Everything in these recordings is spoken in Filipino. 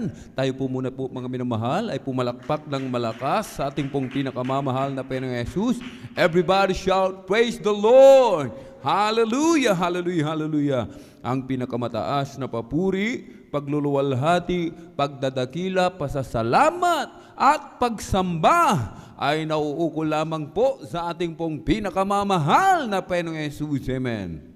Amen? Tayo po muna po mga minamahal ay pumalakpak ng malakas sa ating pong pinakamamahal na Panginoong Jesus. Everybody shout, praise the Lord! Hallelujah, hallelujah, hallelujah. Ang pinakamataas na papuri, pagluluwalhati, pagdadakila, pasasalamat at pagsamba ay nauukol lamang po sa ating pong pinakamamahal na Panginoong Jesus. Amen.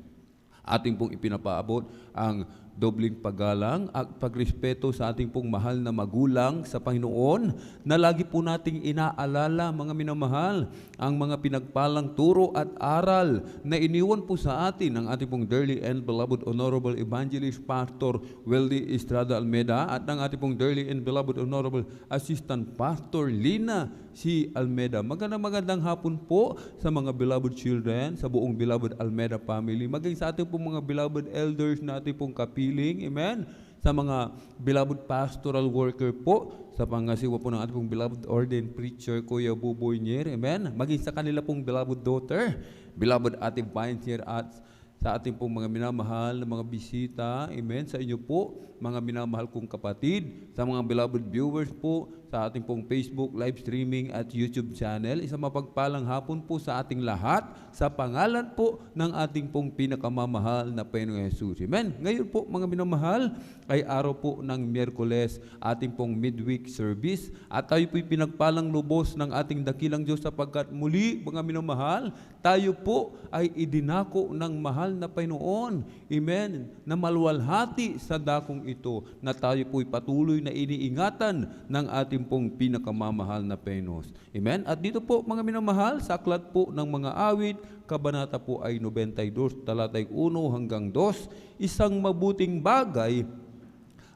Ating pong ipinapaabot ang dobling paggalang at pagrespeto sa ating pong mahal na magulang sa Panginoon na lagi po nating inaalala, mga minamahal, ang mga pinagpalang turo at aral na iniwan po sa atin ng ating pong dearly and beloved Honorable Evangelist Pastor Weldy Estrada Almeda at ng ating pong dearly and beloved Honorable Assistant Pastor Lina C. Almeda. Magandang hapon po sa mga beloved children, sa buong beloved Almeda family, maging sa ating pong mga beloved elders na ating pong kapiling, amen, sa mga beloved pastoral worker po, sa pangasiwa po ng ating pong beloved ordained preacher, Kuya Buboy Nier, amen, maging sa kanila pong beloved daughter, beloved Ate Vines Nier, at sa ating pong mga minamahal na mga bisita, amen, sa inyo po, mga minamahal kong kapatid, sa mga beloved viewers po, sa ating pong Facebook live streaming at YouTube channel. Isang mapagpalang hapon po sa ating lahat sa pangalan po ng ating pong pinakamamahal na Panginoong Jesus. Amen. Ngayon po mga minamahal ay araw po ng Miyerkules, ating pong midweek service at tayo po'y pinagpalang lubos ng ating dakilang Diyos sapagkat muli mga minamahal, tayo po ay idinako ng mahal na Panginoon. Amen. Na maluwalhati sa dakong ito na tayo po'y patuloy na iniingatan ng ating pong pinakamamahal na Panginoon. Amen? At dito po mga minamahal, sa aklat po ng mga awit, kabanata po ay 92, talatay 1 hanggang 2, isang mabuting bagay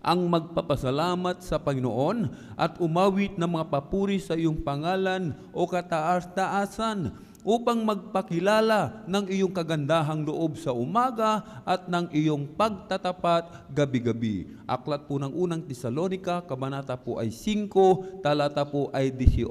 ang magpapasalamat sa Panginoon at umawit ng mga papuri sa iyong pangalan o kataas-taasan upang magpakilala ng iyong kagandahang loob sa umaga at ng iyong pagtatapat gabi-gabi. Aklat po ng unang Tesalonica, kabanata po ay 5, talata po ay 18.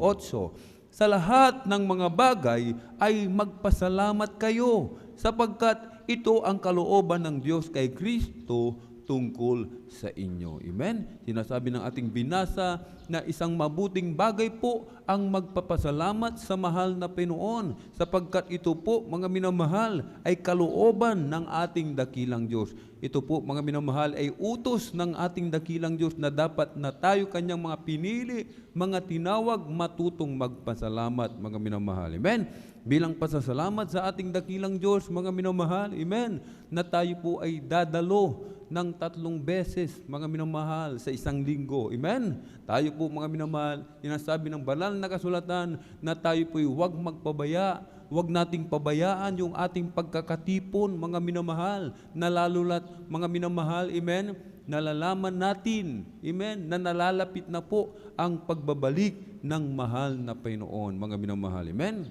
Sa lahat ng mga bagay ay magpasalamat kayo sapagkat ito ang kalooban ng Diyos kay Kristo tungkol sa inyo. Amen? Sinasabi ng ating binasa na isang mabuting bagay po ang magpapasalamat sa mahal na Panginoon sapagkat ito po, mga minamahal, ay kalooban ng ating dakilang Diyos. Ito po, mga minamahal, ay utos ng ating dakilang Diyos na dapat na tayo kanyang mga pinili, mga tinawag, matutong magpasalamat, mga minamahal. Amen? Bilang pasasalamat sa ating dakilang Diyos, mga minamahal, amen, na tayo po ay dadalo ng 3 beses, mga minamahal, sa isang linggo. Amen? Tayo po, mga minamahal, sinasabi ng banal na kasulatan na tayo po'y huwag magpabaya, huwag nating pabayaan yung ating pagkakatipon, mga minamahal, na lalo't, mga minamahal, amen, nalalaman natin, amen, na nalalapit na po ang pagbabalik ng mahal na Panginoon, mga minamahal. Amen?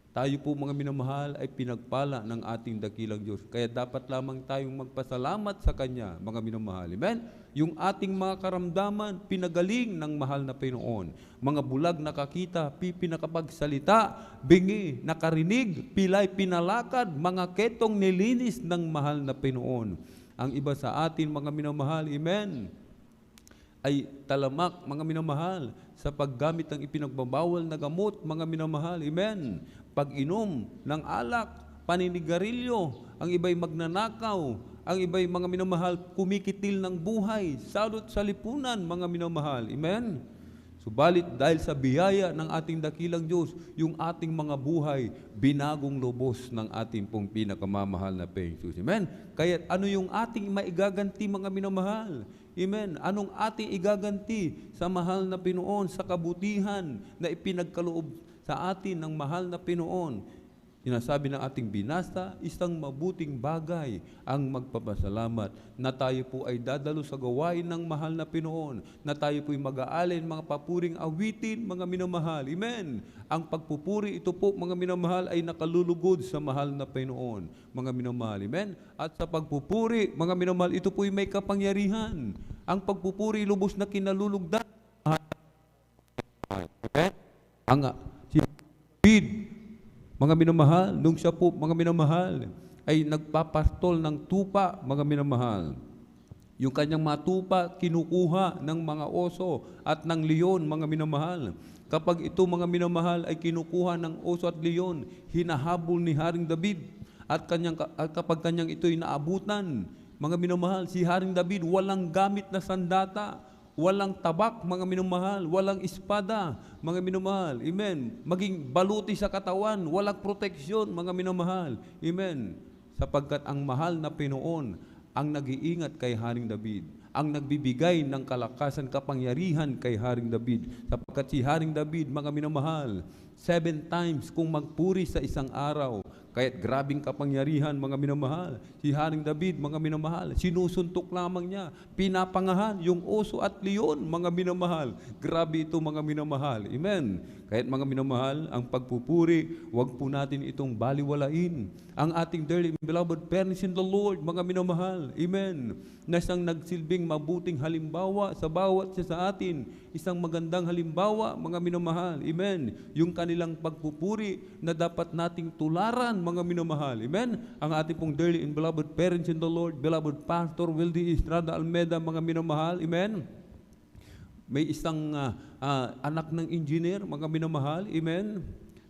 Tayo po mga minamahal ay pinagpala ng ating dakilang Diyos. Kaya dapat lamang tayong magpasalamat sa Kanya, mga minamahal. Amen? Yung ating mga karamdaman, pinagaling ng mahal na Panginoon. Mga bulag nakakita, pipi nakapagsalita, bingi nakarinig, pilay pinalakad, mga ketong nilinis ng mahal na Panginoon. Ang iba sa atin, mga minamahal, amen, ay talamak, mga minamahal, sa paggamit ng ipinagbabawal na gamot, mga minamahal, amen, pag-inom ng alak, paninigarilyo, ang iba'y magnanakaw, ang iba'y, mga minamahal, kumikitil ng buhay, salot sa lipunan, mga minamahal, amen. Subalit dahil sa biyaya ng ating dakilang Diyos, yung ating mga buhay, binagong lubos ng ating pong pinakamamahal na Panginoon. Amen? Kaya ano yung ating maigaganti, mga minamahal? Amen? Anong ating igaganti sa mahal na Panginoon, sa kabutihan na ipinagkaloob sa atin ng mahal na Panginoon? Sinasabi ng ating binasa, isang mabuting bagay ang magpapasalamat na tayo po ay dadalo sa gawain ng mahal na Panginoon, na tayo po ay mag-aalin mga papuring awitin, mga minamahal. Amen. Ang pagpupuri ito po, mga minamahal, ay nakalulugod sa mahal na Panginoon, mga minamahal. Amen. At sa pagpupuri, mga minamahal, ito po ay may kapangyarihan. Ang pagpupuri lubos na kinalulugdan. Amen. Ang si David, mga minamahal, nung siya po, mga minamahal, ay nagpapastol ng tupa, mga minamahal. Yung kanyang matupa, kinukuha ng mga oso at ng leon, mga minamahal. Kapag ito, mga minamahal, ay kinukuha ng oso at leon, hinahabol ni Haring David. At kapag kanyang ito'y naabutan, mga minamahal, si Haring David walang gamit na sandata, walang tabak, mga minamahal, walang espada, mga minamahal. Amen. Maging baluti sa katawan, walang proteksyon, mga minamahal. Amen. Sapagkat ang mahal na Pinoon ang nag-iingat kay Haring David, ang nagbibigay ng kalakasan, kapangyarihan kay Haring David. Sapagkat si Haring David, mga minamahal, 7 times kung magpuri sa isang araw, kaya't grabing kapangyarihan, mga minamahal. Si Haring David, mga minamahal, sinusuntok lamang niya, pinapangahan yung oso at leon, mga minamahal. Grabe ito, mga minamahal. Amen. Kaya't mga minamahal, ang pagpupuri, wag po natin itong baliwalain. Ang ating dearly beloved parents in the Lord, mga minamahal. Amen. Na siyang nagsilbing mabuting halimbawa sa bawat isa sa atin. Isang magandang halimbawa, mga minamahal. Amen. Yung kanilang pagpupuri na dapat nating tularan, mga minamahal. Amen. Ang ating pong dearly and beloved parents in the Lord, beloved Pastor Wildy Estrada Almeda, mga minamahal. Amen. May isang anak ng engineer, mga minamahal. Amen.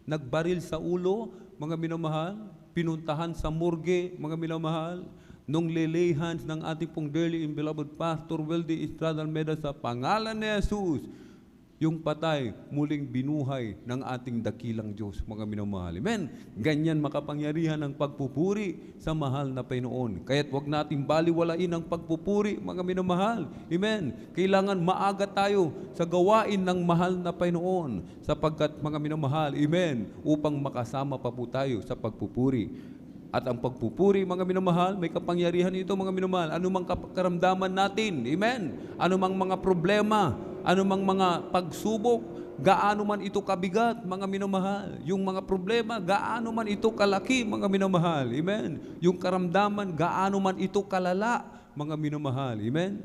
Nagbaril sa ulo, mga minamahal. Pinuntahan sa morgue, mga minamahal. Nung lelehan ng ating pong dearly and beloved Pastor Wildy Estrada Almeda sa pangalan ni Jesus, yung patay muling binuhay ng ating dakilang Diyos, mga minamahal. Amen. Ganyan makapangyarihan ang pagpupuri sa mahal na Panginoon. Kaya't wag nating baliwalain ang pagpupuri, mga minamahal. Amen. Kailangan maaga tayo sa gawain ng mahal na Panginoon sapagkat, mga minamahal, amen, upang makasama pa po tayo sa pagpupuri. At ang pagpupuri, mga minamahal, may kapangyarihan ito, mga minamahal. Anumang karamdaman natin, amen. Anumang mga problema, anumang mga pagsubok, gaano man ito kabigat, mga minamahal. Yung mga problema, gaano man ito kalaki, mga minamahal. Amen. Yung karamdaman, gaano man ito kalala, mga minamahal. Amen.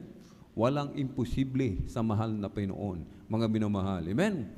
Walang imposible sa mahal na Panginoon, mga minamahal. Amen.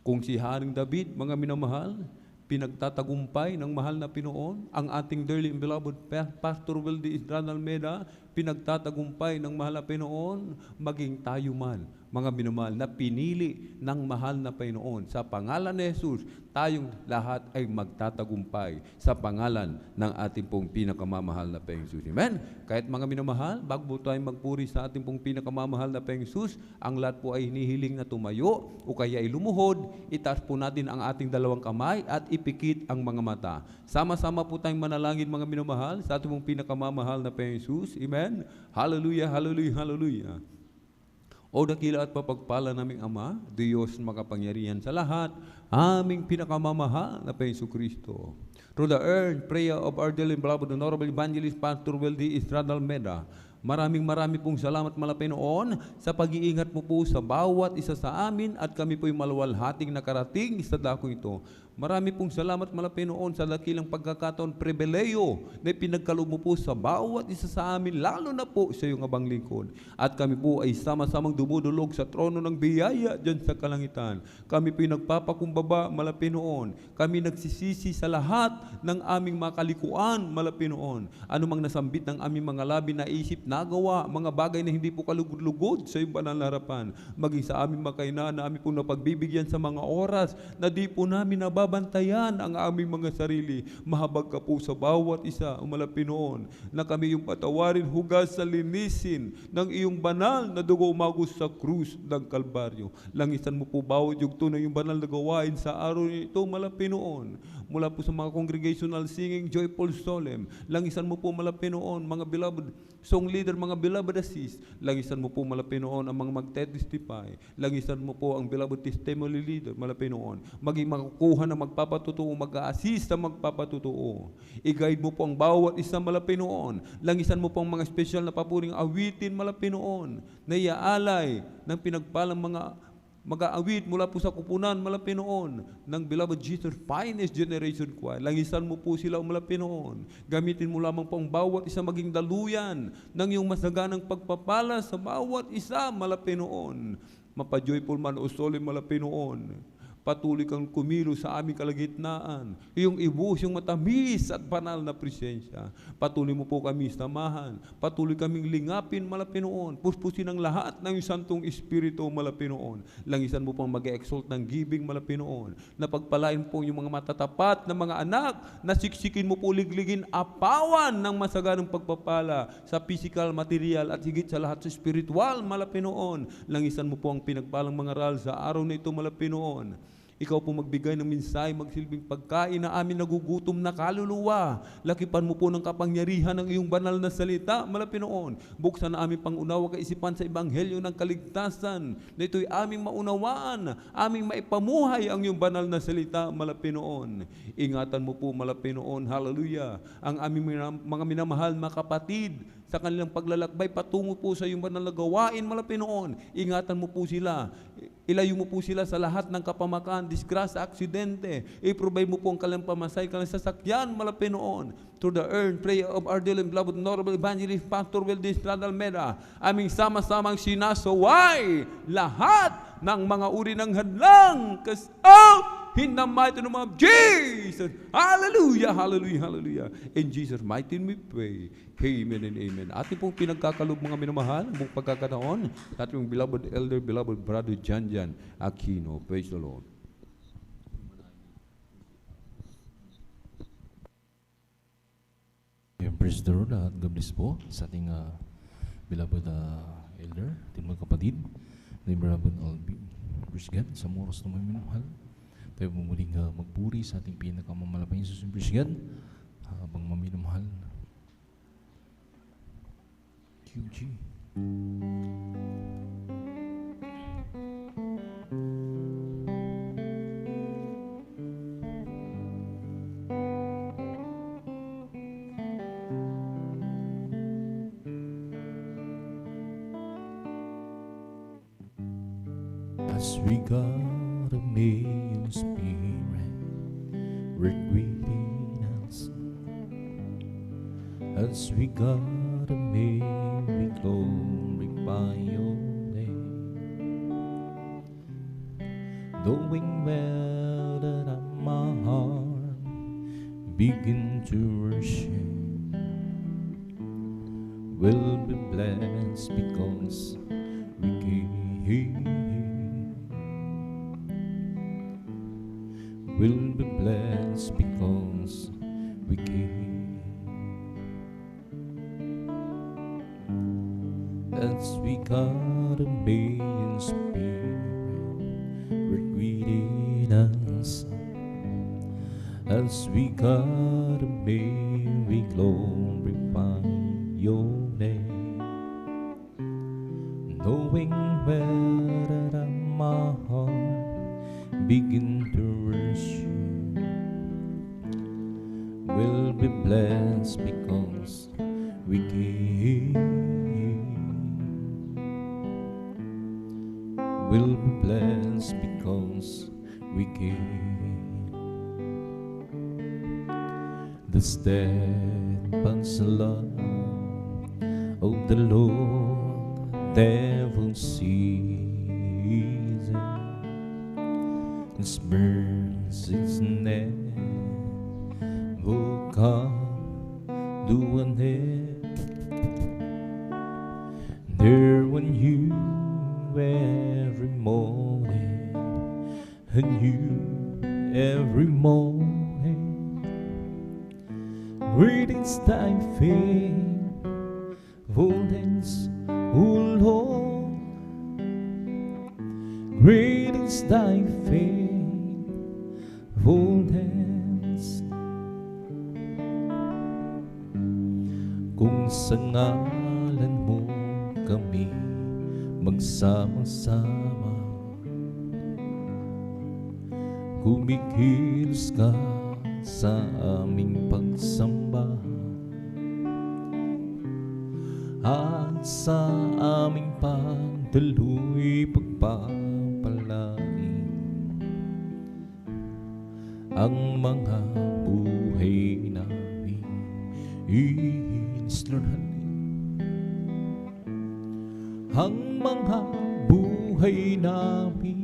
Kung si Haring David, mga minamahal, pinagtatagumpay ng mahal na Pinoon, ang ating dearly and beloved Pastor Wildy Estrada Almeda, pinagtatagumpay ng mahal na Pinoon, maging tayo man, mga minamahal, na pinili ng mahal na Panginoon. Sa pangalan ni Jesus, tayong lahat ay magtatagumpay sa pangalan ng ating pong pinakamamahal na Panginoon Jesus. Amen? Kahit mga minamahal, bago tayo magpuri sa ating pong pinakamamahal na Panginoon Jesus, ang lahat po ay hinihiling na tumayo o kaya ay lumuhod, itaas po natin ang ating dalawang kamay at ipikit ang mga mata. Sama-sama po tayong manalangin, mga minamahal, sa ating pong pinakamamahal na Panginoon Jesus. Amen? Hallelujah, hallelujah, hallelujah. O dakila at papagpala naming Ama, Diyos makapangyarihan sa lahat, aming pinakamamahal na Panginoon Kristo. Through the earned prayer of our dearly beloved Honorable Evangelist Pastor Wildy Estrada Almeda, maraming pong salamat, mahal na Panginoon, sa pag-iingat mo po sa bawat isa sa amin at kami po'y maluwalhating nakarating sa dako ito. Marami pong salamat, mahal na Panginoon, sa dakilang pagkakataon, pribileyo na pinagkaloob mo po sa bawat isa sa amin, lalo na po sa iyong abang lingkod. At kami po ay sama-samang dumudulog sa trono ng biyaya dyan sa kalangitan. Kami po'y nagpapakumbaba, mahal na Panginoon. Kami nagsisisi sa lahat ng aming makalikuan, mahal na Panginoon. Anumang nasambit ng aming mga labi na isip, nagawa, mga bagay na hindi po kalugod-lugod sa iyong banal na harapan. Maging sa aming makainaan na aming po napagbibigyan sa mga oras na di po namin nababantayan ang aming mga sarili. Mahabag ka po sa bawat isa, mahal na Panginoon, na kami yung patawarin, hugas sa linisin ng iyong banal na dugo umagos sa krus ng Kalbaryo. Langisan mo po bawat yugto ng iyong banal na gawain sa araw nito, mahal na Panginoon. Mula po sa mga congregational singing, joyful solemn. Langisan mo po, mahal na Panginoon, mga beloved song leader, mga beloved assist. Langisan mo po, mahal na Panginoon, ang mga magte-testify. Langisan mo po ang beloved testimony leader, mahal na Panginoon. Maging makukuha na magpapatutuo, mag-a-assist sa magpapatutuo. I-guide mo po ang bawat isa, mahal na Panginoon. Langisan mo po ang mga special na papuring awitin, mahal na Panginoon, na iaalay ng pinagpalang mga mag-aawit mula po sa kupunan, mahal na Panginoon, ng beloved Jesus Finest Generation Choir. Langisan mo po sila, mahal na Panginoon. Gamitin mo lamang po ang bawat isa maging daluyan ng iyong masaganang pagpapala sa bawat isa, mahal na Panginoon. Mapa-joyful man o solemn, mahal na Panginoon. patuloy kang kumilos sa aming kalagitnaan. Iyong ibus, yung matamis at banal na presensya. Patuloy mo po kami samahan. Patuloy kaming lingapin, Malapinoon. Puspusin ang lahat ng Santong Espiritu, Malapinoon. Langisan mo pang mag-exalt ng giving, Malapinoon. Napagpalain po yung mga matatapat na mga anak, na siksikin mo po ligligin apawan ng masaganang pagpapala sa physical, material at higit sa lahat sa spiritual, Malapinoon. Langisan mo po ang pinagpalang mga aral sa araw na ito, Malapinoon. Ikaw po magbigay ng mensahe, magsilbing pagkain na amin nagugutom na kaluluwa. Lakipan mo po ng kapangyarihan ng iyong banal na salita, Malapinoon. Buksan na aming pangunawa kaisipan sa ebanghelyo ng kaligtasan, na ito'y aming maunawaan, aming maipamuhay ang iyong banal na salita, Malapinoon. Ingatan mo po, Malapinoon, hallelujah, ang aming mga minamahal na kapatid sa kanilang paglalakbay patungo po sa iyong banal na gawain, Malapinoon. Ingatan mo po sila. Ilayo mo po sila sa lahat ng kapamakan, disgrasya, aksidente. I-provide mo po ang kanilang pamasay, kanilang sasakyan, Malapinoon. Through the earth, prayer of our dear and beloved Honorable Evangelist Pastor Wildes Estrada Almeda, aming sama-samang sinasaway lahat ng mga uri ng hadlang. In the mighty name of Jesus. Hallelujah, hallelujah, hallelujah. In Jesus' mighty name we pray. Amen and amen. Ating pong pinagkakalob mga minamahal, mong pagkakataon, ating beloved elder, beloved brother Jan Aquino. Praise the Lord. Praise the Lord at God bless po sa ating beloved elder, ating mga kapatid, na beloved Albi. Praise God, sa oras na may minamahal. Tayo po muling magpuri sa ating pinakamamalapang Jesus. Praise God, habang maminamahal. QG. As we got a million spirit, we're greeting us. As we got a million, we glorify your name. Knowing well that my heart begin to worship, will be blessed because we came. Will be blessed because we came. As we got a million spirit, we're greeting us. As we got a million, we glorify your name. Knowing well that my heart begin to worship, will be blessed because we came. Will be blessed because we came. The steadfast love of the Lord never ceases. His mercies never come to an end. They're on you every morning, and you every morning. Great is thy faithfulness, O Lord. Great is thy faithfulness. Kung sa ngalan mo kami magsama-sama, kumikilos ka sa aming pagsamba, at sa aming pagdaluy pagpapalain ang mga buhay namin. Ang mga buhay namin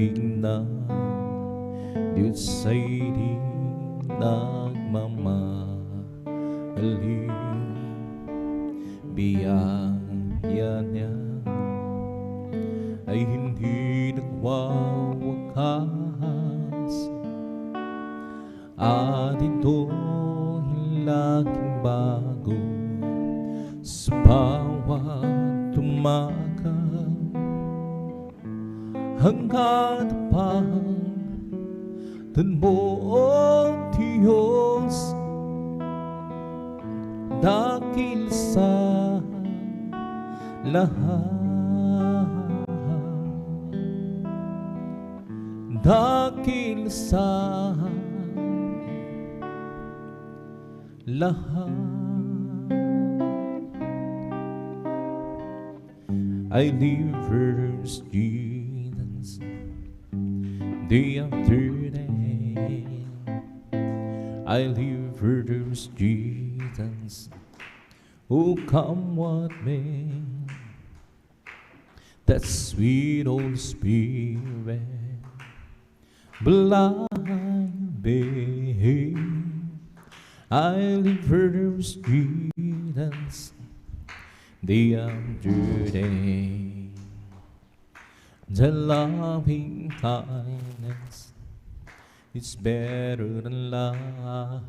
tuwing na Diyos ay di nagmamaliw. Biyaya niya ay hindi nagwawakas, at ito'y laging bago sa bawat tumakal, hanggat pagtan mo, O Diyos, dakil sa lahat, dakil sa lahat. I live for those Jesus day after day. I live for those Jesus who come what may. That sweet old Spirit blind babe. I live for those Jesus day after day. The loving kindness is better than life.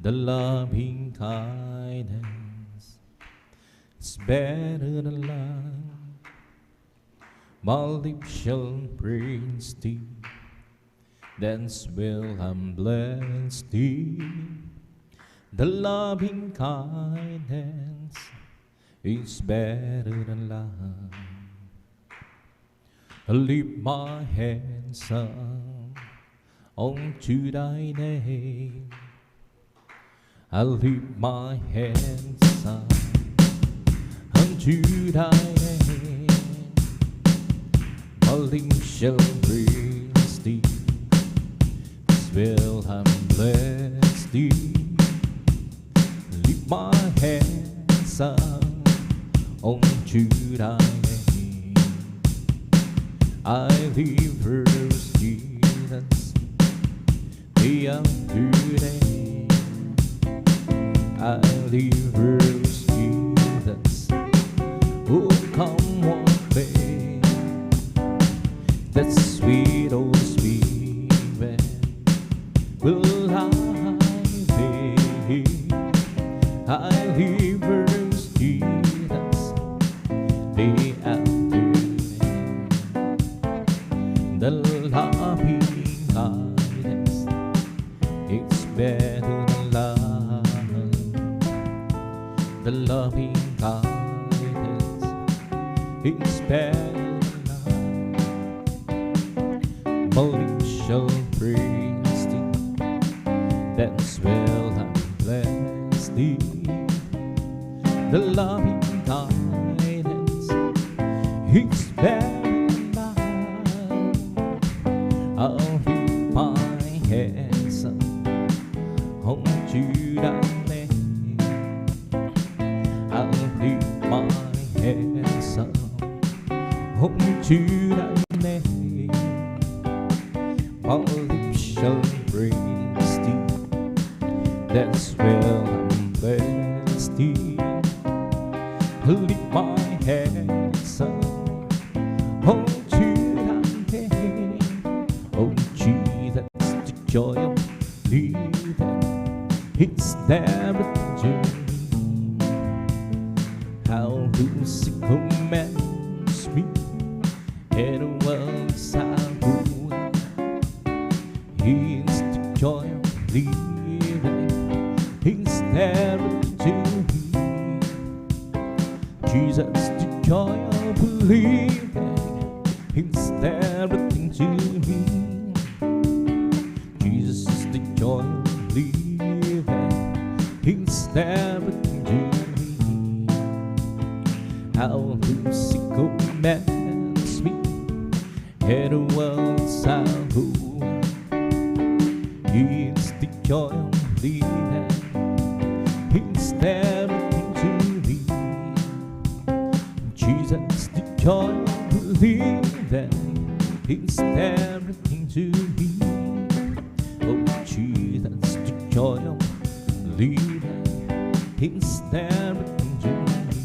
The loving kindness is better than life. My lips shall praise thee, thence will I bless thee. The loving kindness is better than life. I lift my hands up unto thy name. I lift my hands up unto thy name. My lips shall praise thee, as will I bless thee. Lift my hands up unto thy name. I live for Jesus day after day. I live for Jesus who come one day. That sweet old Spirit will I be. I live for Jesus day after day. The loving kindness, it's better than love. The loving kindness, it's better than love. My lips shall praise thee, thence will I bless thee. The loving kindness, it's better. I'll lift my hands up unto thy name. I'll lift my hands up unto thy name. My lips shall praise thee, thence will I bless thee. I'll lift my hands up unto thy name. Oh Jesus, the joy of living, it's never to me. How Lucy commands me, and the world's out. It's the joy of living, it's never to me. Jesus, the joy of living, it's everything to me. Jesus is the joy of living, it's everything to me. How Lucy commands me, and the world's out. It's the joy of living, it's everything to me. Jesus, the joy of living, He's everything to me. Oh, Jesus, the joy of living. He's everything to me.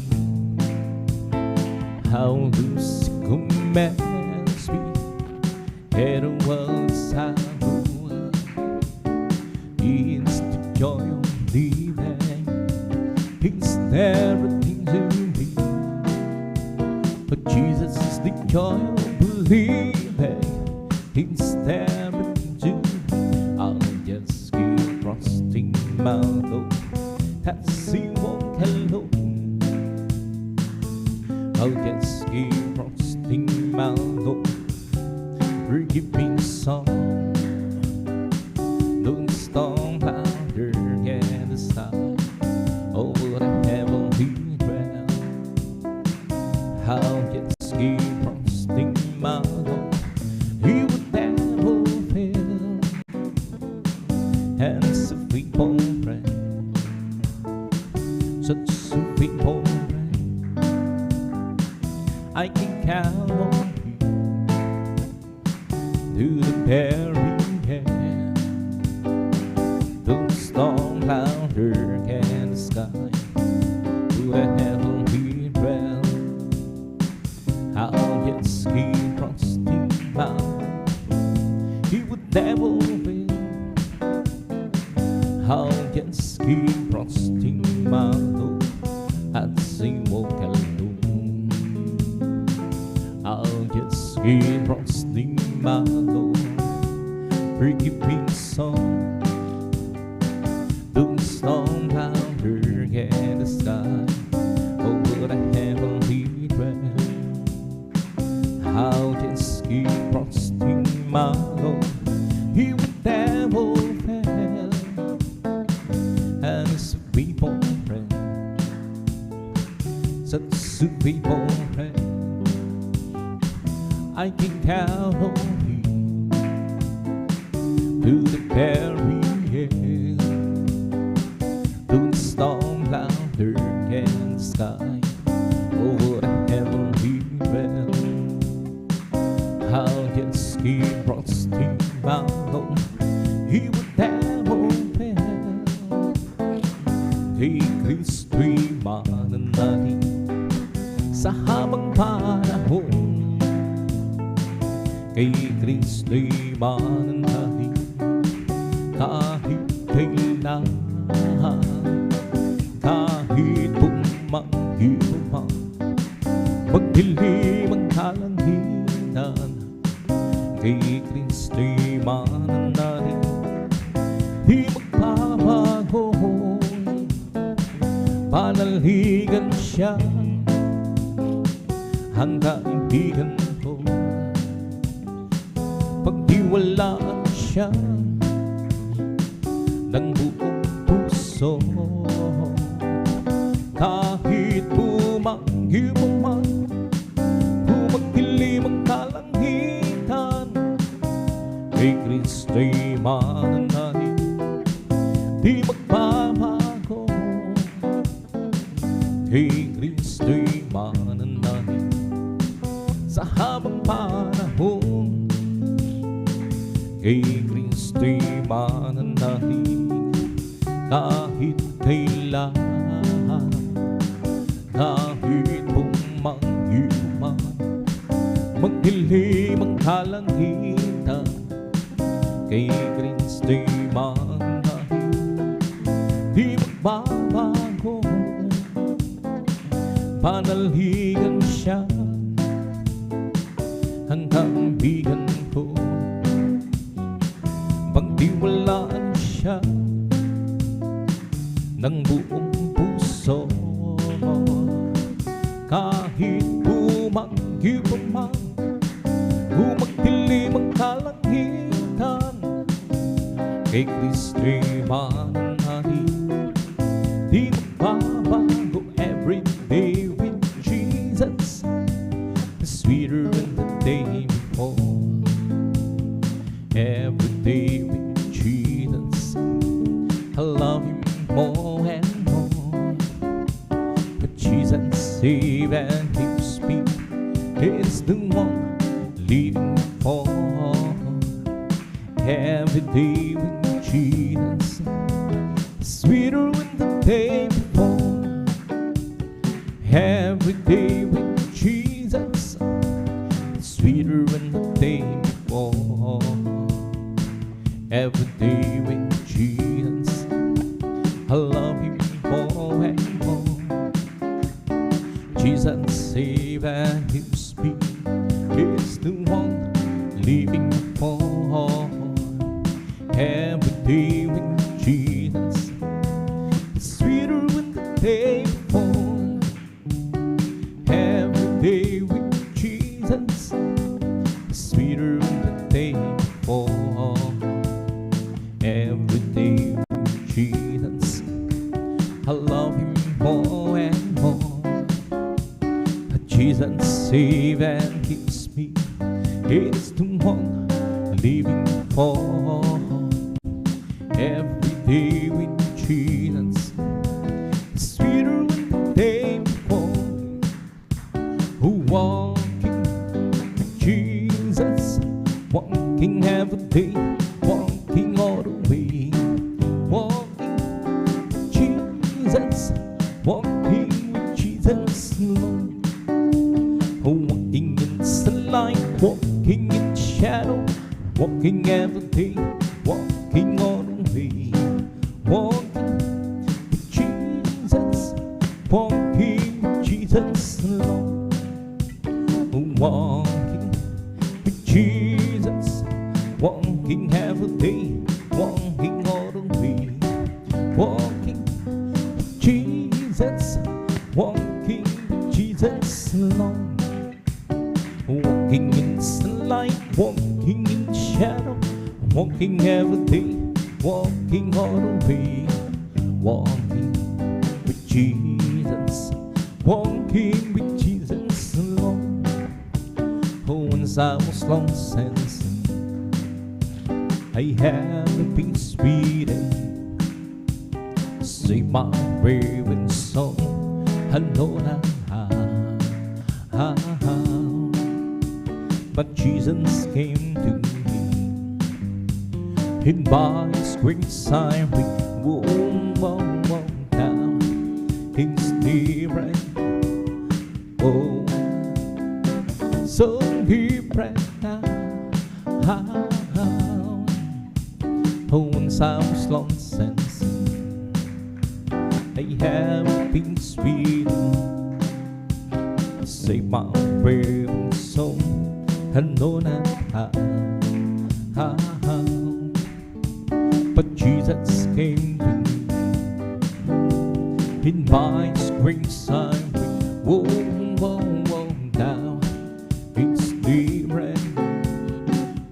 How Lucy commands me, and the world's how He's the joy of living. He's everything to me. But Jesus is the joy of believing. He's everything to me. I'll just keep trusting my Lord as He walk alone. I'll just keep trusting my Lord. Forgive me some. Don't storm louder again this time. Over the heavenly realm, I'll just keep trusting my Lord. He would never fail, and it's a faithful friend, such a faithful friend. I can count on you to the very end. Don't storm louder again the sky. To the heavenly realm, I'll just keep trusting my Lord. He would never fail. I'll just keep trusting my Lord as He walk alone. I'll just keep trusting my Lord. Forgive me some. Don't storm louder again the sky. Over the heavenly realm, I'll just keep trusting my Lord. He would never fail, and it's a faithful friend, such a faithful friend. I can count on you to the very end. Don't storm louder again the sky. Over the heavenly realm, I'll just keep trusting my Lord. He would never fail. Kay Kristo'y mananalig sa habang panahon. Kay Kristo'y mananalig kahit kailan. Kahit bumanggi pa, magdilim ang kalangitan, kay Kristo'y mananalig, di magbabago. Panaligan siya ang kaibigan ko. Pagtiwalaan siya ng buong puso. Kahit bumanggi mo man, bumagdilim ang kalangitan, kay Kristo'y mananalig, di magbabago. Kay Kristo'y mananalig sa habang panahon. Kay Kristo'y mananalig kahit kailan. Kahit bumanggi man, magdilim ang kalangitan, kay Kristo'y mananalig, di magbabago. Panaligan siya ang kaibigan ko. Pagtiwalaan siya ng buong puso. Kahit bumanggi pa man, bumagdilim ang kalangitan, kay Kristo'y mananalig, di magbabago. Every day with Jesus is sweeter than the day before. Every day with Jesus, I love Him more and more. But Jesus save and keeps me is the one living for Every day with Jesus, sweeter than the day before. Every day with Jesus, sweeter than the day before. Every day with Jesus, I love you more and more. Jesus save and He speak is the one living for. Every day with Jesus, sweeter than the day before. Every day with Jesus, sweeter than the day before. Every day with Jesus, I love Him more and more. Jesus save and keeps me, it's the one living for. Every day with Jesus, sweeter than the day before. Walking with Jesus, walking every day, walking all the way. Walking with Jesus, walking with Jesus alone. Walking in sunlight, walking in shadow, walking every day, walking all the way. Walking with Jesus, walking with Jesus alone. Walking with Jesus, walking every day, walking all the way. Walking with Jesus, walking with Jesus alone. Walking in sunlight, walking in shadow, walking every day, walking all the way. Walking with Jesus, walking with Jesus alone. Once I was lost and sin, I had been sweet and save my brave soul. I know that but Jesus came to me, and by His grace I won't down His spirit. Oh, so different now. Once I was lost and sin, I have been sweet, save my brave soul. I know not how, but Jesus came to me, in by His grace I won't down His spirit.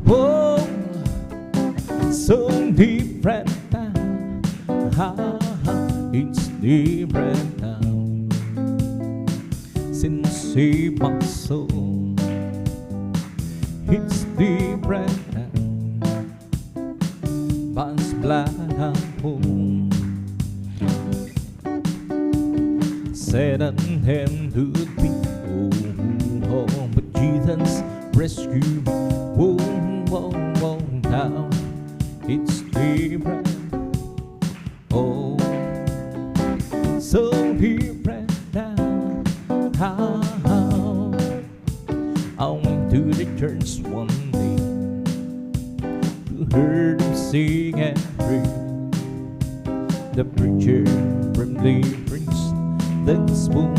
Oh, so different now, it's different now, since saved my soul. It's different now, by His blood I'm home. Satan tempted me, oh, but Jesus rescued me. Oh, now it's different. Oh, so different now. I went to the church one day to hear them sing and pray. The preacher from the priest that spoke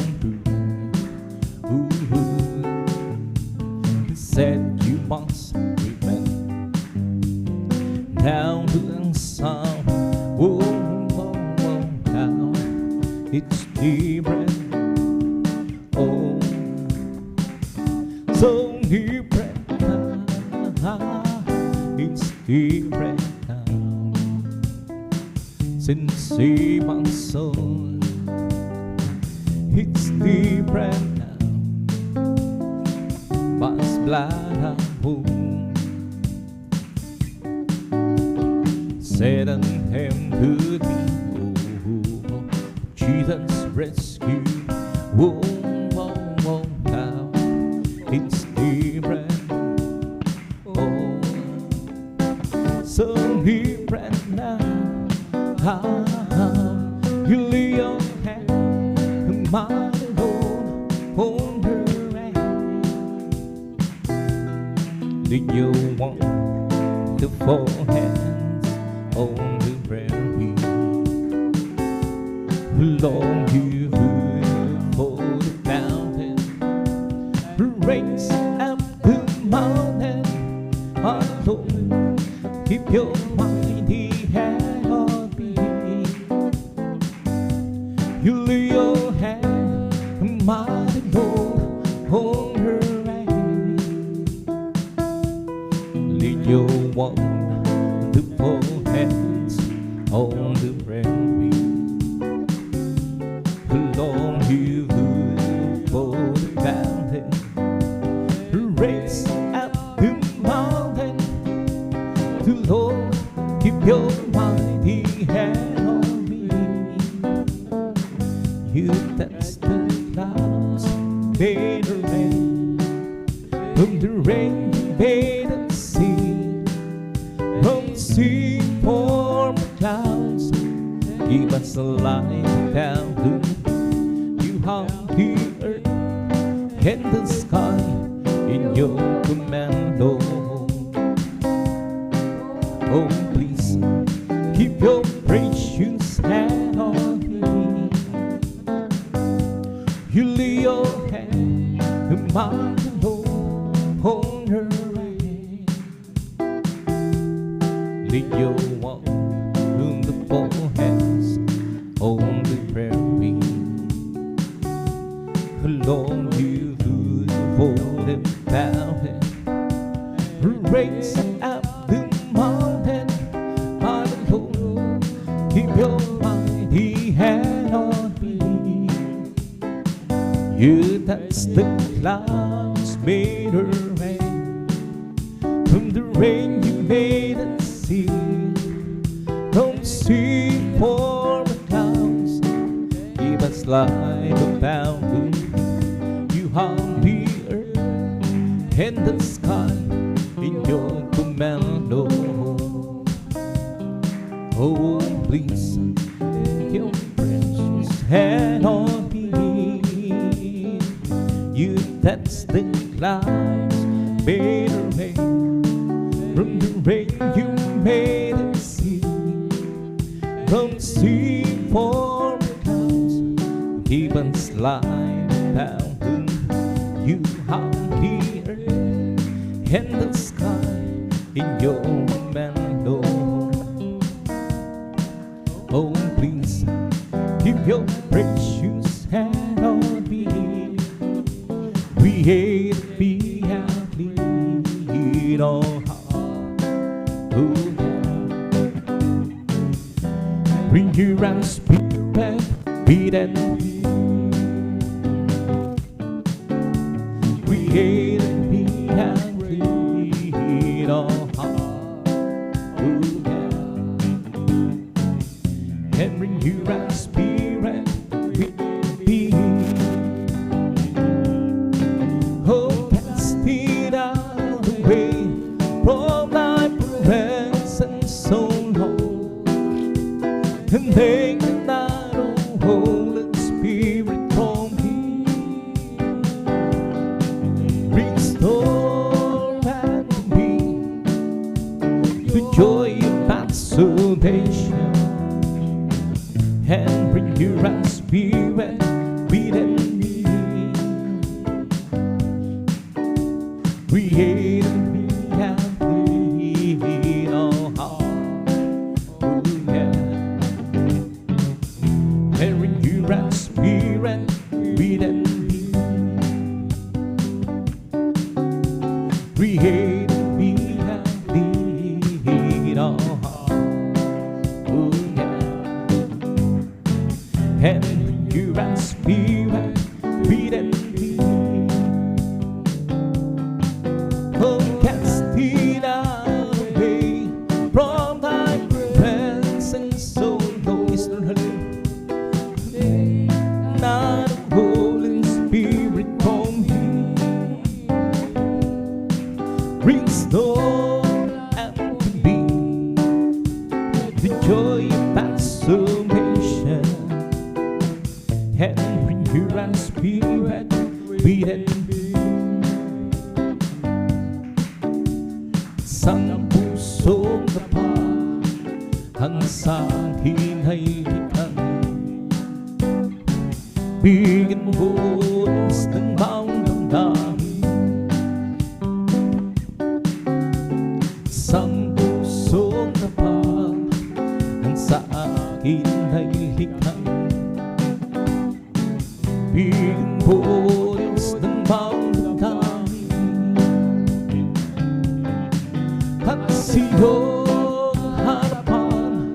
he said you must repent down to the sound. Oh, now it's different. Oh, so different now, it's different now, since saved my soul. It's different now, by His blood I'm home. Satan tempted me, oh, Jesus rescued. Oh, now it's different. Oh, so You lay your hand on my Lord, hold her hand. Did you want the four hands on the prairie? Long you for the mountain, raise up the mountain, my Lord, keep your mighty hand on me. You lay your hand on my Lord, hold her hand. Lead your wonderful hands on the prairie. Long you for the mountain, raise up the mountain. The Lord, keep your mighty hand on me. You touch the clouds, made the rain. From the rain, you made the sea. From the sea, form the clouds. Give us a light down the on the earth and the sky in your command, oh. Oh, please keep your precious hand on me. You lay your hand on my Lord, hold her hand. Lay your wonderful hands on the prairie. Lord, you for the mountain, raise up the mountain, my Lord, keep your mighty hand on me. You touch the clouds, made her rain. From the rain you made the sea. From the sea for the clouds, give us light about the on the earth and the sky in your command, oh. Oh, please, your precious hand on me. You touch the clouds, made a rain. From the rain you made a sea. From the sea for the clouds, give us light down. You on the earth and the sky in your command, oh. Oh, please keep your precious hand on me. Create me and lead our heart, oh yeah. Bring your own spirit, beat and create me and lead our heart, oh yeah. And bring your own spirit with me. Oh, cast it out away from thy presence so long, and take the night, oh Holy Spirit, from me. Restore unto me the joy of thy salvation, and bring your own spirit within me. Create me and lead our heart, oh yeah. And bring your own spirit within me. Create me and lead our heart, oh yeah. And bring your own spirit within me. Oh, cast it away from thy presence so long. Not a Holy Spirit, from me. Restore unto me the joy of thy bring your spirit, be Isang pusong tapat ang sa akin ay likha. Bigyan mo butas ng bawang damdamin. Isang pusong tapat ang sa akin ay likha. Bigyan mo butas ng bawang damdamin. At sa iyong harapan,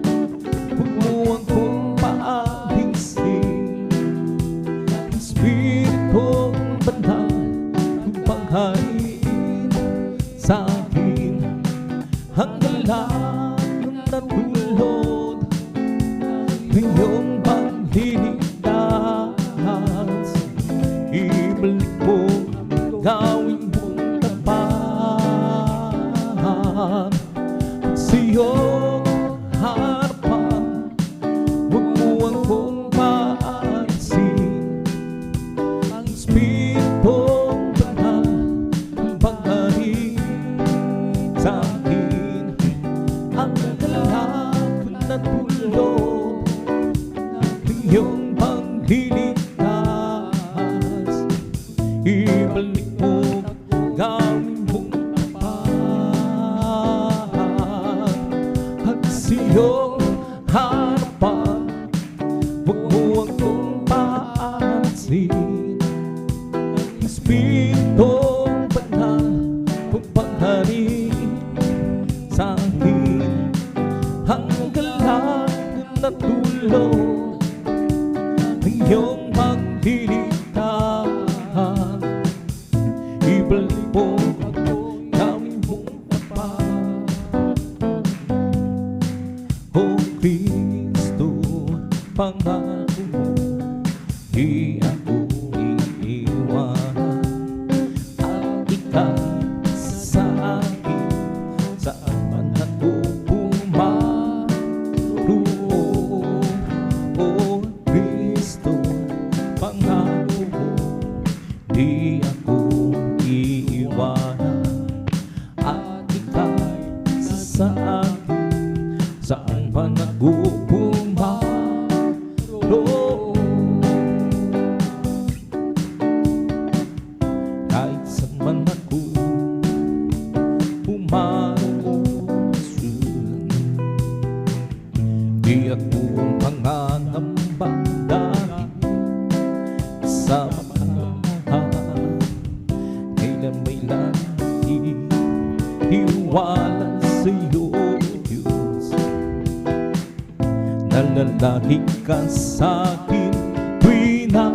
huwag mo akong paalisin. Ang Espiritong Banal upang hain sa akin ang galang at tulod ng iyong pagliligtas. Ibalik mo, gawin mong tapat. Sa iyong harapan, huwag mo akong paalisin. Ang Espiritong Banal upang hain sa akin ang galang at tulod ng iyong pagliligtas. Ibalik mo, gawin mong tapat. At sa iyong harapan, huwag mo akong paalisin. Ang Espiritong Banal upang hain sa akin ang galang at tulod ng iyong pagliligtas. Ibalik mo, gawin mong tapat. O Kristo, pangako mo, di ako iiwanan. At ika'y sa akin, saan man ako pumaroon. O Kristo, pangako mo, di ako iiwanan. At ika'y sa akin, saan man ako pumaroon. Kahit saan man ako pumaroon, di ako mangangamba dahil sa pagmamahal. Kailan may lagi tiwala sa iyo, Diyos. Nalalagi ka sa akin tuwing na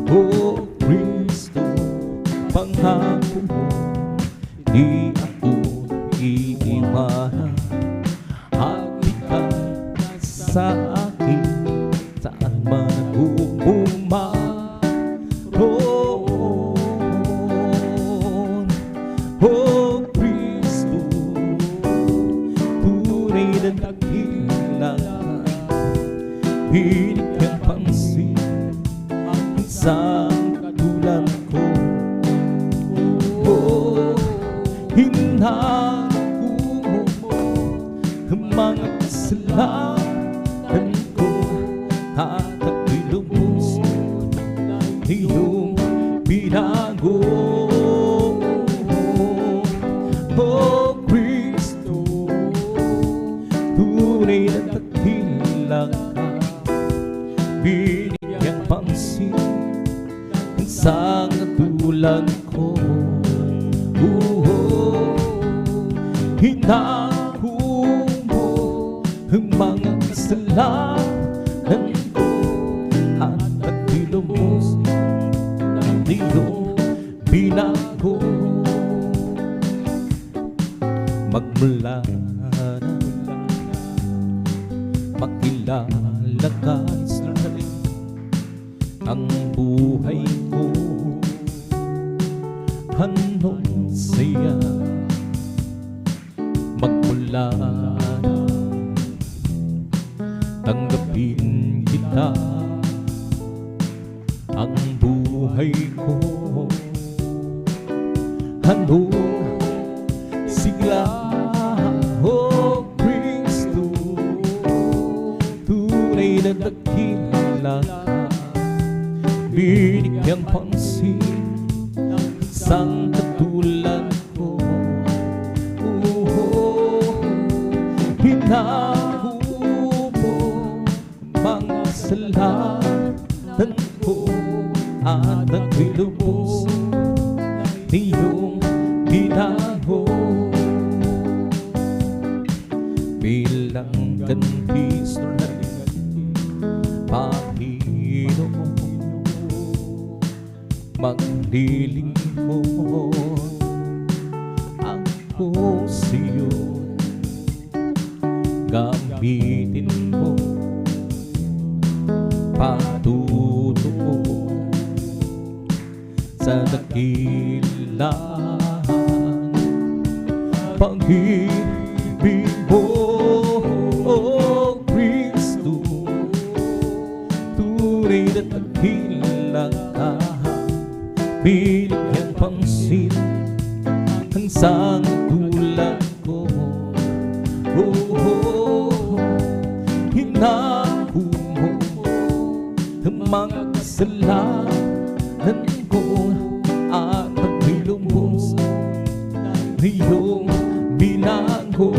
O Kristo, pangako mo, di ako iiwanan. At ika'y sa akin, saan man ako pumaroon. O Kristo, tunay na dakila ka. Binigyan pansin ang isang katulad ko. Hinako mo ang mga kasalanan ko. At ako'y lubos na iyong binago. O Kristo, tunay na dakila ka. Binigyan pansin ang isang katulad ko. Hinako mo ang mga kasalanan ko. At ako'y lubos na iyong binago. Magmula na makilala ka, Israel, ang buhay ko anong saya. Magmula na tanggapin kita kita ang buhay ko. Anong sigla, O Kristo, tunay na dakila ka, binigyang pansin isang katulad ko. Hinahubo mga kasalanan ko at ako'y lubos niyong binago. Bilang kantis na Panginoon, maglilingkod ako sa'yo. Gamitin mo patutuon sa dakilang pag-ibig mo, O Kristo. Tunay na dakilang ka, binigyan pansin ang isang tulad ko. Hinahu mo ang mga kasalanan ko at ako'y lubos niyong binago.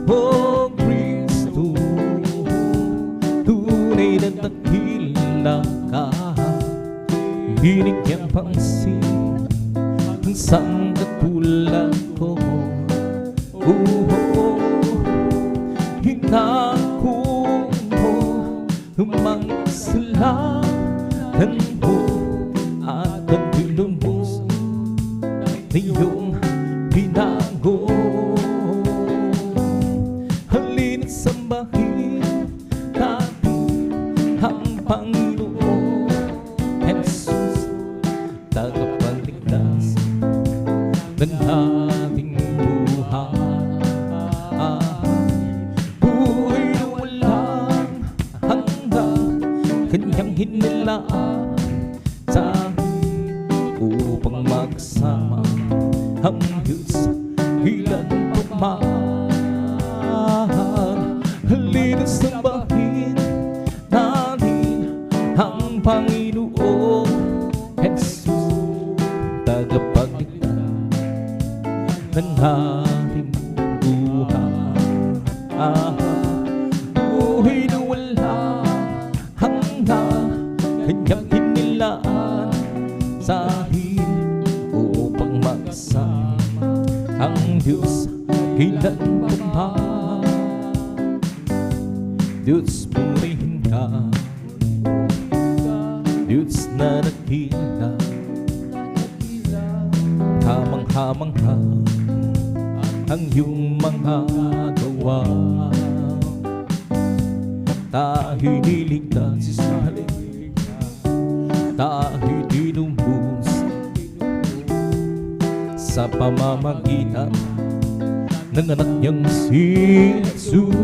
O Kristo, tunay na dakila ka, binigyan pansin ang isang katulad ko. Hinako mo ang mga kasalanan ko at ako'y lubos niyong binago. Halina't sambahin natin ang Panginoon Jesus, tagapagligtas ng ating buhay. Buhay na walang hanggan, kanyang hinilaan sa akin upang magsama ang Diyos ilan pagmahal. Halina't sambahin natin ang Panginoon Jesus, tagapagligtas ng ating buhay. Buhay na walang hanggan, kanyang hinilaan sa atin upang magsama ang Diyos ilan pagmahal. Diyos, purihin ka, Diyos na dakila, hamang-hamang ka ang iyong mga gawa. Tayo'y niligtas sa halip, tayo'y tinubos sa pamamagitan ng anak niyang si Jesus.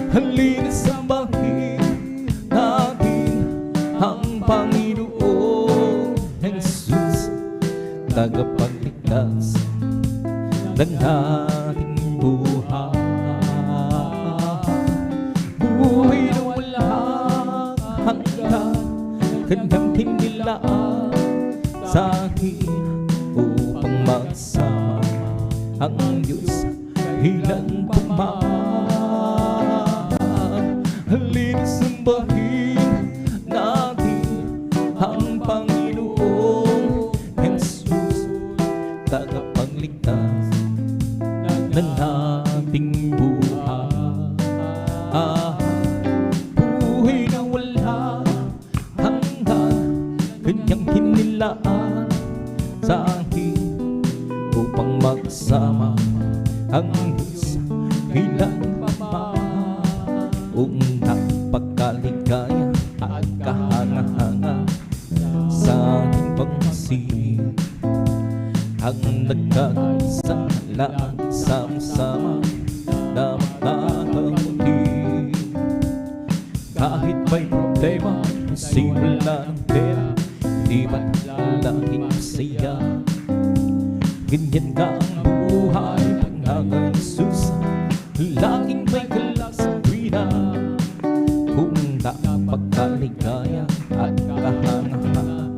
Halina't sambahin natin ang Panginoon Jesus, tagapagligtas ng ating buhay. Buhay na walang hanggan, kanyang hinilaan sa akin upang magsama ang Diyos ilan pagmahal. Halina't sambahin natin ang Panginoon Jesus, tagapagligtas ng ating buhay. Buhay na walang hanggan, kanyang hinilaan sa akin upang magsama ang Diyos ilan pagmahal. Napakaligaya at kahanga-hanga sa aking pagmasihin, ang nagkakaisa lang sama-sama na simula ng pera, di ba't laging masaya? Ganyan ka ang buhay pag nag-isusa, laging may kalasawina. Kung napagkaligaya at kahanga-hanga,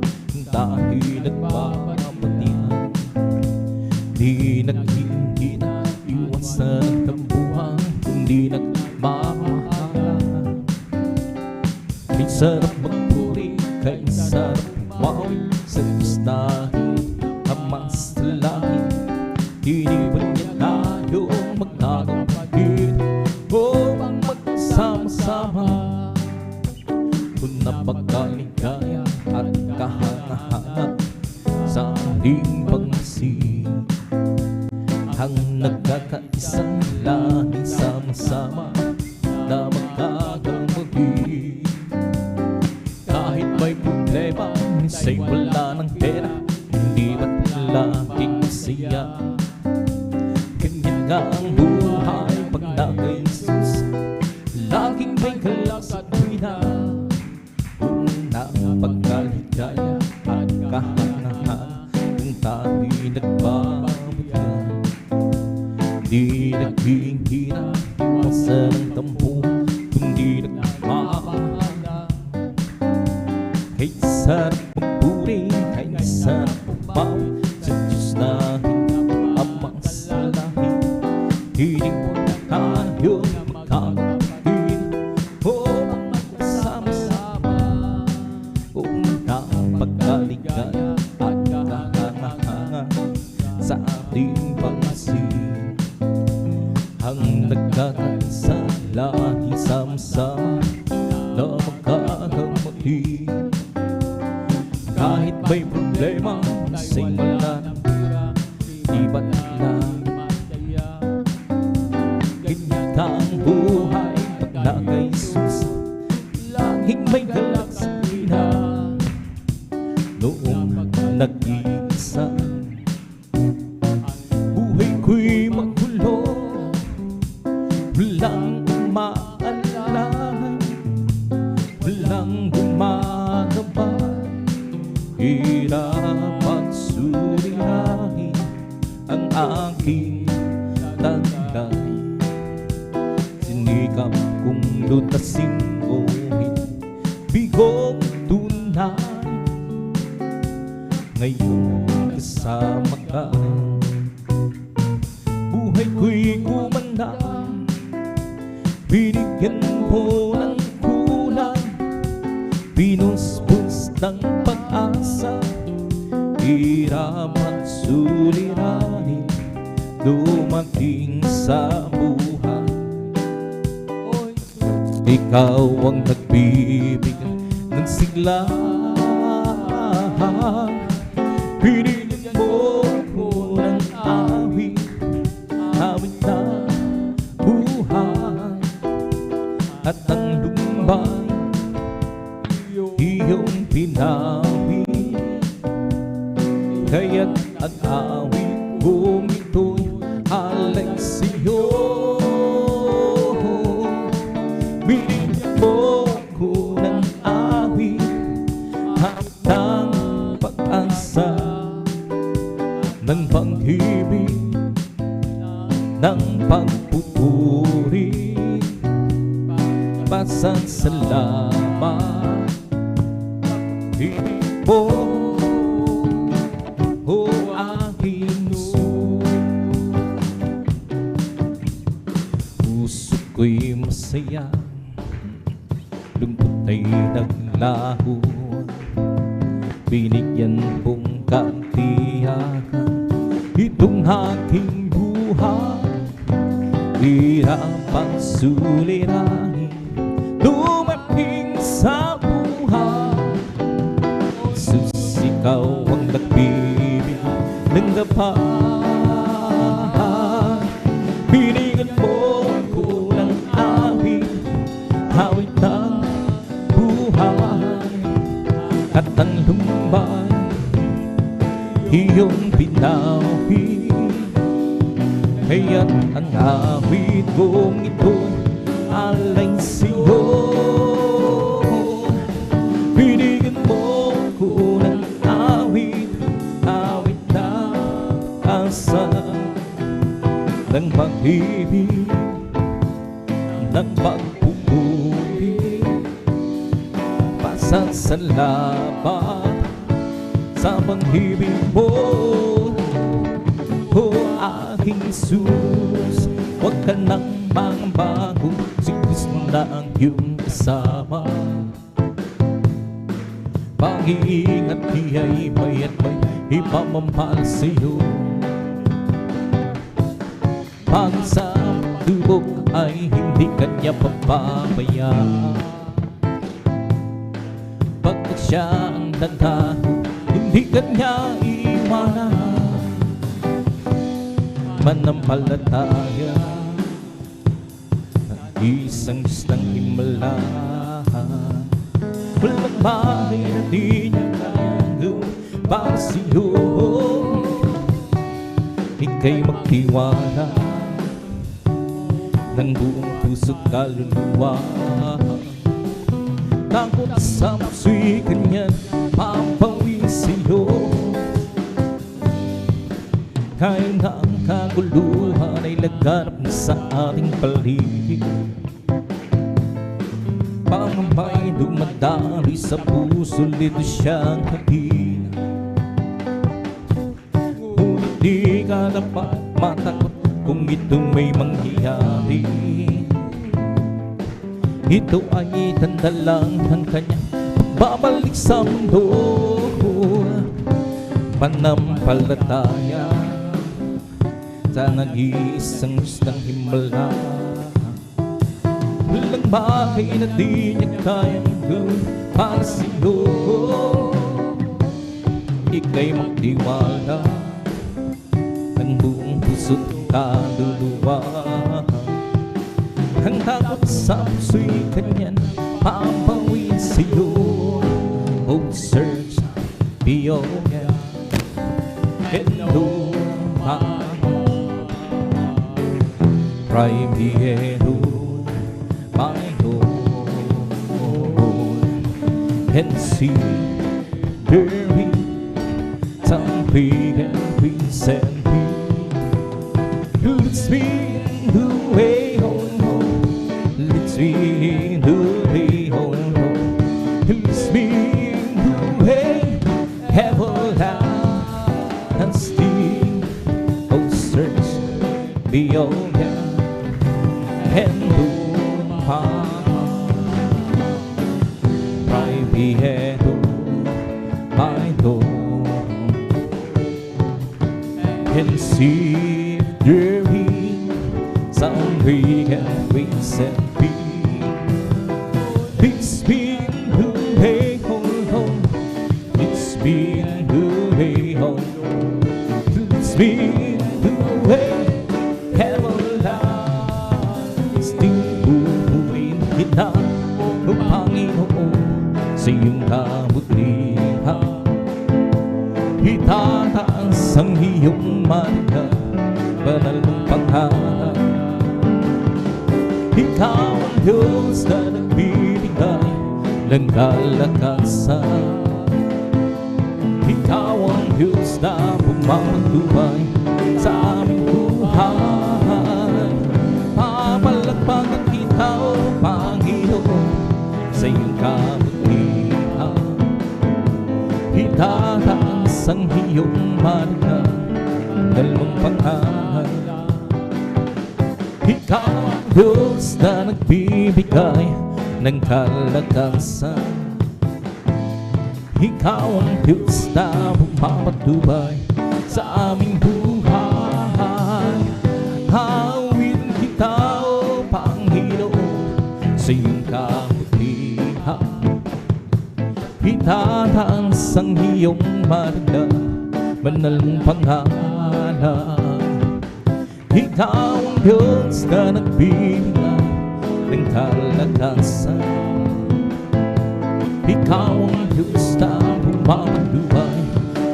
dahil nagpapapatihan, di naghihina, iwasan ang tambuhan, kundi nagmamahalan. Kay sarap magpuri, kay sarap umawi, sa Diyos dahil masalahin. Hindi ba niya tayo magkakapatid o ang magsama-sama? Kung napagkaligaya at kahanga-hanga sa ating pagmasi, ang nagkakaisang lahi sama-sama na magkakamagin. Kahit may problema, minsay wala ng pera, hindi ba't laging masaya? Ganyan nga ang buhay pag nag-isus, laging may kalasawina. Kung napagkaligaya at kahanga-hanga, kung tayo'y nagbabayan, di naging hirap, iwasan ang tambuhan, kundi nagmamahalan. Kay sarap magpuri, kay sarap umawi, sa Diyos dahil amang salahin. Hindi mo na tayo magkakapatid o magsama-sama. Kung napagkaligaya at kahanga-hanga sa ating pangasihan, ang nagkakaisa lahi sama-sama na magkakamagin. Kahit may problema, say wala ng pera, di ba't masaya? Ganyan ka ang buhay pag nag-isus, laging may kalasawina. Noong nag-iisa, buhay ko'y magulo, walang umaalam, walang gumagabay. Hirap at sulirahin ang aking tagay. Sinikap kong lutasin o bigong tunay. Ngayon kasama ka, buhay ko'y kumanda, binigyan mo ng kulay, pinuspos ng pag-asa. Hirap at suliranin dumating sa buhay. Ikaw ang nagbibigay ng sigla, binigyan mo ko ng awit, awit na buhay. At ang lumbay iyong pinawi, kaya't ang awit kong ito'y alay sa'yo. Binigyan mo ko ng awit, hawak ng pag-asa, ng pag-ibig, ng pagpupuri, pasasalamat. Ibig mo, o aking Diyos, puso ko'y masaya, lungkot ay naglaho. Binigyan kong katiyakan itong aking buhay. Hirap ang suliranin dumating sa buhay. Ikaw ang nagbibigay ng dapat. Binigyan mo ko ng awit, awit ng buhay. At ang lumbay iyong pinawi, kaya't ang awit kong ito alay sa'yo. pag-ibig ng pagpupuri, pasasalamat sa pag-ibig mo. O aking Jesus, huwag ka nang magbago, si Kristo na ang iyong kasama. Pag-iingat niya'y may at may ipamamahal sa'yo. Pag sa tubok ay hindi kanya papabayaan. Pagkat siya ang nagtago, hindi kanya iwanan. Manampalataya ang isang Diyos ng himala. Walang bagay na di niya kayang para sa'yo. Ika'y magtiwala ng buong puso't kaluluwa. Takot sa puso'y kanyan papawin sa'yo. Kahit na ang kaguluhan ay laganap na sa ating paligid, pangambay dumadaloy sa puso, lito siyang hatid. Ngunit di ka dapat matakot kung ito may mangyayari. Ito ay tanda lang ng kanyang babalik sa mundo. Panampalataya sa nag-iisang Diyos ng himala. Walang bagay na di niya kayang gawin para sa'yo. Ika'y magtiwala ng buong puso't kaluluwa. Ang takot sa puso'y kanyan papawin sa'yo. Oh, search beyond and no primero, my Lord, and see there is something that we send me. Let's be the way home, let's be the way home, let's be the way everlasting. Oh, search beyond and primero, my Lord, and see if there is something that we set free. It's been the way home, it's been the way home, it's been the way everlasting. Bubuin kita, O Panginoon, sa iyong kabutihan. Itataas ang iyong marka, banal mong pangalan. Ikaw ang Diyos na nagbibigay ng kalakasan. Ikaw ang Diyos na pumapatubay sa aming buhay. Papalagpagan kita, O Panginoon, sa iyong kabutihan. Itataas ang iyong marka, dalawang pangalan. Ikaw ang Diyos na nagbibigay ng kalakasan. Ikaw ang Diyos na pumapatubay sa aming buhay. Hawitin kita, O Panginoon, sa iyong kabutihan. Itataas ang iyong marka, banal mong pangalan. Ikaw ang Diyos na nagbibigay ng kalakasan. Ikaw ang Diyos na pumapatubay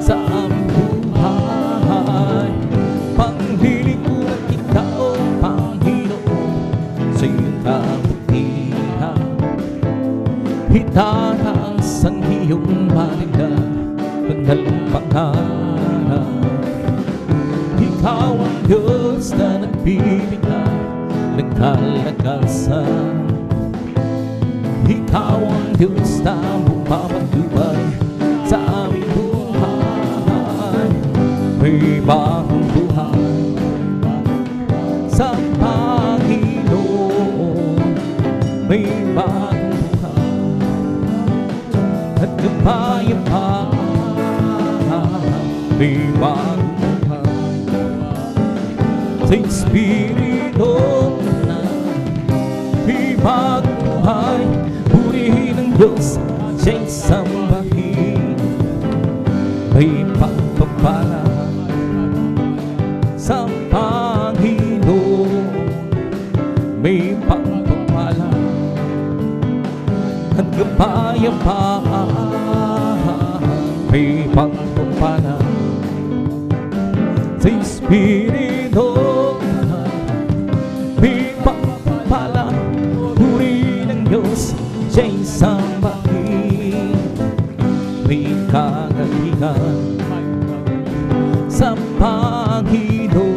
sa aming buhay. Panglilingkuran kita, O Panginoon, sa iyong kabutihan. Itataas ang iyong marka, banal mong pangalan. Ikaw ang Diyos na pag-ibig na nagkalagasan. Ikaw ang Diyos na magpapatubay sa aming buhay. May bagong buhay sa Panginoon. May bagong buhay at kapayapaan. May bagong buhay sa Espiritu na. May bagong buhay, purihin ang Diyos, siya'y sambahin. May pagpapala sa Panginoon. May pagpapala at kapayapaan. May pagpapala sa Espiritu. May pagpapala, purihin ang Diyos, siya'y sambahin. May kagalingan sa Panginoon.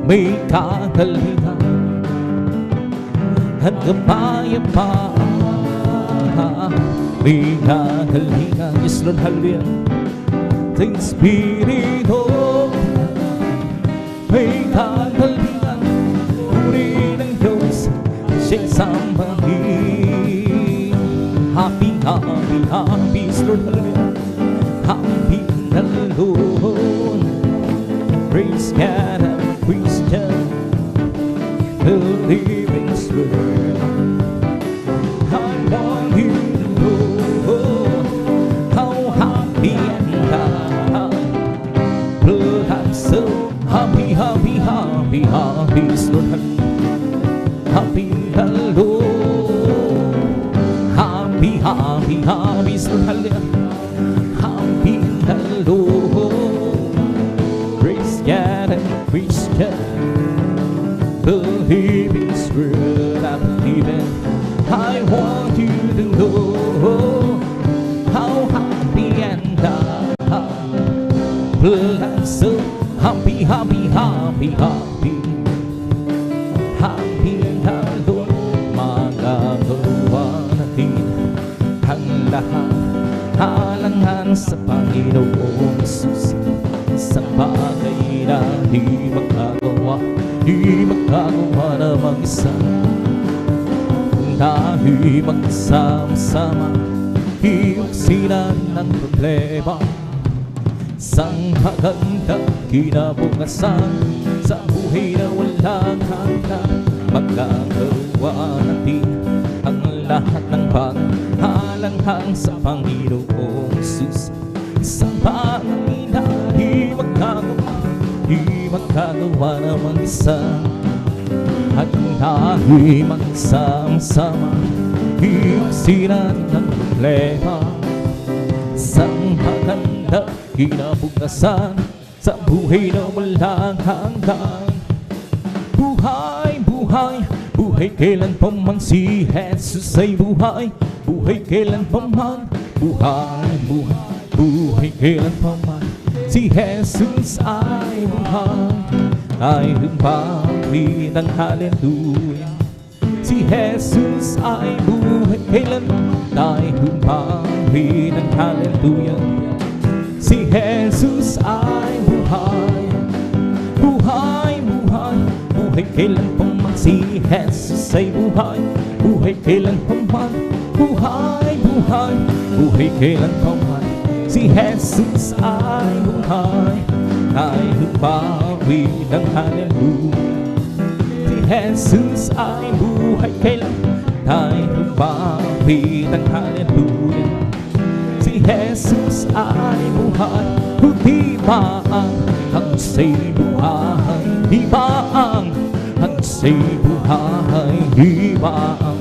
May kagalingan at kapayapaan. May kagalingan, yes Lord, hallelujah, sa Espiritu. May kagalingan, purihin ang Diyos, siya'y sambahin. Happy, happy, happy is Lord, hallelujah. Happy na Lord. Praise God, I'm a Christian, the living Spirit. I want you to know how happy and Lord, I'm so happy, happy, happy, happy is Lord, happy na Lord. Happy, happy, happy is Lord, hallelujah. Happy na Lord. Praise God and Christian, the living Spirit I believe in. I want you to know how happy and I'm so happy, happy, happy, happy. Happy na Lord, magagawa natin ang lahat. Halangan sa Panginoong Jesus, sa bagay na di magagawa na mag-isa. Tayo'y magsama-sama, iwaksilan ng problema. Sang magandang kinabukasan sa buhay na walang hanggan. Magagawa natin ang lahat ng paghalanghang sa Panginoong Jesus. Sa bagay na di magagawa na mag-isa. At tayo'y magsama-sama, iwaksilan ng problema. Sang maganda kinabukasan sa buhay na walang hanggan. Buhay, buhay, buhay kailan pa man si Jesus ay buhay. Buhay kailan pa man, buhay, buhay, buhay kailan pa man si Jesus ay buhay. Ay humpawin ang hallelujah. Si Jesus ay buhay kailan, ay humpawin ang hallelujah. Si Jesus ay buhay. Buhay, buhay, buhay kailan pa man si Jesus ay buhay. Buhay kailan pa man, buhay, buhay, buhay kailan pa man si Jesus ay buhay. Ay humpawin ang hallelujah. Si Jesus ay buhay kailan, ay humpawin ang hallelujah. Si Jesus ay buhay. Di ba ang say buhay? Di ba ang say buhay? Di ba ang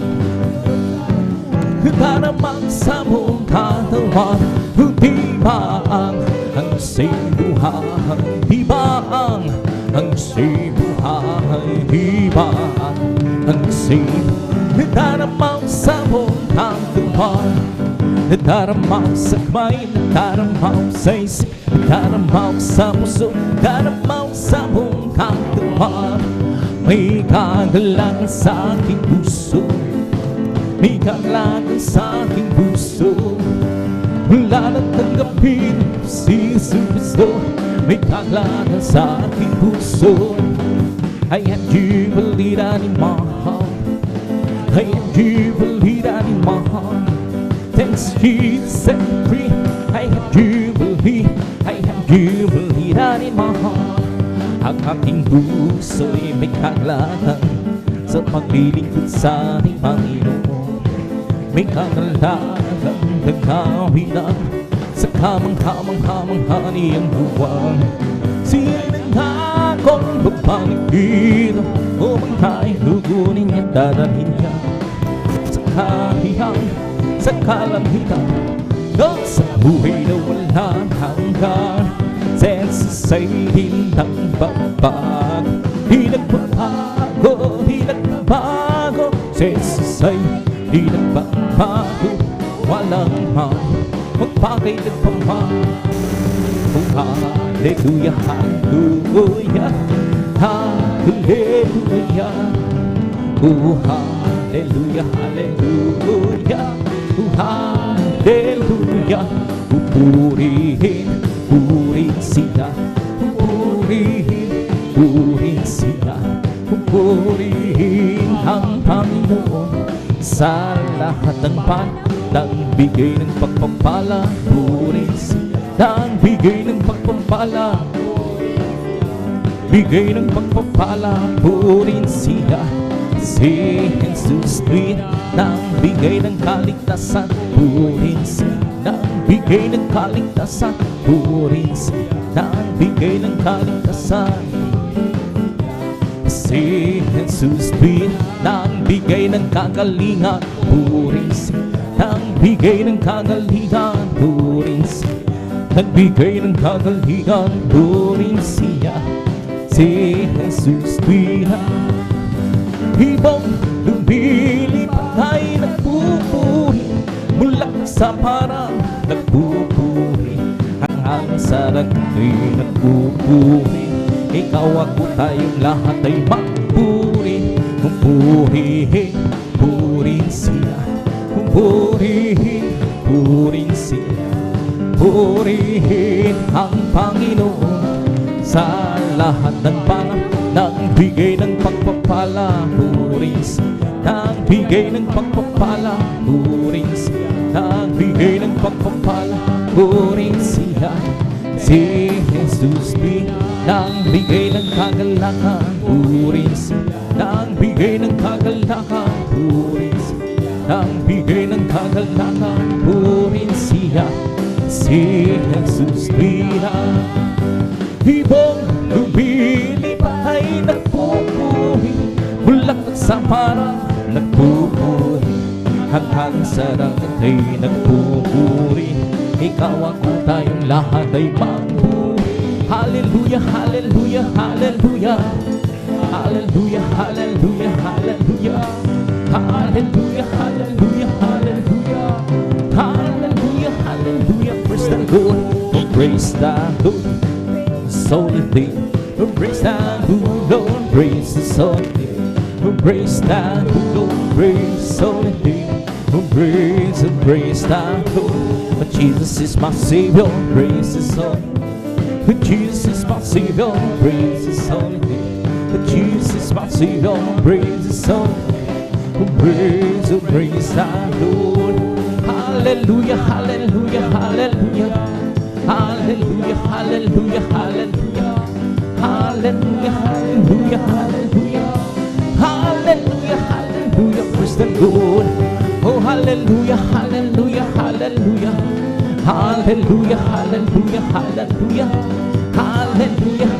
karamang sa mong katawan? Di ba ang say buhay? Di ba ang say buhay? Di ba ang say karamang sa mong katawan? Nadarama ko sa kamay, nadarama ko sa isip, nadarama ko sa puso, nadarama ko sa buong katawan. May kagalangan sa aking puso, may kagalangan sa aking puso. Wala na tanggapin si Jesus Cristo, may kagalangan sa aking puso. I am jubilee in my heart, I am jubilee in my heart. Thanks Jesus set me free, I have jubilee in my heart. Ang aking puso'y may kagalakan sa paglilingkod sa ating Panginoon. May kagalakan ng kawinan sa kamang-hamang-hamang niyang buwan. Siya'y nangakong magpangigil, o manghay lugunin niya, dadalhin niya sa kahiyang, sa kalamhitan, at sa buhay na walang hanggan. Jesus ay hindi nagbabago, di nagbabago, di nagbabago. Jesus ay hindi nagbabago, walang magpakailan pa man. Oh, hallelujah, hallelujah, hallelujah. Oh, hallelujah, hallelujah, oh, hallelujah. Pupurihin, purihin siya, purihin siya, purihin ang Panginoon sa lahat ng bigay ng pagpapala. Purihin siya, nang bigay ng pagpapala, bigay ng pagpapala. Purihin siya, si Jesus Christ, nang bigay ng kaligtasan. Purihin siya, nang bigay ng kaligtasan. Purihin siya, nang bigay ng kaligtasan. Si Jesus Christ, nang bigay ng kagalingan. Purihin siya, nang bigay ng kagalingan. Purihin siya, nang bigay ng kagalingan. Purihin siya, si Jesus Christ. Ibang lumilipad ay nagpupuri, mula sa parang nagpupuri. Ang hangin sa ragay nagpupuri. Ikaw ako tayong lahat ay magpuri. Purihin, purihin siya, purihin, purihin siya. Purihin ang Panginoon sa lahat ng nagbigay ng pagpapala. Purihin siya, nagbigay ng pagpapala. Purihin siya, nagbigay ng pagpapala. Purihin siya, si Jesus Christ, nagbigay ng kagalakan. Purihin siya, nagbigay ng kagalakan. Purihin siya, nagbigay ng kagalakan. Purihin siya, si Jesus Christ. Ibang lumilipad ay nagpupuri, mula sa parang nagpupuri. Hanggang sa dagat ay nagpupuri. Ikaw ako tayong lahat ay magpuri. Hallelujah, hallelujah, hallelujah, hallelujah, hallelujah, hallelujah, hallelujah, hallelujah, hallelujah, hallelujah, hallelujah. Praise the Lord, praise the Lord. Holy thing, praise the Lord, praise the holy thing, praise the Lord, praise the holy thing, praise the Lord. But Jesus is my Savior, praise His holy. But Jesus is my Savior, praise His holy thing. But Jesus is my Savior, praise His holy thing, praise the Lord. Hallelujah, hallelujah, hallelujah. Hallelujah, hallelujah, hallelujah, hallelujah, hallelujah, hallelujah, hallelujah, hallelujah. Praise the Lord. Oh, hallelujah, hallelujah, hallelujah, hallelujah, hallelujah, hallelujah, hallelujah,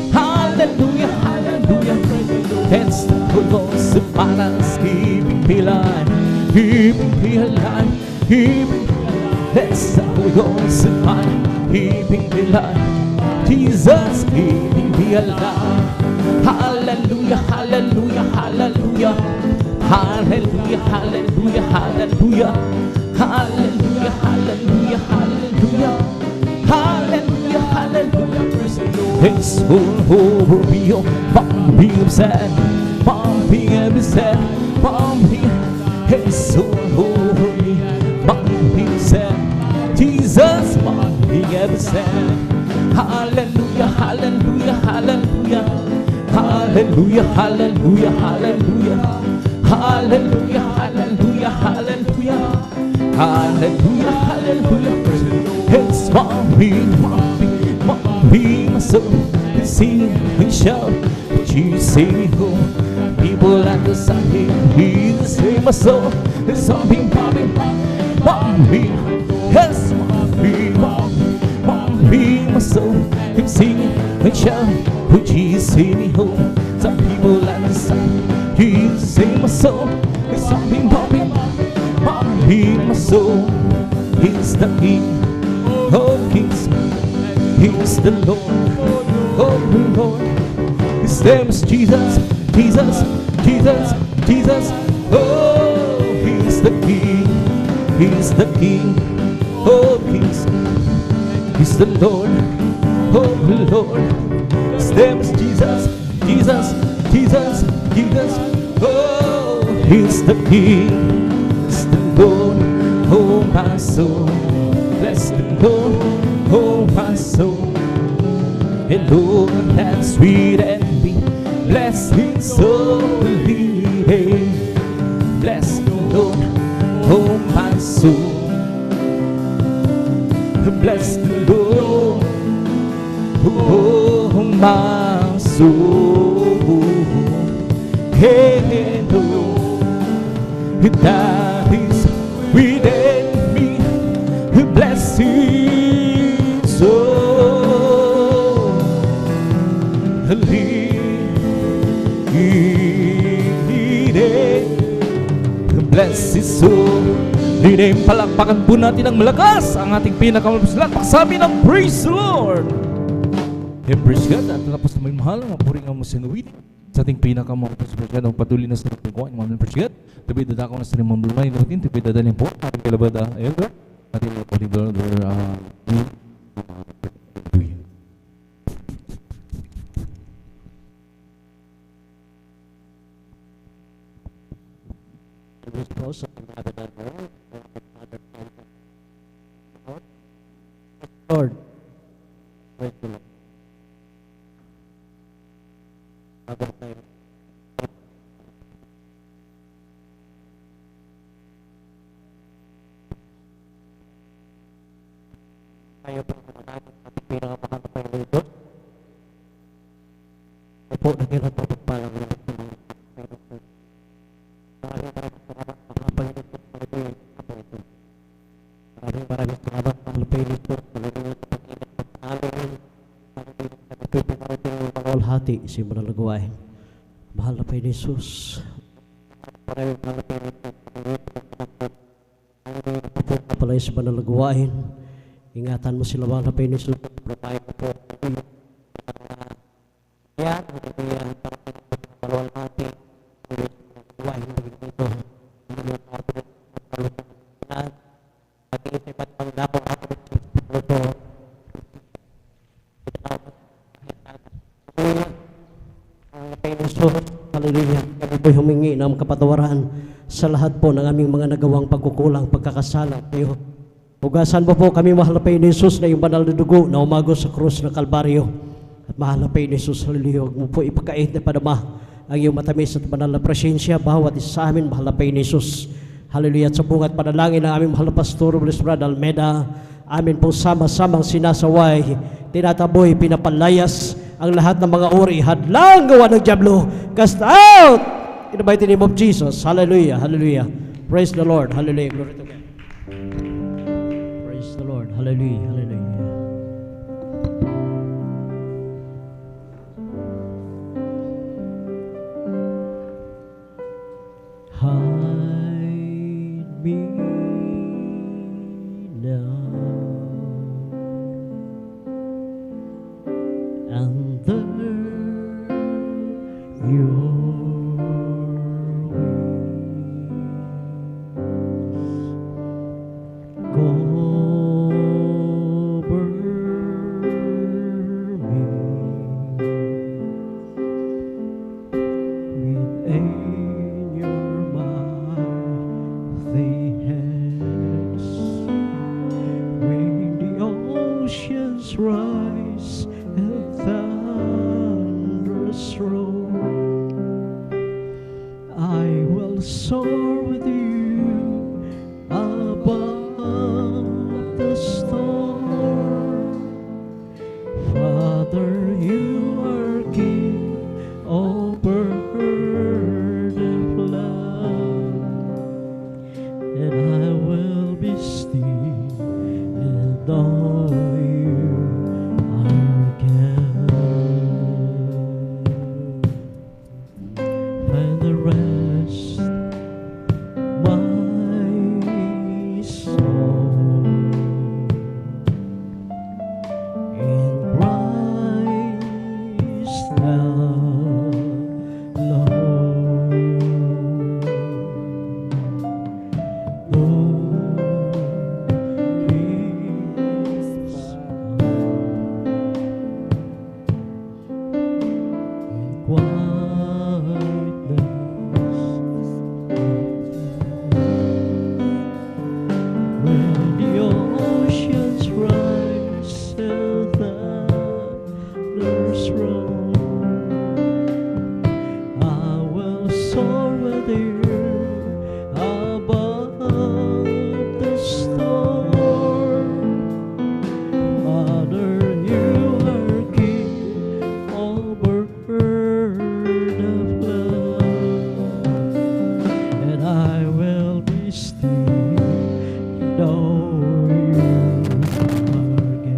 hallelujah, hallelujah, hallelujah. That's the Lord, Sabanas, keeping me alive, keeping me alive, keeping. That's the Lord, Sabanas, keeping me alive. Jesus, keeping me alive. Hallelujah, hallelujah, hallelujah, Hallelujah, hallelujah, hallelujah. Hallelujah, hallelujah, hallelujah. Hallelujah, hallelujah. It's all over me, pumping upset, pumping upset, pumping. It's all over me, pumping upset. Jesus, pumping upset. Hallelujah, hallelujah, hallelujah. Hallelujah, hallelujah, hallelujah. Hallelujah, hallelujah, hallelujah. Hallelujah, hallelujah. It's pumping, pumping, pumping my soul. Sing and shout, Jesus save me home. People at the side, Jesus save my soul. It's pumping, pumping, pumping. Yes, pumping, pumping, pumping my soul. Sing and shout, Jesus save me home. Some people at the side, Jesus save my soul. It's pumping, pumping, pumping my soul. He's the King of Kings. He's the Lord of Lord. His name is Jesus, Jesus, Jesus, Jesus. Oh, He's the King. He's the King of Kings. He's the Lord of Lord. His name is Jesus, Jesus, Jesus, Jesus. Oh, He's the King. He's the Lord, oh my soul. Bless the Lord, oh my soul. And Lord, that sweet and be blessings so leading. Bless the Lord, oh my soul. Bless the Lord, oh my soul. Hey, Lord, that is within me, blessings so blessings so leading. Palakpakan po natin ng malakas ang ating pinakamalakas lahat. Pagsabi ng praise the Lord. Praise God. At tapos na may mahal ang mapuring ang musinuwid sa ating pinakamalakas praise God. Ang patuloy na sa nagpagawa ng mga praise God. Tabi dadako na sa limang bulay natin. Tabi dadalhin po ating kalabada elder. Ating kalabada Lord. Tayo po ang pinakamahal na Panginoon Diyos. Tayo po nagilang pagpapalang ng Panginoon. Maraming salamat mga Panginoon po sa ito. Maraming salamat mga Panginoon po sa amin. Pangawalhati si manalagawain. Mahal na Panginoon Jesus. Maraming mahal na Panginoon po sa palay sa manalagawain. Ingatan mo sila mahal na Panginoon Jesus. Tayo po. Yan, yan, pangawalhati. Wahing magiging ito. Pag-iisip at pangdapong ako ito. Hallelujah. Kami po'y humingi ng kapatawaran sa lahat po ng aming mga nagawang pagkukulang, pagkakasala. Hugasan mo po kami, mahal na Panginoon Jesus, na yung banal na dugo na umagos sa krus ng Kalbaryo. At mahal na Panginoon Jesus, hallelujah, huwag mo po ipagkait na padama ang iyong matamis at banal na presensya bawat isa sa amin, mahal na Panginoon Jesus. Hallelujah. At sa bungat panalangin ng aming mahal na Pastor Luis Brad Almeida, amin po sama-samang sinasaway, tinataboy, pinapalayas ang lahat ng mga uri, hadlang gawa ng dyablo. Cast out in the mighty name of Jesus. Hallelujah. Hallelujah. Praise the Lord. Hallelujah. Glory to God. Praise the Lord. Hallelujah. Hallelujah. Hide me now under your wings. in your mighty hands. When the oceans rise and thunders roll, I will soar with you above the storm. Father, you are King over the flood, and I will be still and know you are God. Find the rest, my soul, in Christ alone. When the oceans rise and thunders roll, I will soar with you above the storm. Father, you are King over the flood, and I will be still, know you are God.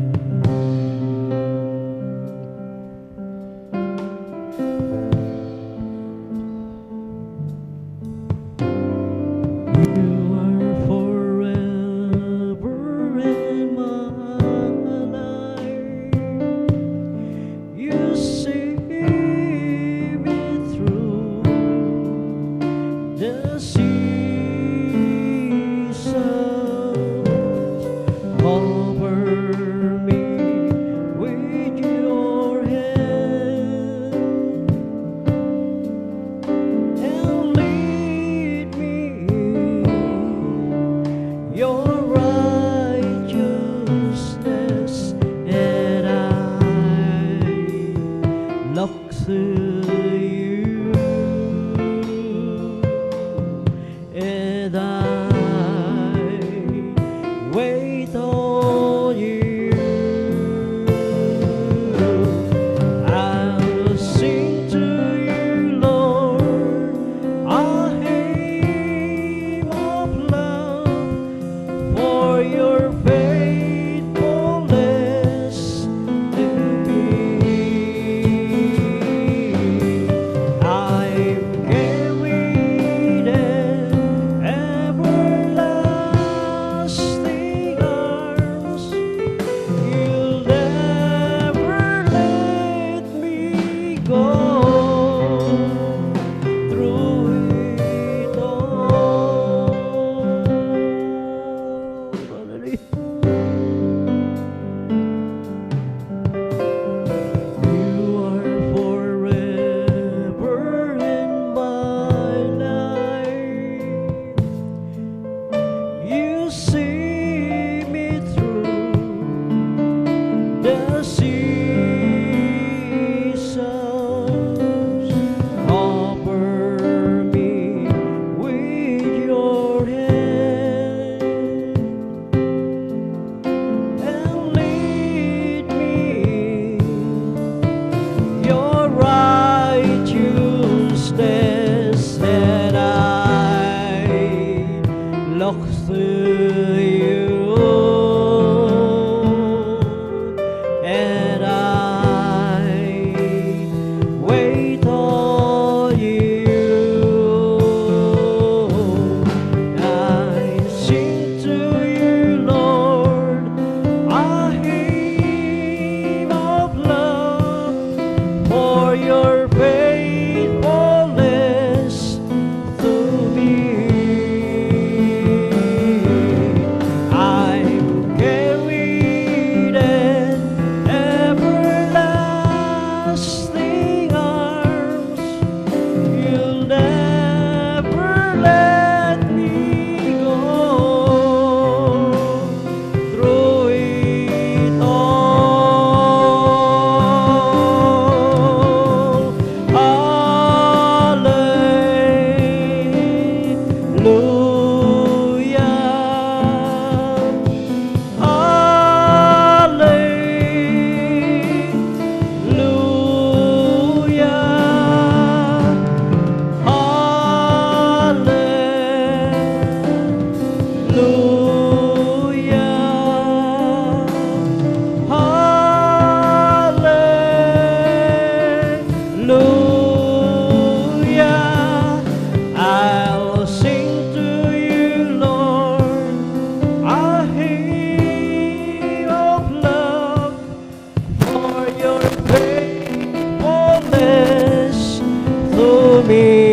me.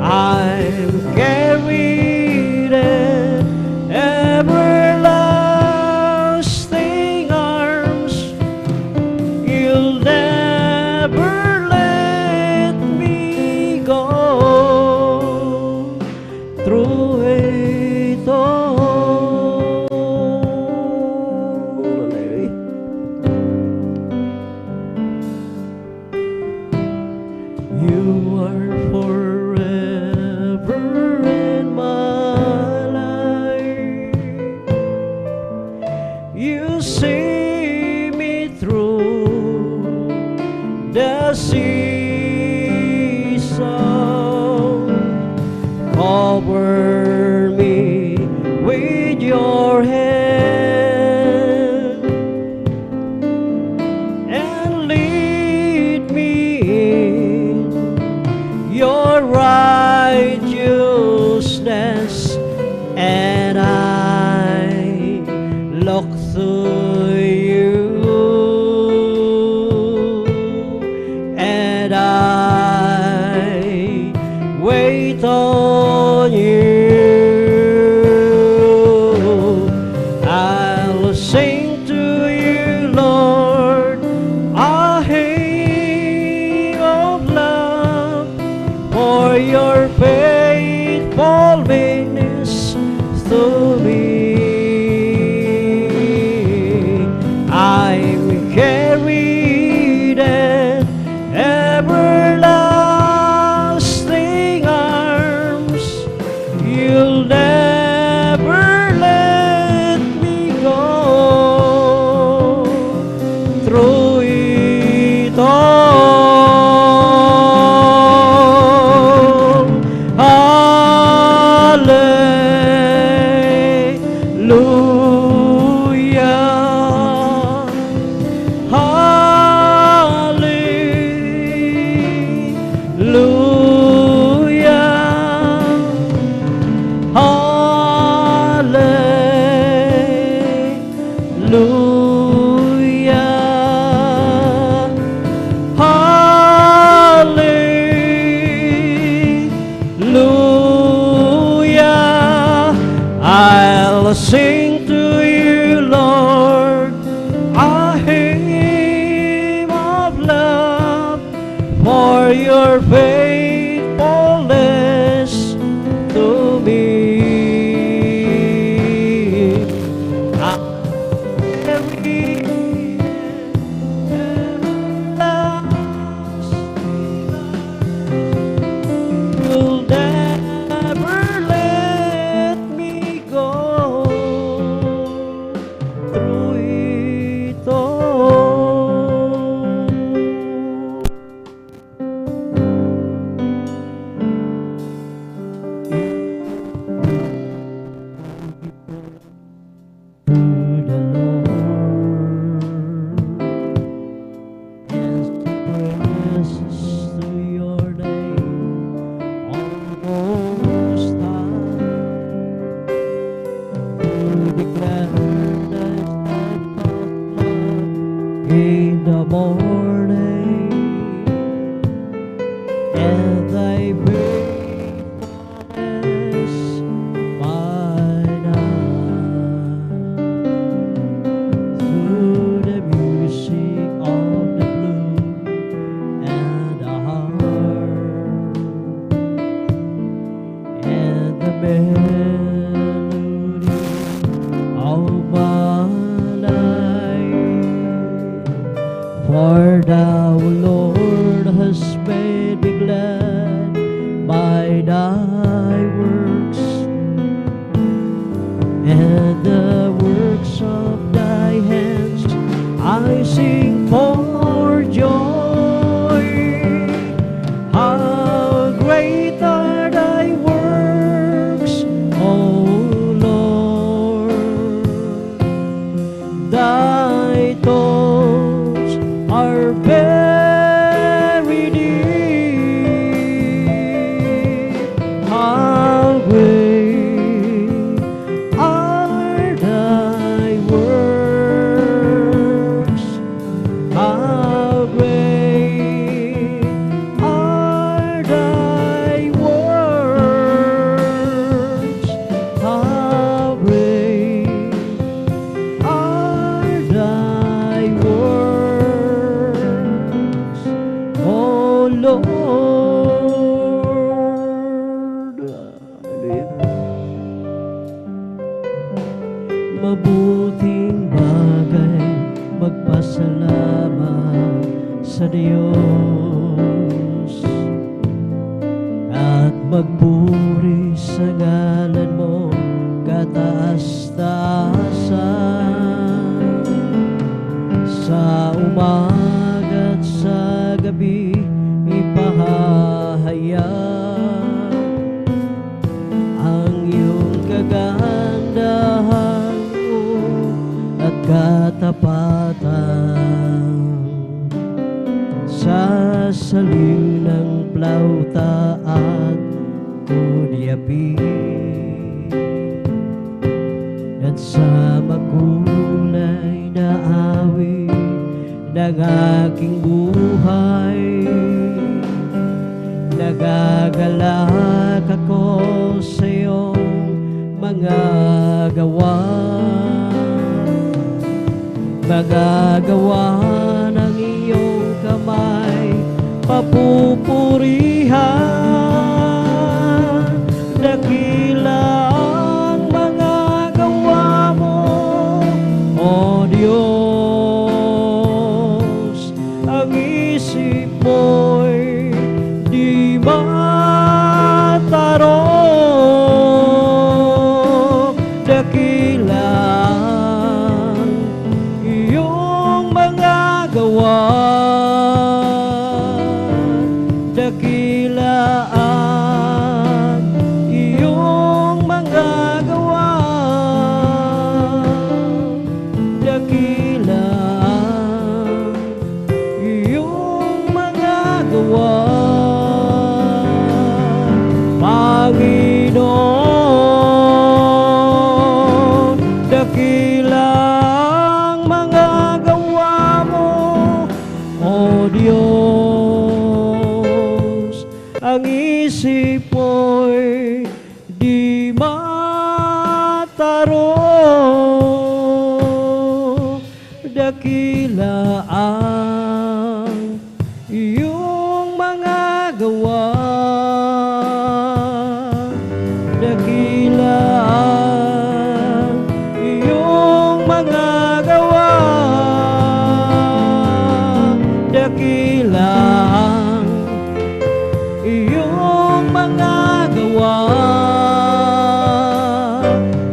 I'm carried in everlasting arms. You'll never let me go through it all. You are forever in my life. You see me through the season. Cover me with your hand and lead me in your righteousness, and I look to you, and I wait on you. I'll sing to you, Lord, a hymn of love for your faithful witness to me. I'm carried in everlasting arms. You'll never let me go through it all. Hallelujah. Hallelujah. I'll sing to you, Lord, a hymn of love for your faithfulness to me. I'm carried in everlasting arms. You'll never let me go through it all. Lord. Hallelujah. Mabuting bagay magpasalamat sa Diyos at magpuri sa ngalan mo kataas-taasan. Sa umaga at sa gabi ipahahayag ang iyong kagandahan at katapatan. Sa saliw ng plauta at tudyapi at sa makulay na awit ng aking buhay, nagagalak ako sa iyong mga gawa, magagawa ng iyong kamay, papupurihan. Dakila ang mga gawa mo, O Diyos. Ang isip mo'y di matarong. Dakila iyong mga gawa, dakila ang iyong mga gawa, dakila ang iyong mga gawa, Panginoon. Dakila ang mga gawa mo, O Diyos. Ang isip mo'y di matarong. Dakila ang iyong mga gawa, dakila ang iyong mga gawa, dakila ang iyong mga gawa,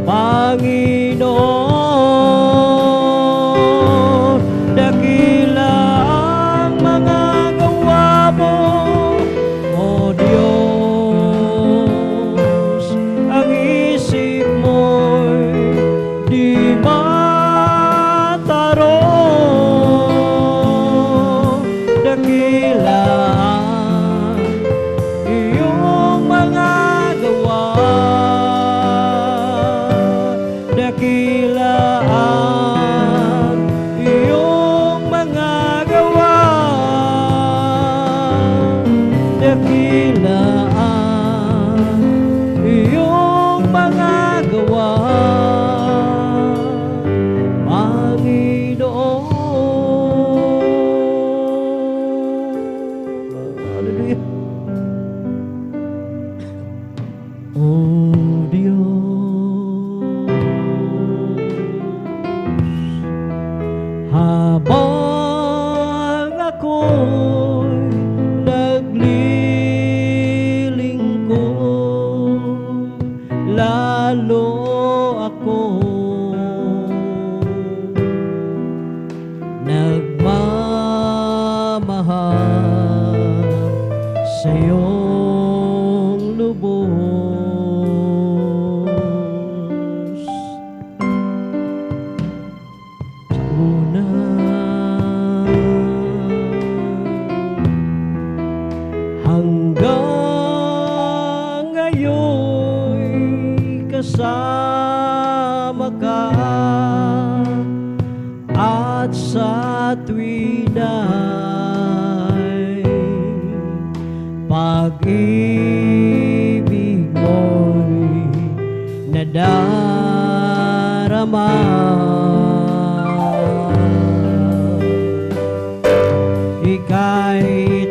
Panginoon. Dakila ang mga gawa mo, O Diyos. Ang isip mo'y di matarong. Dakila ang iyong mga gawa, dakila ang iyong mga gawa, dakila ang iyong mga gawa, Panginoon. Hallelujah. O Diyos, habang ako'y naglilingkod, lalo ako nagmamahal sa iyong lubos. Sa una hanggang ngayon kasama ka, at sa tuwin ay pag-ibig mo'y nadarama. Ika'y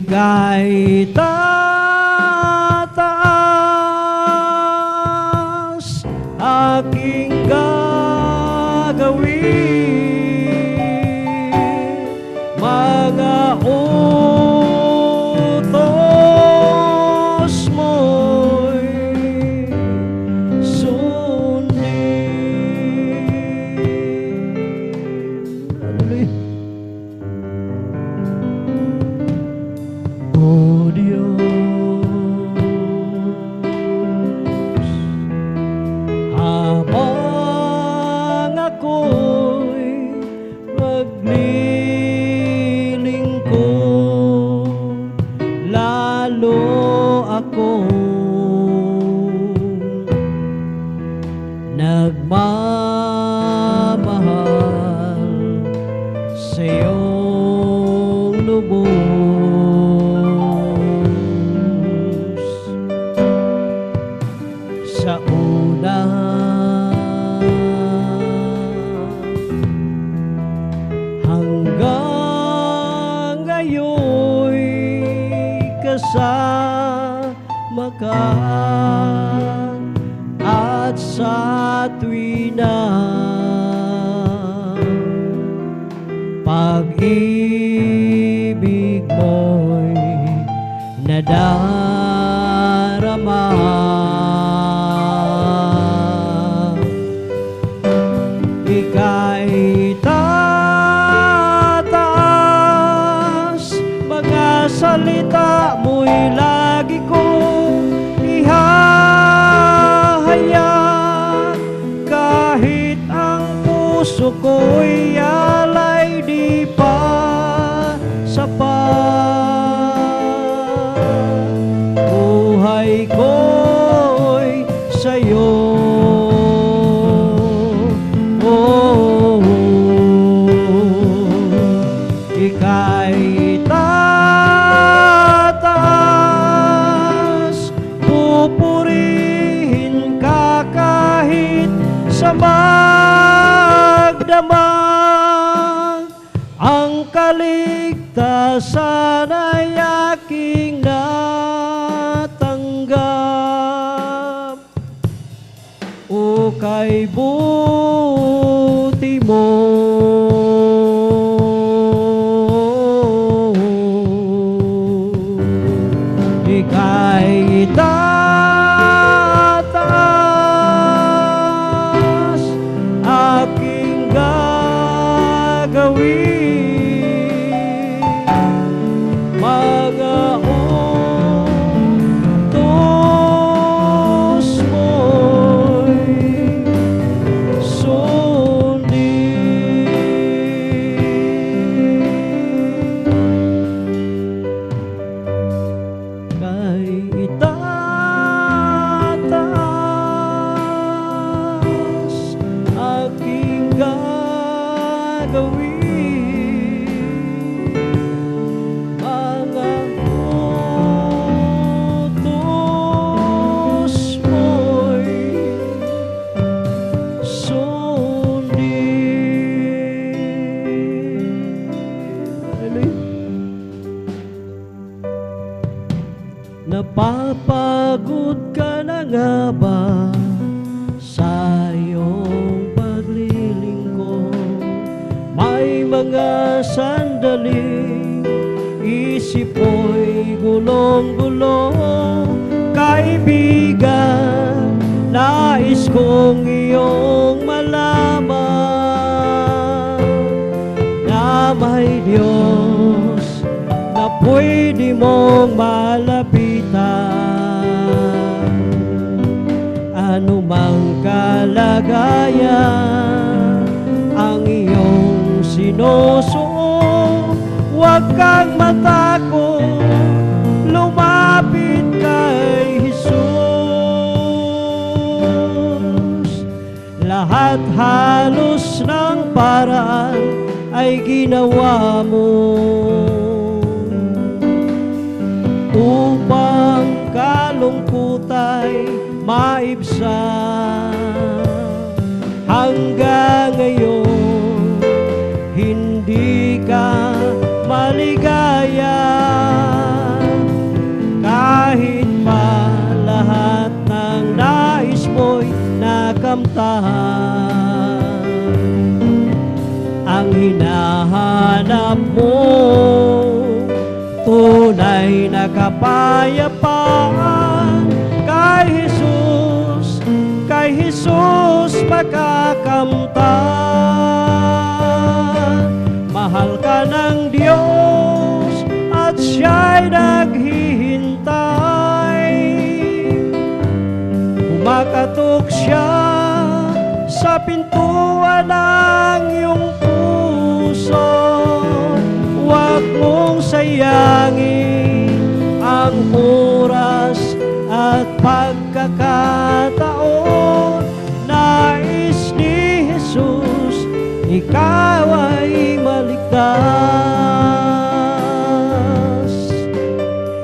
ika'y tataas, aking gagawin, mga utos mo'y sundin. Hallelujah. O Diyos, habang ako'y maglilingkod, lalo akong nagmamahal sa iyong lubos. Sa una hanggang ngayon'y kasama ka, at sa tuwi na pag-ibig mo'y nadarama. Ika'y tataas, mga salita mo'y lagi kong ihahayag, kahit ang puso ko'y alay di pa sapat. Buhay ko'y sa'yo, ika'y tataas, pupurihin ka kahit sa magdamag, ang kaligtasan ay aking natanggap. O kay buti mo, ika'y tataas, aking gagawin, mga utos mo'y sundin. Kay itataas, aking gagawin, mga utos mo'y sundin. Hallelujah. Napapagod ka na nga ba sa iyong paglilingkod? May mga sandaling isip mo'y gulong-gulo. Kaibigan, nais kong iyong malaman na may Diyos na pwede mong malapitan. Anumang kalagayan ang iyong sinusuot, huwag kang matakot, lumapit kay Jesus. Lahat halos ng paraan ay ginawa mo upang kalungkutay maibsan. Hanggang ngayon hindi ka maligaya, nakamtan. Ang hinahanap mo, tunay na kapayapaan. Kay Jesus makakamtan. Mahal ka ng Diyos at siya'y naghihintay. Kumakatok siya sa pintuan ng iyong puso. Huwag mong sayangin ang oras at pagkakataon. Nais ni Jesus, ikaw ay maligtas.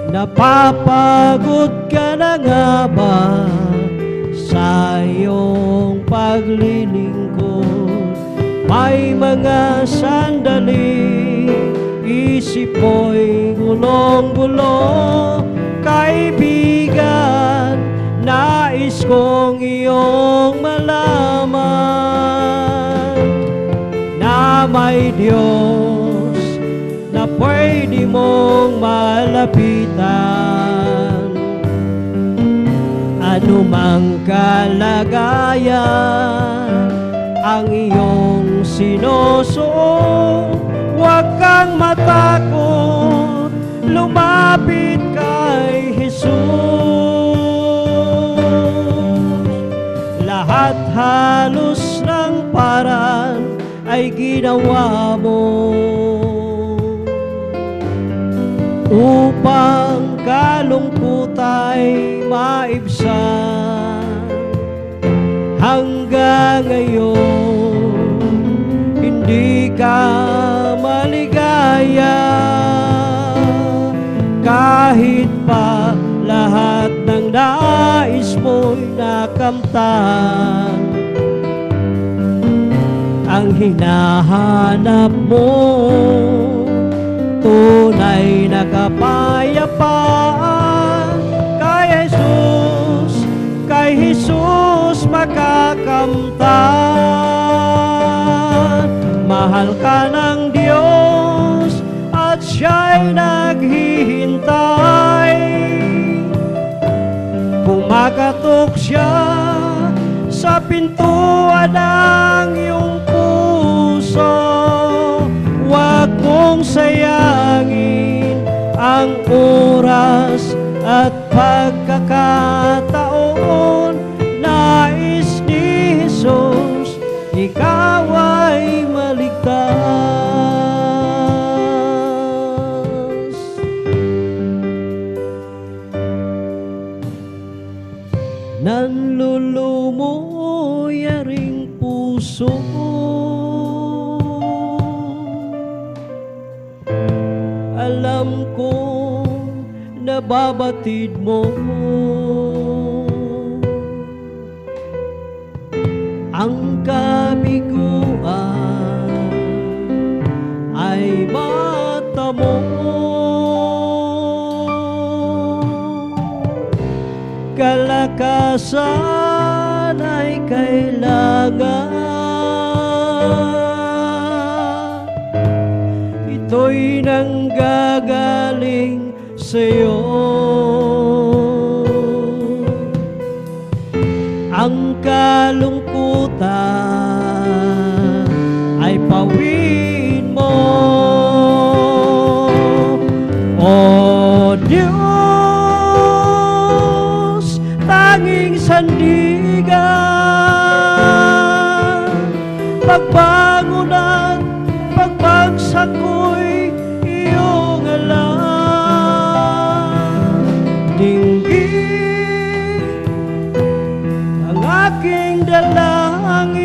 Napapagod ka na nga ba sa iyong paglilingkod? May mga sandali, isip mo'y gulong-gulo. Kaibigan, nais kong iyong malaman na may Diyos na pwede mong malapitan. Anumang kalagayan ang iyong sinusuot, huwag kang matakot, lumapit kay Jesus. Lahat halos ng paraan ay ginawa mo upang kalungkutay maibsan. Hanggang ngayon hindi ka maligaya, kahit pa lahat ng nais mo'y nakamtan. Ang hinahanap mo, tunay na kapayapaan. Kay Jesus makakamtan. Mahal ka ng Diyos at siya'y naghihintay. Kumakatok siya sa pintuan ng iyong puso. Huwag mong sayangin ang oras at pagkakataon. Nais ni Jesus, ikaw ay maligtas. Nanlulumoy aring puso, alam kong nababatid mo ang kabiguan ay mata mo. Kalakasan ay kailangan, ito'y nanggagaling sa'yo. Ang kalungkutan ay pawiin mo, O Diyos, tanging sandigan. Pagbangon at pagbagsak ko'y iyong alam. Dinggin ang aking dalangin,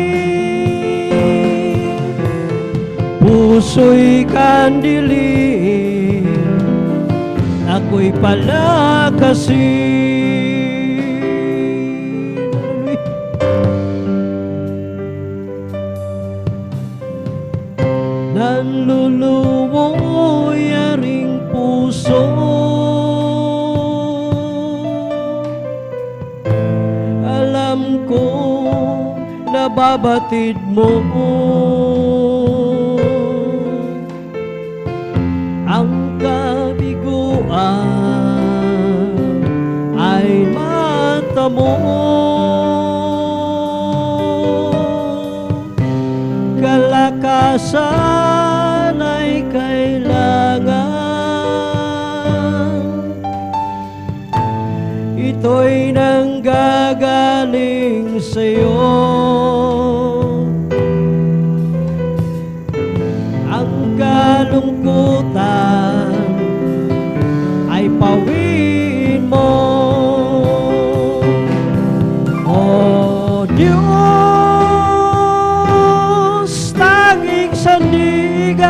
puso'y kandilim, ako'y palakasin. Nanlulumoy aring puso, alam ko nababatid mo. Ang kabiguan ay mata mo. Kalakasan ay kailangan. Ito'y nanggagaling sa'yo. Ang kalungkutan ay pawin mo. O Diyos, tanging sandigan,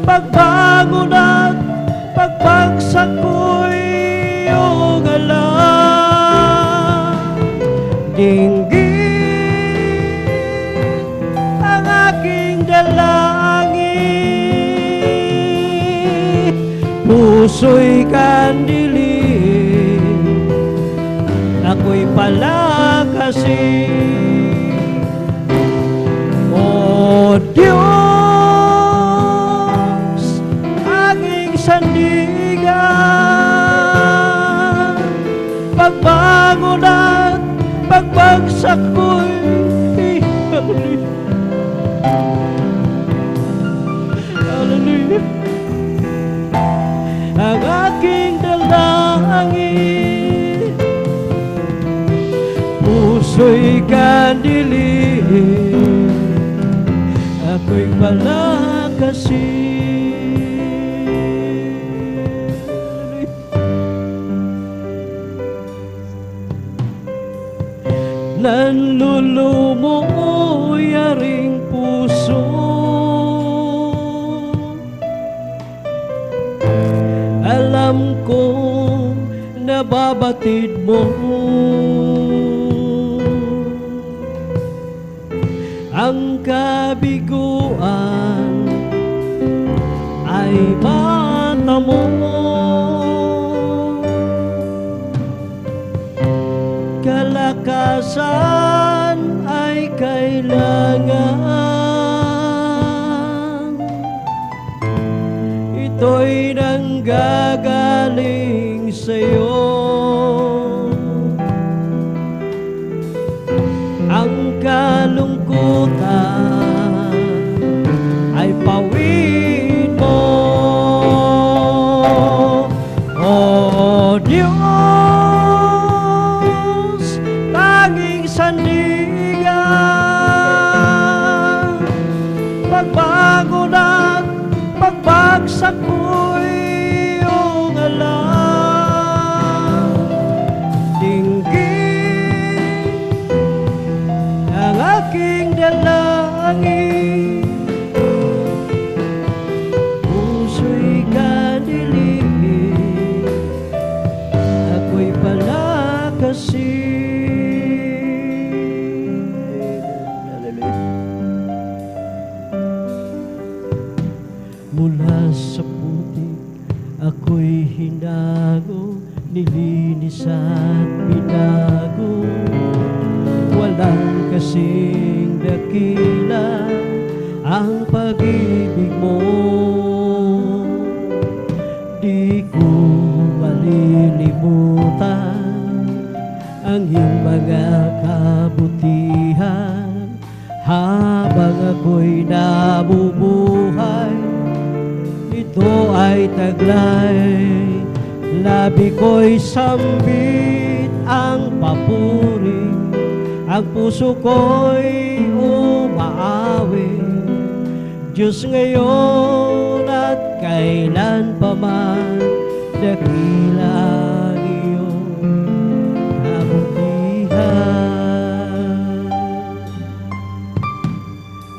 pagbangon at pagbagsak ko'y iyong alam. Dinggin ang aking dalangin, puso'y kandilim, ako'y palakasin. O Diyos, aking sandigan, pagbangon at pagbagsak ko'y hallelujah. Ang aking dalangin, puso'y kandilim, ako'y palakasin. Nanlulumoy aring puso, alam kong nababatid mo. Ang kabiguan ay mata mo. Kalakasan ay kailangan. Ito'y nanggagaling sa'yo. Ang kalungkutan ay pawin mo. O Diyos, tanging sandigan, pagbangon at pagbagsak ko'y iyong alam. Dinggin ang aking dalangin, puso'y kadilim, ako'y palakasin. Mula sa putik ako'y hinago, nilinis at binago. Walang kasing dakila ang pag-ibig mo. Di ko malilimutan ang iyong mga kabutihan. Habang ako'y nabubuhay, ito ay taglay. Labi ko'y sambit ang papuri, ang puso ko'y umaawit. Diyos ngayon at kailan pa man, dakila ang iyong kabutihan.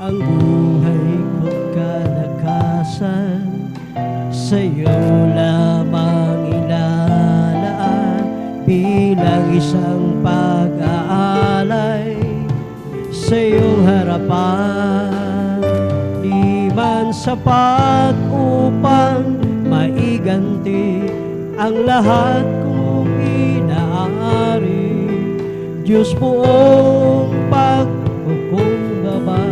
Ang buhay ko't kalakasan, sa'yo lamang ilalaan, bilang isang pag-aalay sa iyong harapan. Di man sapat upang maiganti ang lahat kong inaari. Diyos buong pagkukumbaba,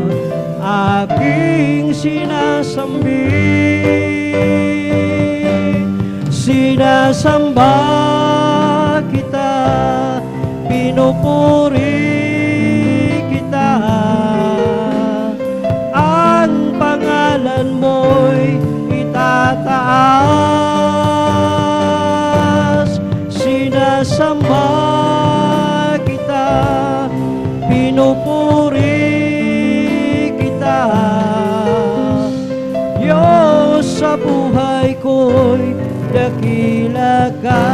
aking sinasambi. Sinasamba kita, pinupuri kita, ang pangalan mo'y itataas. Sinasamba kita, pinupuri kita, Diyos sa buhay ko'y dakila ka.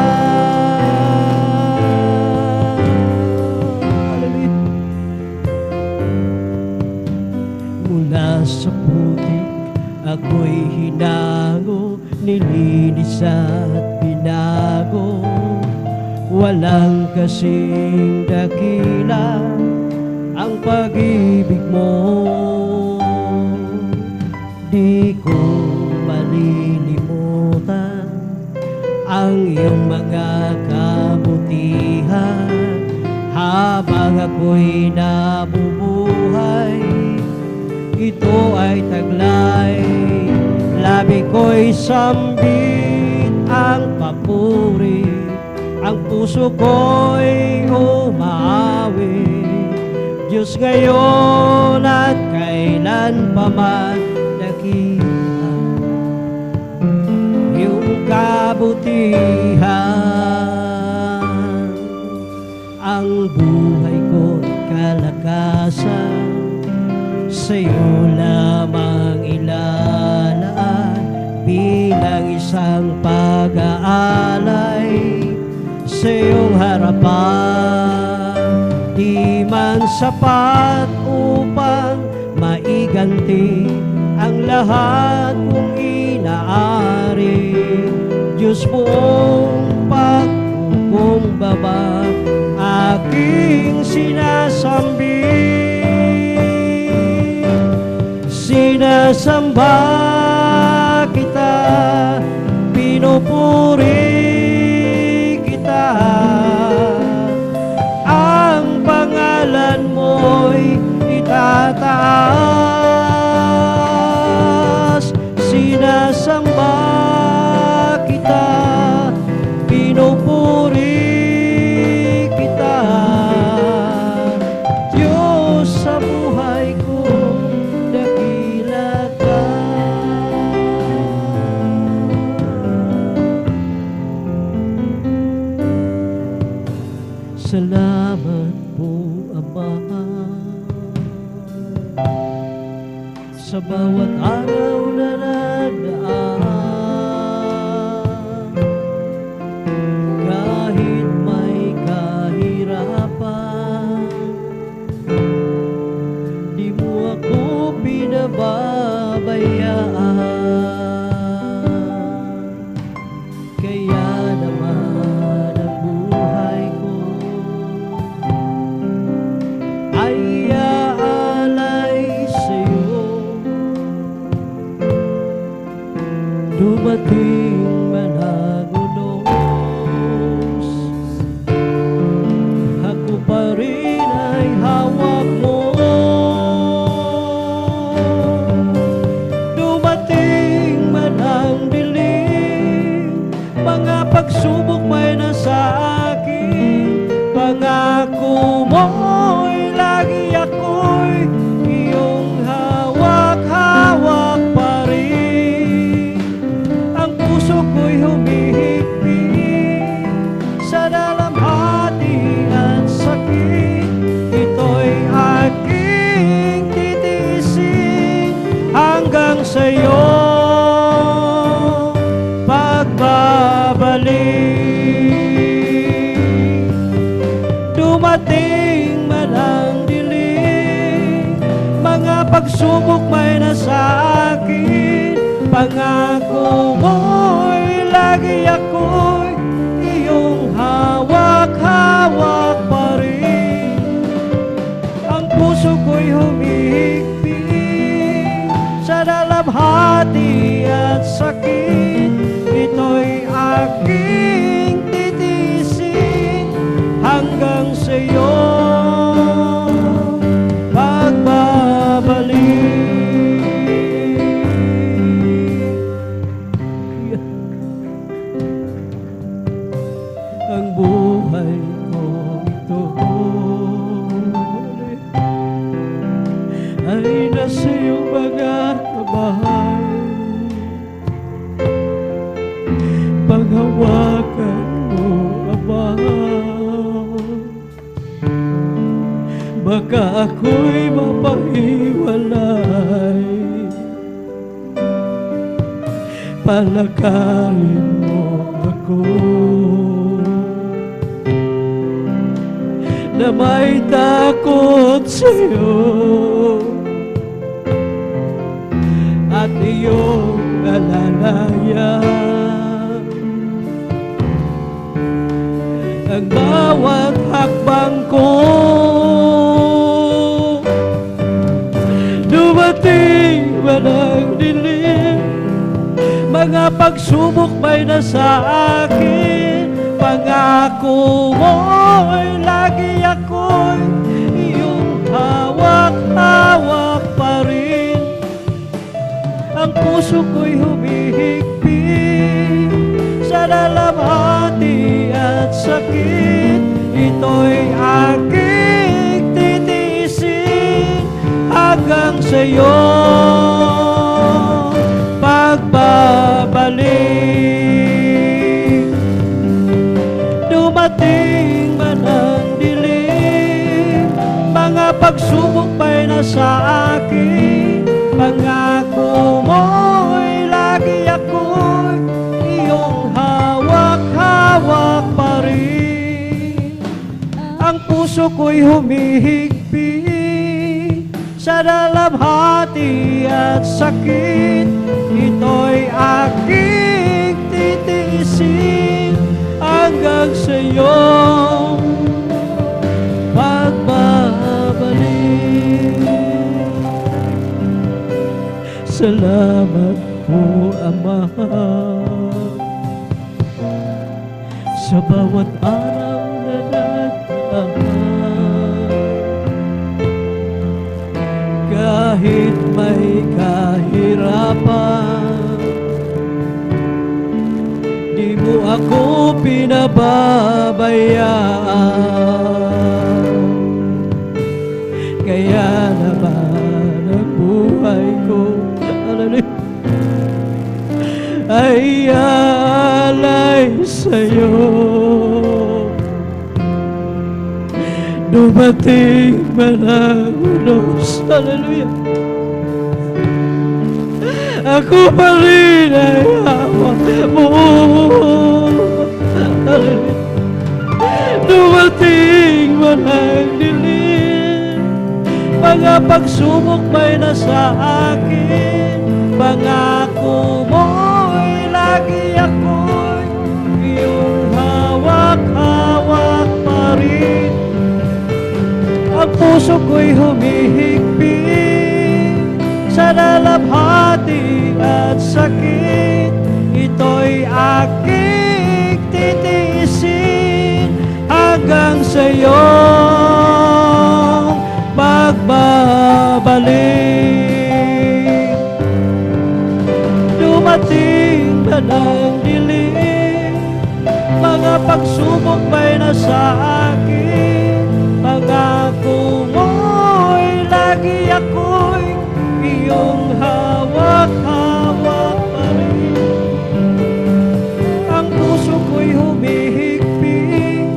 Mula sa putik ako'y hinango, nilinis at binago. Walang kasing dakila ang pag-ibig mo. Di ko malilimutan ang iyong mga kabutihan. Habang ako'y nabubuhay, ito ay taglay. Labi ko'y sambit ang papuri, ang puso ko'y umaawi. Diyos ngayon at kailan pa man, dakila iyong kabutihan. Ang buhay ko't kalakasan, sa'yo lamang ilalaan. Bilang isang pag-aalay sa iyong harapan, di man sapat upang maiganti ang lahat mong inaari. Diyos buong pagkukumbaba, aking sinasambi. Sinasamba kita, pinupuri kita, ang pangalan mo'y itataas. Sinasamba kita, pinupuri kita, Diyos sa buhay ko, dakila ka. Salamat po, Ama, sa bawat araw na nadaan. Kahit may kahirapan, di mo ako pinababayaan. Kaya naman ang buhay ko ay aalay sa'yo. Dumating man ang unos, ako pa rin ay hawak mo. Dumating man ang dilim, mga pagsubok may nasa akin, pangako mo'y lagi ako'y iyong hawak-hawak pa rin. Ang puso ko'y humihigpit sa dalamhati at sakit. Ito'y aking titiisin hanggang sa'yo pagbabalik. Dumating man ang dilim, mga pagsubok may nasa akin, pangako mo'y lagi ako'y iyong hawak-hawak pa rin. Ang puso ko'y humihigpit sa dalamhati at sakit. Ito'y aking titiisin hanggang sa'yo para sa iyong mga kamahal. Panghawakan mo, Ama, baka ako'y mapahiwalay. Palakarin mo ako na may takot sa'yo at iyong alalayan ang bawat hakbang ko. Dumating man ang dilim, mga pagsubok may nasa akin, pangako mo'y lagi ako'y iyong hawak-hawak pa rin. Ang puso ko'y humihigpit sa dalamhati at sakit. Ito'y aking titiisin hanggang sa'yo pagbabalik. Dumating man ang dilim, mga pagsubok pa'y nasa akin, pangako mo'y lagi ako'y iyong hawak-hawak pa rin. Ang puso ko'y humihigpit sa dalamhati at sakit. Ito'y aking titiisin hanggang sa iyong pagbabalik. Salamat po, Ama, sa bawat araw na nagdaan. Kahit may kahirapan, di mo ako pinababayaan. Kaya naman ang buhay ko ay alay sa'yo. Dumating man ang unos, hallelujah, ako pa rin ay hawak mo. Hallelujah. Dumating man ang dilim, mga pagsubok may nasa akin, pangako mo'y lagi ako'y iyong hawak-hawak pa rin. Ang puso ko'y humihigpit sa dalamhati at sakit. Ito'y aking titiisin hanggang sa iyong pagbabalik. Dumating man ang dilim, mga pagsubok may nasa akin, pangako mo'y lagi ako'y iyong hawak-hawak pa rin. Ang puso ko'y humihigpit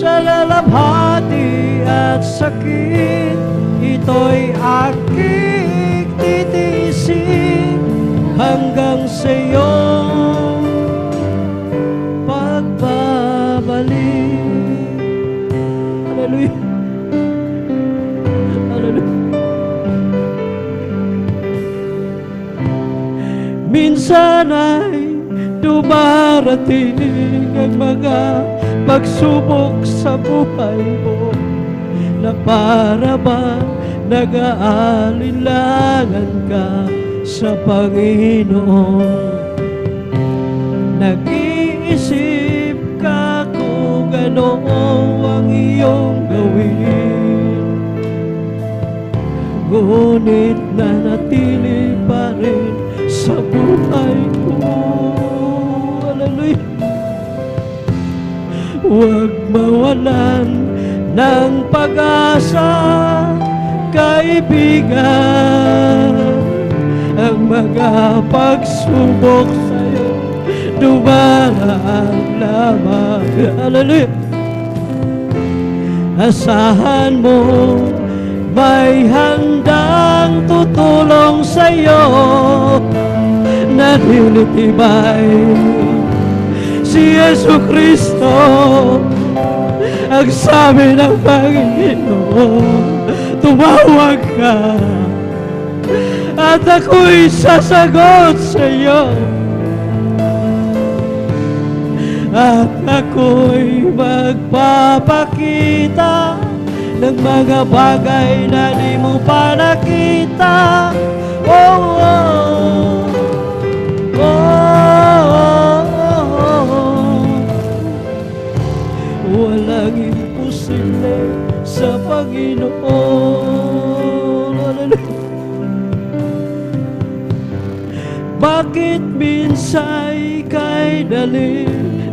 sa lalamhati at sakit. Ito'y aking titiisin hanggang sa iyong pagbabalik. Hallelujah. Hallelujah. Minsan ay dumarating ang mga pagsubok sa buhay mo, na para ba nag-aalinlangan ka sa Panginoon. Nag-iisip ka kung ano ang iyong gawin, ngunit nanatili pa rin sa buhay ko. Hallelujah. Huwag mawalan ng pag-asa kaibigan, ang mga pagsubok sa'yo dumaraan lamang. Hallelujah! Asahan mo, may handang tutulong sa'yo, naninitibay si Yesu Kristo. Ang sabi ng Panginoon, tumawag ka at ako'y sasagot sa'yo, at ako'y magpapakita ng mga bagay na di mo pa nakita. Oh, oh, oh, oh, oh. Walang imposible sa Panginoon. Bakit minsan kay dali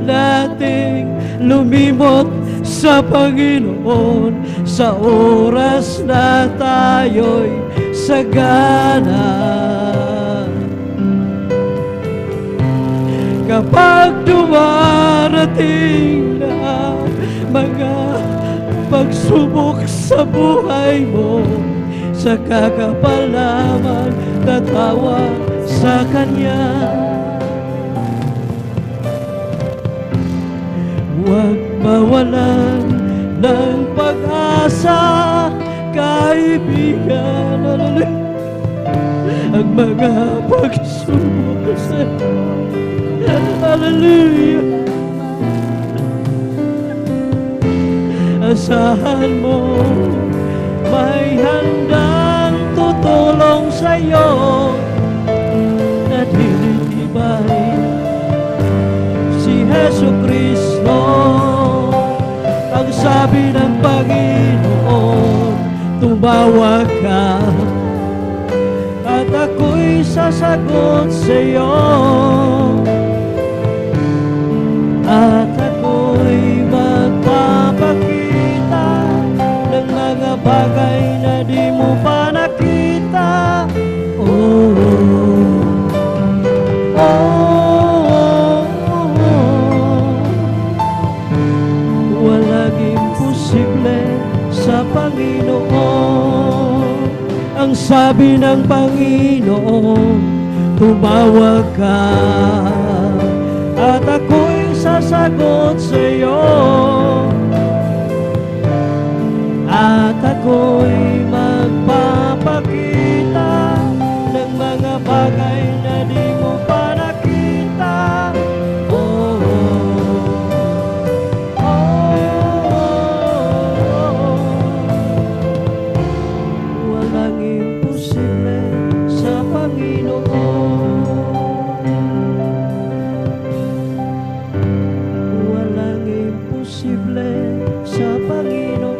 nating lumimot sa Panginoon sa oras na tayo'y sagana? Kapag dumarating na mga pagsubok sa buhay mo, saka ka pa lamang tatawa sa Kanya. Huwag mawalan ng pag-asa, kaibigan. Ang mga pagsubok sa'yo, hallelujah, asahan mo, may handang tutulong sa'yo, at hinitibay si Yesu Kristo. Ang sabi ng Panginoon, tumawag ka at ako'y sasagot sa'yo, at ako'y magpapakita ng mga bagay na di mo pa nakita. Oh, oh, oh, oh. Walang imposible sa Panginoon. Ang sabi ng Panginoon, tumawag ka at ako'y sasagot sa'yo, at ako'y magpapakita ng mga bagay na di mo pa nakita. Oh, oh, oh. Walang imposible sa Panginoon. Walang imposible sa Panginoon.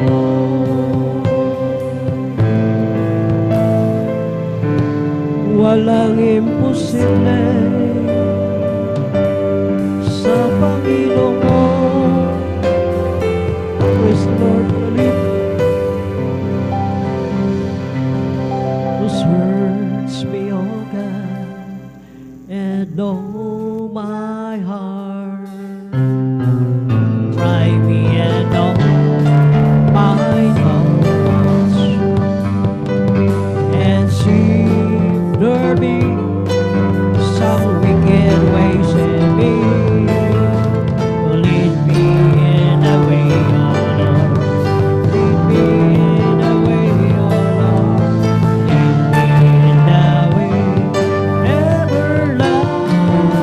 Walang imposible sa Panginoon. Praise the Lord. Who search me, O God, and know my heart. Try me and know my thoughts, and see if there be some wicked ways in me. Lead me in the way, O Lord. Lead me in the way, O Lord. Lead me in the way everlasting.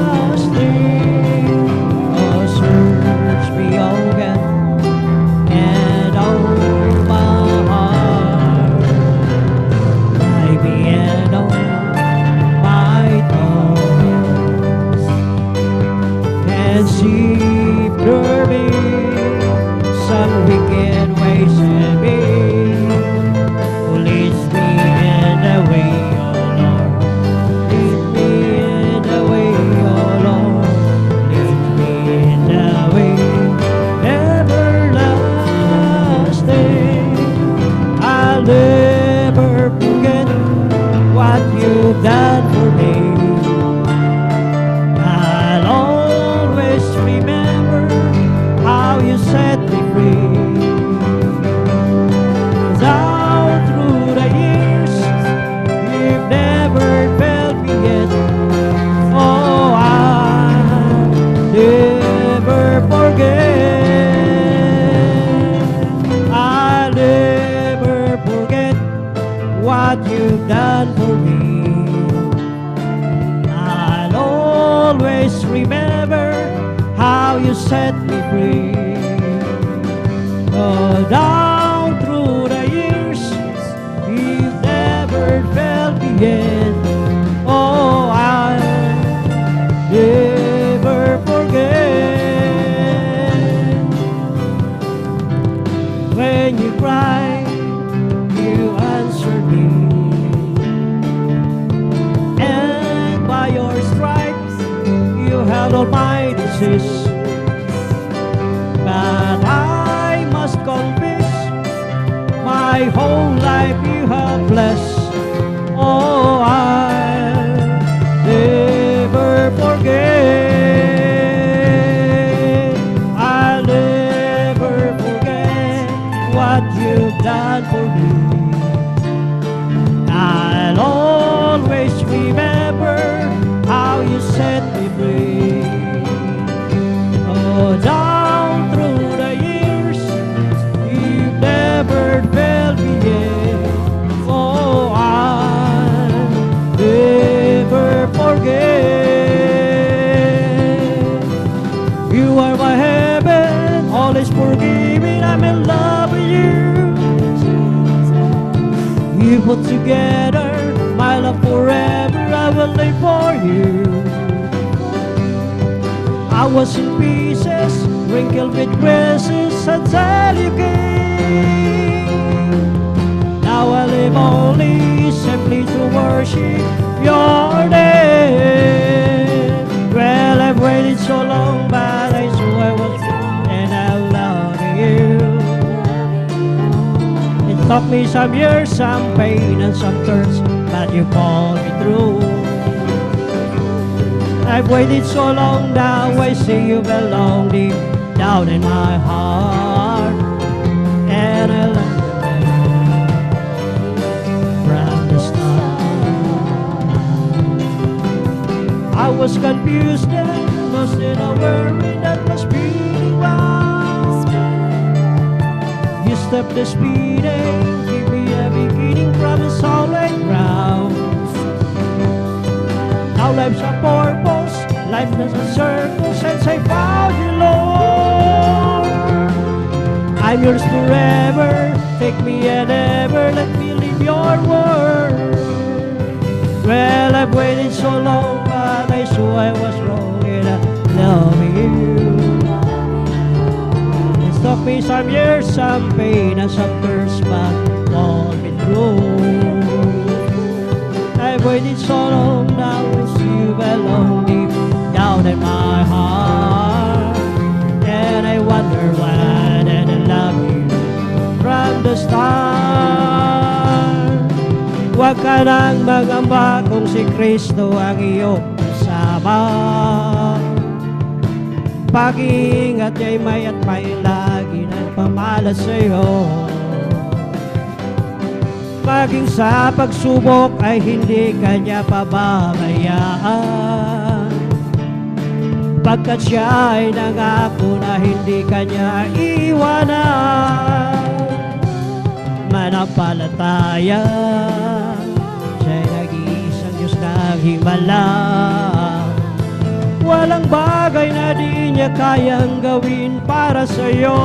you've done for me. I'll always remember how you set me free. Oh, down through the years, you've never felt me yet. Oh, I'll never forget. When you cried, you answered me, and by your stripes you held all my disease. But I must confess, my whole life you have blessed. Oh, I'll never forget. I'll never forget what you've done for me. I'll always remember how you set me free. Oh, down through the years, you've never failed me yet. Oh, I'll never forget. You are my heaven, all is forgiven, I'm in love with you. You put together my love forever, I will live for you. I was in pieces, wrinkled with graces until you came. Now I live only simply to worship your name. Well, I've waited so long, but I knew I was wrong, and I love you. It took me some years, some pain, and some turns, but you pulled me through. I've waited so long, now I see you belong deep down in my heart. And I love you from the start. I was confused and lost in a worry that was speeding round. You stepped the speeding, give me a beginning from a solid ground. Now life's a purpose, life has a circle since I found you, Lord. I'm yours forever, take me and ever, let me live your word. Well, I've waited so long, but I saw I was wrong in loving you. It took me some years, some pain, and some curse, but all been through. I've waited so long, now I see you belong deep down in my heart. And I wonder why I didn't love you from the start. Huwag ka nang magamba kung si Kristo ang iyong kasama. Pag-iingat niya'y may at may lagi nagpamala sa'yo. Maging sa pagsubok ay hindi kanya pababayaan, pagkat siya ay nangako na hindi kanya iwanan. Manampalataya, siya'y nag-iisang Diyos ng himala. Walang bagay na di niya kayang gawin para sa'yo.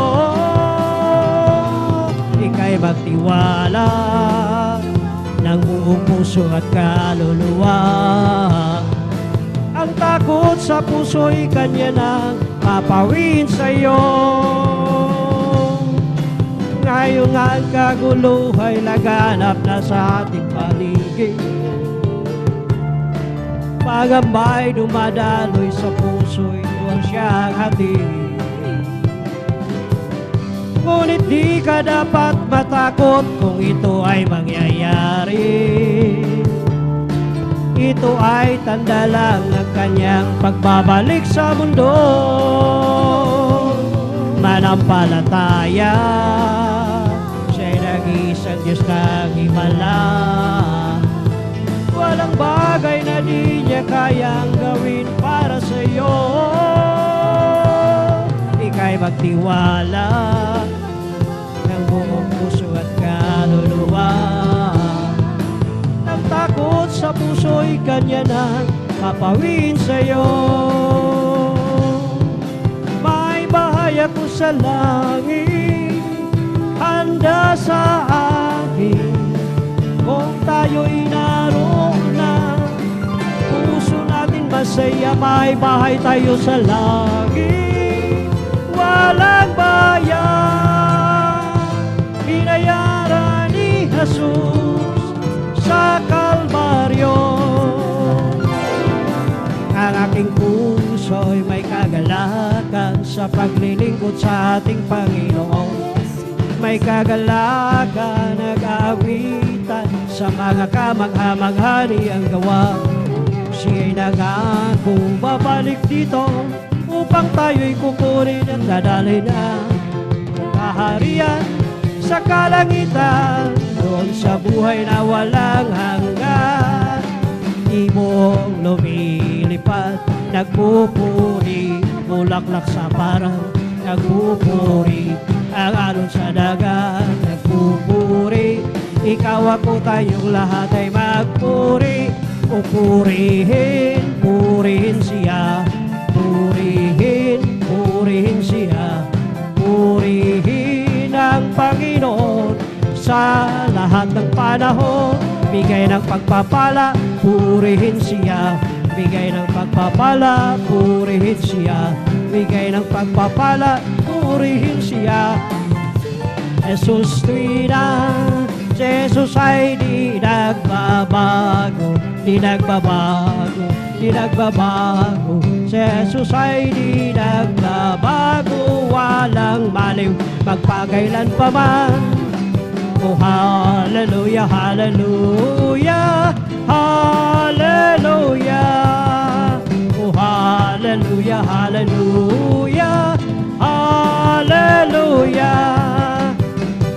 Ika'y magtiwala ng buong puso at kaluluwa. Ang takot sa puso'y kanya nang papawin sa'yo. Ngayon nga ang kagulo ay laganap na sa ating paligid. Pagambay dumadaloy sa puso'y huwag siyang hatid. Ngunit di ka dapat matakot kung ito ay mangyayari. Ito ay tanda lang ng kanyang pagbabalik sa mundo. Manampalataya, siya'y nag-iisang Diyos ng himala. Walang bagay na di niya kayang gawin para sa iyo. Ika'y magtiwala ng buong puso at kaluluwa. takot sa puso'y kanya na papawin sa'yo. May bahay ako sa langit, handa sa akin. Kung tayo'y naroon na, puso natin masaya. May bahay tayo sa langit, walang bayan. Binayaran ni Jesus sa Kalbaryo. Ang aking puso'y may kagalakan sa paglilingkod sa ating Panginoon. May kagalakan, nag-aawitan sa mga kamangha-manghani ang gawa. Siya'y nangako babalik dito upang tayo'y kukunin at dadalhin na kaharian sa kalangitan, doon sa buhay na walang hanggan. Ibong lumilipad, nagpupuri, bulaklak sa parang nagpupuri. Ang alon sa dagat, nagpupuri. Ikaw ako tayong lahat ay magpuri. Pupurihin, purihin siya. Purihin, purihin siya. Purihin ang Panginoon sa lahat ng panahon. Bigay ng pagpapala, purihin siya. Bigay ng pagpapala, purihin siya. Bigay ng pagpapala, purihin siya. Jesus tuwina, Jesus ay di nagbabago, di nagbabago, di nagbabago. Jesus ay di nagbabago, walang maliw, magpagailan pa man. Oh, hallelujah, hallelujah, hallelujah. Oh, hallelujah, hallelujah, hallelujah.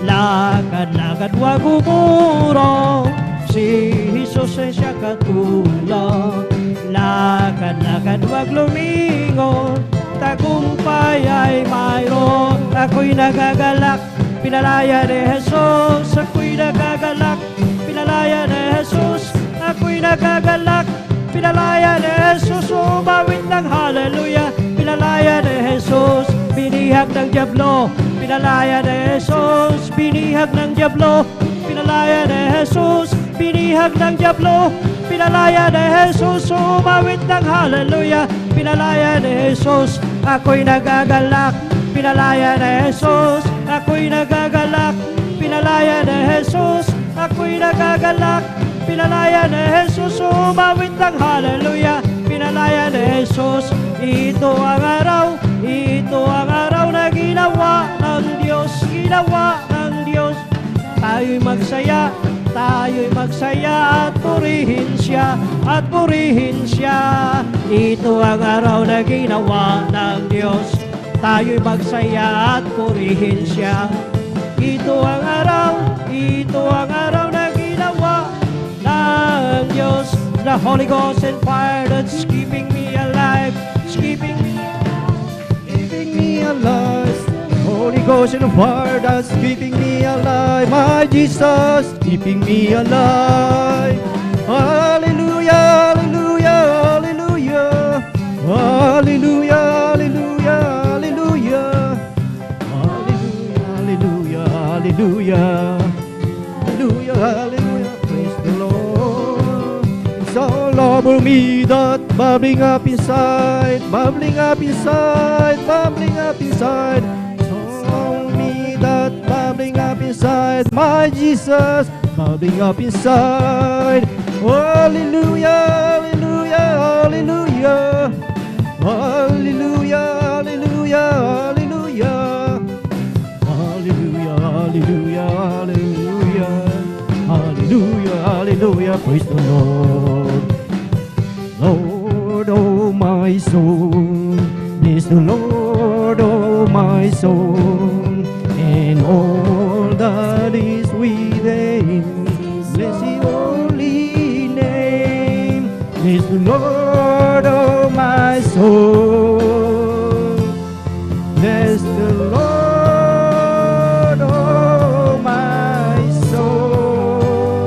Lakad-lakad wag umurong, si Jesus ay siya katulong. Lakad-lakad wag lumingon, tagumpay ay mayroon. Ako'y nagagalak, pinalaya ni Jesus. Ako'y nagagalak, pinalaya ni Jesus. Ako'y nagagalak, pinalaya ni Jesus. Umawit ng hallelujah, pinalaya ni Jesus. Binihag ng diablo, pinalaya ni Jesus. Binihag ng diablo, pinalaya ni Jesus. Binihag ng diablo, pinalaya ni Jesus. Umawit ng hallelujah, pinalaya ni Jesus. Ako'y nagagalak, pinalaya ni Jesus. Ako'y nagagalak, pinalaya ni Jesus. Ako'y nagagalak, pinalaya ni Jesus. Umawit ng hallelujah, pinalaya ni Jesus. Ito ang araw, ito ang araw na ginawa ng Diyos, ginawa ng Diyos. Tayo'y magsaya, tayo'y magsaya at purihin siya, at purihin siya. Ito ang araw na ginawa ng Diyos. Tayo'y magsaya at purihin siya. Ito ang araw, ito ang araw na ginawa ng Diyos. The Holy Ghost and fire that's keeping me alive, keeping me alive. Holy Ghost and fire that's keeping me alive. My Jesus, keeping me alive. Hallelujah, hallelujah, hallelujah. Hallelujah, hallelujah, hallelujah. Hallelujah, hallelujah, hallelujah, hallelujah. Praise the Lord. It's all over me, that bubbling up inside, bubbling up inside, bubbling up inside. It's all me, that bubbling up inside. My Jesus, bubbling up inside. Hallelujah, hallelujah, hallelujah. Hallelujah, hallelujah, hallelujah. Hallelujah, hallelujah, hallelujah. Hallelujah, hallelujah, praise the Lord. Lord, oh my soul, bless the Lord, oh my soul, and all that is within. Bless His holy name. Bless the Lord, oh my soul. Bless the Lord, oh my soul.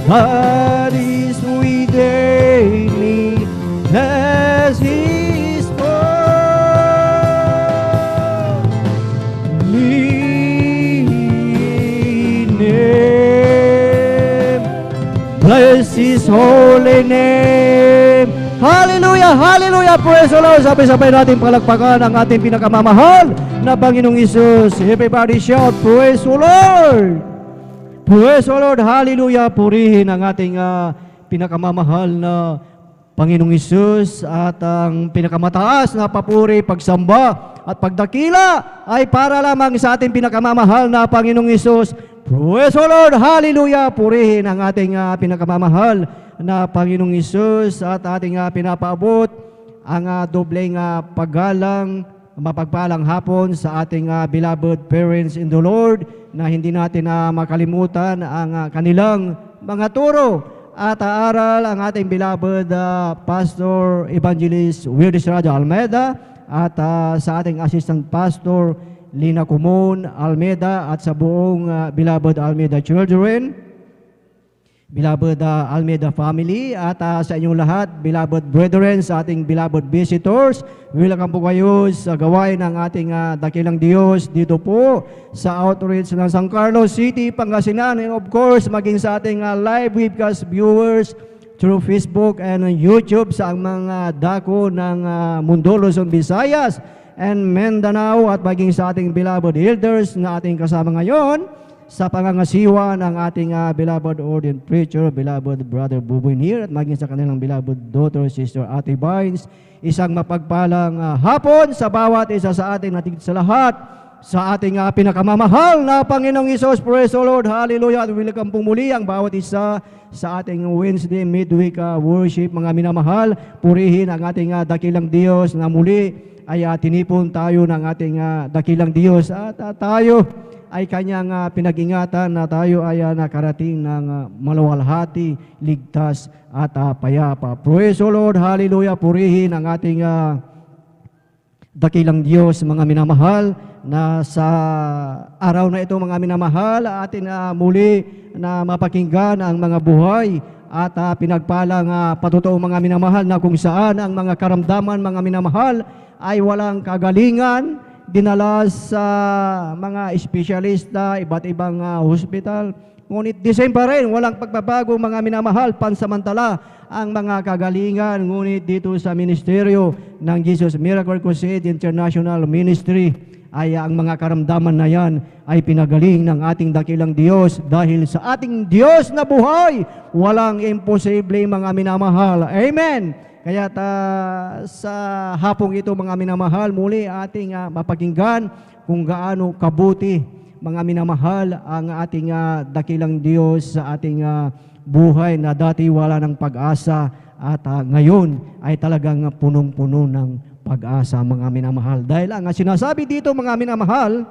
God is within me, as His word name. Bless His holy name. Hallelujah, hallelujah, praise the Lord. Sabay-sabay natin palakpakan ang ating pinakamamahal na Panginoong Isus. Everybody shout, praise the Lord. Praise the Lord, hallelujah. Purihin ang ating pinakamamahal na Panginoong Isus, at ang pinakamataas na papuri, pagsamba at pagdakila ay para lamang sa ating pinakamamahal na Panginoong Isus. Praise the Lord, hallelujah. Purihin ang ating pinakamamahal na Panginoong Isus, at ating pinapaabot ang dobleng paggalang, mapagpalang hapon sa ating beloved parents in the Lord, na hindi natin makalimutan ang kanilang mga turo at aral, ang ating beloved Pastor Evangelist Wirdes Raja Almeida, at sa ating Assistant Pastor Lina Kumon Almeida, at sa buong beloved Almeida Children, beloved Almeida family, at sa inyong lahat, beloved brethren, sa ating beloved visitors, welcome po kayo sa gawain ng ating dakilang Diyos dito po sa outreach ng San Carlos City, Pangasinan, and of course, maging sa ating live webcast viewers through Facebook and YouTube sa mga dako ng Mundo, Luzon, Visayas, and Mindanao, at maging sa ating beloved elders na ating kasama ngayon sa pangangasiwa ng ating beloved ordained preacher, beloved Brother Buboy Nir, at maging sa kanilang beloved daughter, Sister Ate Vines. Isang mapagpalang hapon sa bawat isa sa ating natigit sa lahat, sa ating pinakamamahal na Panginoong Isus. Praise the Lord, hallelujah. At welcome po muli ang bawat isa sa ating Wednesday midweek worship. Mga minamahal, purihin ang ating dakilang Diyos na muli ay tinipon tayo ng ating dakilang Diyos, at tayo ay kanyang pinag-ingatan na tayo ay nakarating ng maluwalhati, ligtas at payapa. Praise the Lord, hallelujah. Purihin ang ating dakilang Diyos, mga minamahal, na sa araw na ito, mga minamahal, atin muli na mapakinggan ang mga buhay at pinagpalang patutuo, mga minamahal, na kung saan ang mga karamdaman, mga minamahal, ay walang kagalingan, dinala sa mga espesyalista, iba't ibang hospital. Ngunit the same pa rin, walang pagbabago, mga minamahal, pansamantala ang mga kagalingan. Ngunit dito sa ministeryo ng Jesus Miracle Crusade International Ministry, ay ang mga karamdaman na yan ay pinagaling ng ating dakilang Diyos, dahil sa ating Diyos na buhay, walang imposible, mga minamahal. Amen. Kaya sa hapong ito, mga minamahal, muli ating mapakinggan kung gaano kabuti, mga minamahal, ang ating dakilang Diyos sa ating buhay, na dati wala ng pag-asa, at ngayon ay talagang punong-puno ng pag-asa, mga minamahal. Dahil ang sinasabi dito, mga minamahal,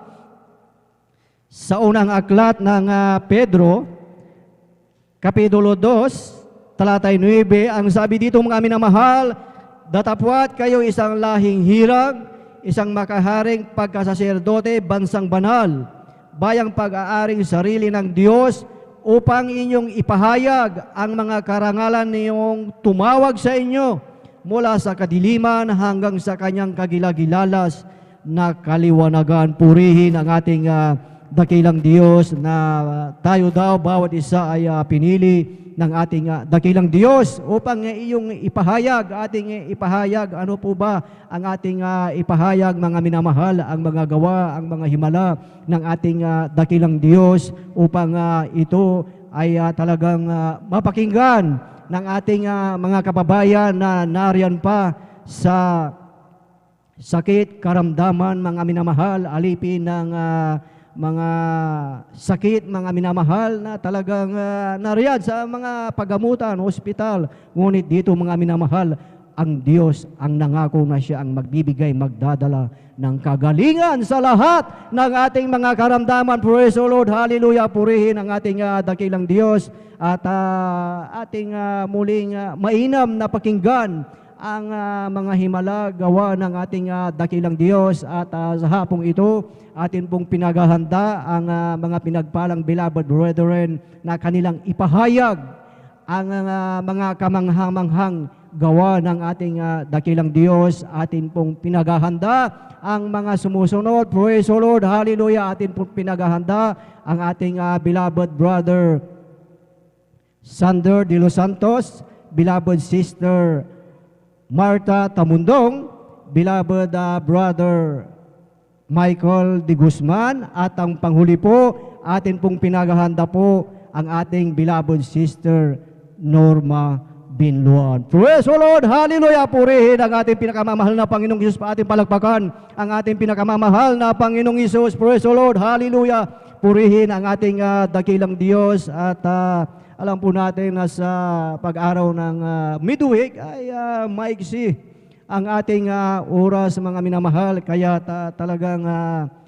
sa unang aklat ng Pedro, Kapitulo 2, talatay 9, ang sabi dito, mga minamahal, datapwat kayo isang lahing hirang, isang makaharing pagkasaserdote, bansang banal, bayang pag-aaring sarili ng Diyos, upang inyong ipahayag ang mga karangalan niyong tumawag sa inyo mula sa kadiliman hanggang sa kanyang kagilagilalas na kaliwanagan. Purihin ang ating dakilang Diyos, na tayo daw, bawat isa ay pinili ng ating dakilang Diyos upang iyong ipahayag, ating ipahayag. Ano po ba ang ating ipahayag, mga minamahal? Ang mga gawa, ang mga himala ng ating dakilang Diyos, upang ito ay talagang mapakinggan ng ating mga kababayan na nariyan pa sa sakit, karamdaman, mga minamahal, alipin ng mga sakit, mga minamahal, na talagang nariyan sa mga paggamutan, hospital. Ngunit dito, mga minamahal, ang Diyos ang nangako na siya ang magbibigay, magdadala ng kagalingan sa lahat ng ating mga karamdaman. Praise the Lord, hallelujah. Purihin ang ating dakilang Diyos, at ating muling mainam na pakinggan ang mga himala, gawa ng ating dakilang Diyos. At sa hapong ito, atin pong pinaghahanda ang mga pinagpalang beloved brethren na kanilang ipahayag ang mga kamangha-manghang gawa ng ating dakilang Diyos. Atin pong pinaghahanda ang mga sumusunod. Praise the Lord, hallelujah. Atin pong pinaghahanda ang ating beloved brother Sander de los Santos, beloved sister Marta Tamundong, beloved brother Michael de Guzman, at ang panghuli po, atin pong pinaghahanda po ang ating beloved sister Norma Binluan. Praise the Lord, hallelujah. Purihin ang ating pinakamamahal na Panginoong Isus. Pa ating palakpakan ang ating pinakamamahal na Panginoong Isus. Praise the Lord, hallelujah. Purihin ang ating dakilang Diyos. At alam po natin na sa pag-araw ng midweek ay maigsi ang ating oras, mga minamahal. Kaya talagang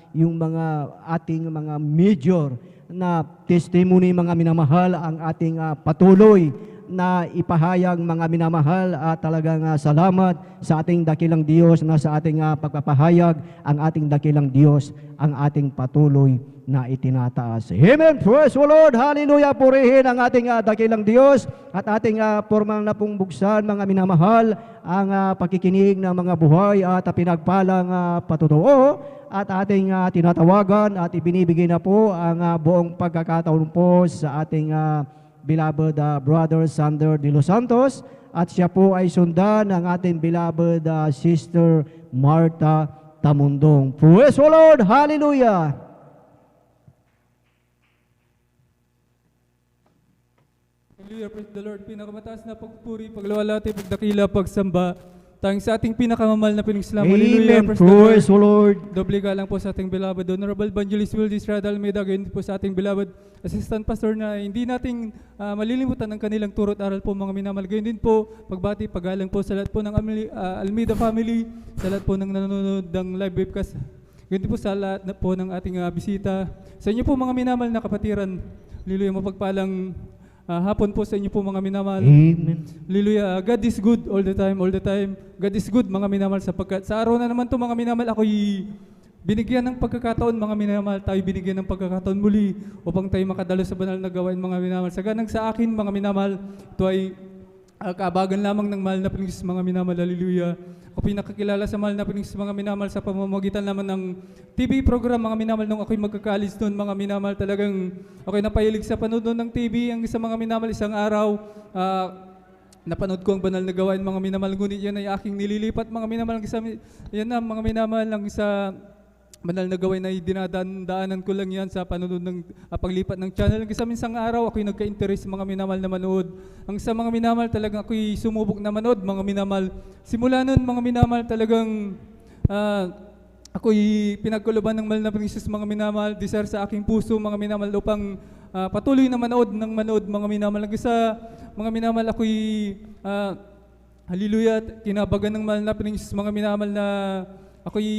yung mga ating mga major na testimony, mga minamahal, ang ating patuloy na ipahayag, mga minamahal, at talagang salamat sa ating dakilang Diyos na sa ating pagpapahayag, ang ating dakilang Diyos ang ating patuloy na itinataas. Amen. Praise the Lord. Hallelujah. Purihin ang ating dakilang Diyos at ating formal na pong buksan, mga minamahal, ang pakikinig ng mga buhay at pinagpalang patutuo, at ating tinatawagan at ibinibigay na po ang buong pagkakataon po sa ating beloved brother Sander de los Santos, at siya po ay sundan ng ating beloved sister Marta Tamundong. Praise the Lord. Hallelujah. Hallelujah, praise the Lord. Pinakamataas na pagpuri, paglalawalhati, pagdakila, pagsamba, tayong sa ating pinakamamahal na pinagsalama. Hallelujah, Amen. praise the Lord. Lord. Doble galang po sa ating beloved Honorable Evangelist Will Disrada Almeida, gayon po sa ating beloved Assistant Pastor na hindi nating malilimutan ang kanilang turot aral po, mga minamahal. Gayon din po, pagbati, pagalang po sa lahat po ng Almeida family, sa lahat po ng nanonood ng live webcast. Gayon din po sa lahat po ng ating bisita. Sa inyo po, mga minamahal na kapatiran, hallelujah, mapagpalang hapon po sa inyo po, mga minamahal. Amen. Hallelujah. God is good all the time, all the time. God is good, mga minamahal, sapagkat sa araw na naman to, mga minamahal, ako'y binigyan ng pagkakataon, mga minamahal, tayo binigyan ng pagkakataon muli upang tayo makadalo sa banal na gawain, mga minamahal. Saganang sa akin, mga minamahal, ito ay kaabagan lamang ng mahal na Panginoon, mga minamahal. Hallelujah. Ako pinakakilala sa mahal na Panginoon, mga minamahal, sa pamamagitan naman ng TV program, mga minamahal, nung ako'y magkakalis noon, mga minamahal. Talagang ako'y napahilig sa panood ng TV. Ang isang mga minamahal, isang araw, napanood ko ang banal na gawain, mga minamahal. Ngunit yan ay aking nililipat, mga minamahal. Yan na, mga minamahal, lang sa banal na gawain ay dinadaanan ko lang yan sa panonood ng paglipat ng channel. Ang isang minsang araw, ako'y nagka-interest, mga minamahal, na manood. Ang sa mga minamahal, talagang ako'y sumubok na manood, mga minamahal. Simula nun, mga minamahal, talagang ako'y pinagkuluban ng mahal na Panginoon, mga minamahal. Desire sa aking puso, mga minamahal, upang patuloy na manood, mga minamahal. Ang isa, mga minamahal, ako'y hallelujah, tinabagan ng mahal na Panginoon, mga minamahal, na ako'y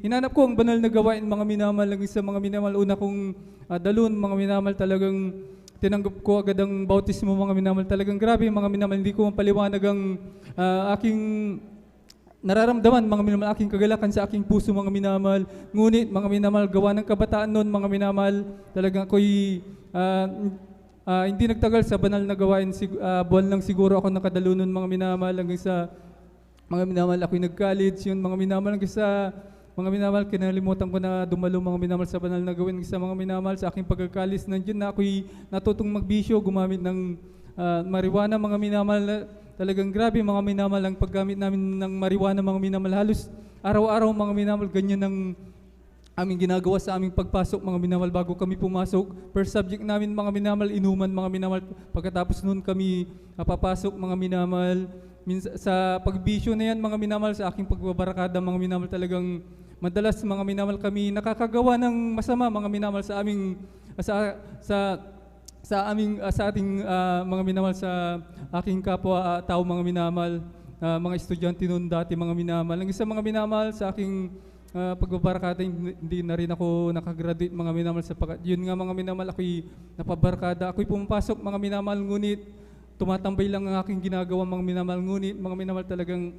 hinanap ko ang banal na gawain, mga minamahal. Ang isa, mga minamahal, una kong dalun, mga minamahal, talagang tinanggap ko agad ang bautismo, mga minamahal. Talagang grabe, mga minamahal, hindi ko mapaliwanag ang aking nararamdaman, mga minamahal, aking kagalakan sa aking puso, mga minamahal. Ngunit, mga minamahal, gawa ng kabataan noon, mga minamahal, talagang ako'y hindi nagtagal sa banal na gawain. Buwan lang siguro ako nakadalo noon, mga minamahal. Hanggang sa mga minamahal, ako'y nag-college, yun, mga minamahal. Hanggang sa mga minamahal, kinalimutan ko na dumalo, mga minamahal, sa banal na gawin. Sa mga minamahal, sa aking pagkakalis, nandiyan na ako'y natutong magbisyo, gumamit ng marijuana, mga minamahal. Talagang grabe, mga minamahal, ang paggamit namin ng marijuana, mga minamahal. Halos araw-araw, mga minamahal, ganyan ang aming ginagawa sa aming pagpasok, mga minamahal, bago kami pumasok. First subject namin, mga minamahal, inuman, mga minamahal. Pagkatapos noon kami papasok, mga minamahal. Sa pagbisyo na yan, mga minamahal, sa aking pagbabarakada, mga minamahal, talagang madalas, mga minamahal, kami nakakagawa ng masama, mga minamahal, sa aming sa ating mga minamahal, sa aking kapwa tao, mga minamahal, mga estudyante noon dati, mga minamahal. Ang isa, mga minamahal, sa aking pagbabarakada, hindi na rin ako nakagraduate, mga minamahal, sapagkat yun nga, mga minamahal, ako'y napabarakada, ako'y pumapasok, mga minamahal, ngunit tumatambay lang ang aking ginagawa, mga minamahal. Ngunit, mga minamahal, talagang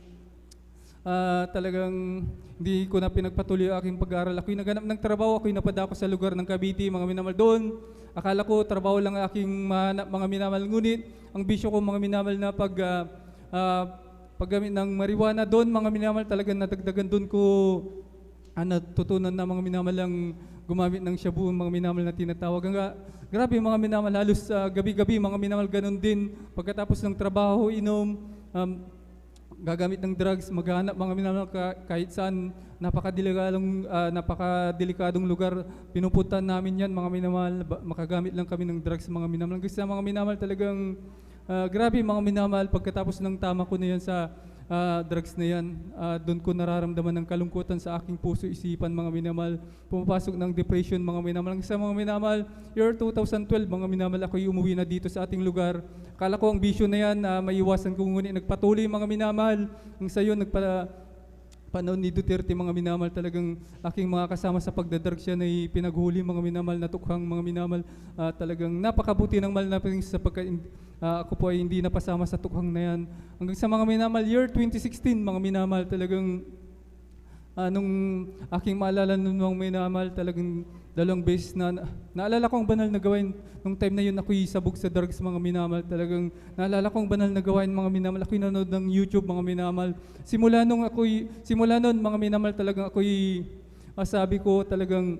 talagang hindi ko na pinagpatuloy ang aking pag-aaral. Ako'y naghanap ng trabaho, ako'y napadako sa lugar ng Cavite, mga minamahal doon. Akala ko trabaho lang ang aking mahanap, mga minamahal. Ngunit ang bisyo ko, mga minamahal, na paggamit ng marijuana doon, mga minamahal, talagang nadagdagan doon ko natutunan na mga minamahal ang gumamit ng shabu, mga minamahal na tinatawag. Grabe mga minamahal, halos gabi-gabi, mga minamahal, ganun din. Pagkatapos ng trabaho, inom, gagamit ng drugs, maghanap mga minamahal kahit saan, napakadelikadong lugar, pinupuntahan namin yan, mga minamahal, makagamit lang kami ng drugs, mga minamahal. Kasi mga minamahal talagang, grabe mga minamahal, pagkatapos ng tama ko na yan sa drugs na yan, doon ko nararamdaman ng kalungkutan sa aking puso, isipan, mga minamahal. Pumapasok ng depression, mga minamahal. Sa mga minamahal, year 2012, mga minamahal, ako'y umuwi na dito sa ating lugar. Akala ko ang bisyo na yan, maiwasan ko, ngunit nagpatuloy, mga minamahal. Ang sayo, panahon ni Duterte, mga minamahal, talagang aking mga kasama sa pagdadrugs yan ay pinaghuli, mga minamahal, natukhang, mga minamahal. Talagang napakabuti ng mahal na sapagkat ako po ay hindi napasama sa tukhang na yan. Hanggang sa mga minamahal, year 2016, mga minamahal, talagang nung aking maalala nung mga minamahal, talagang 2 beses na naalala ko ang banal na gawain. Nung time na yun, ako'y sabog sa drugs, mga minamahal. Talagang naalala ko ang banal na gawain, mga minamahal. Ako'y nanonood ng YouTube, mga minamahal. Simula nun, mga minamahal, talagang ako'y sabi ko, talagang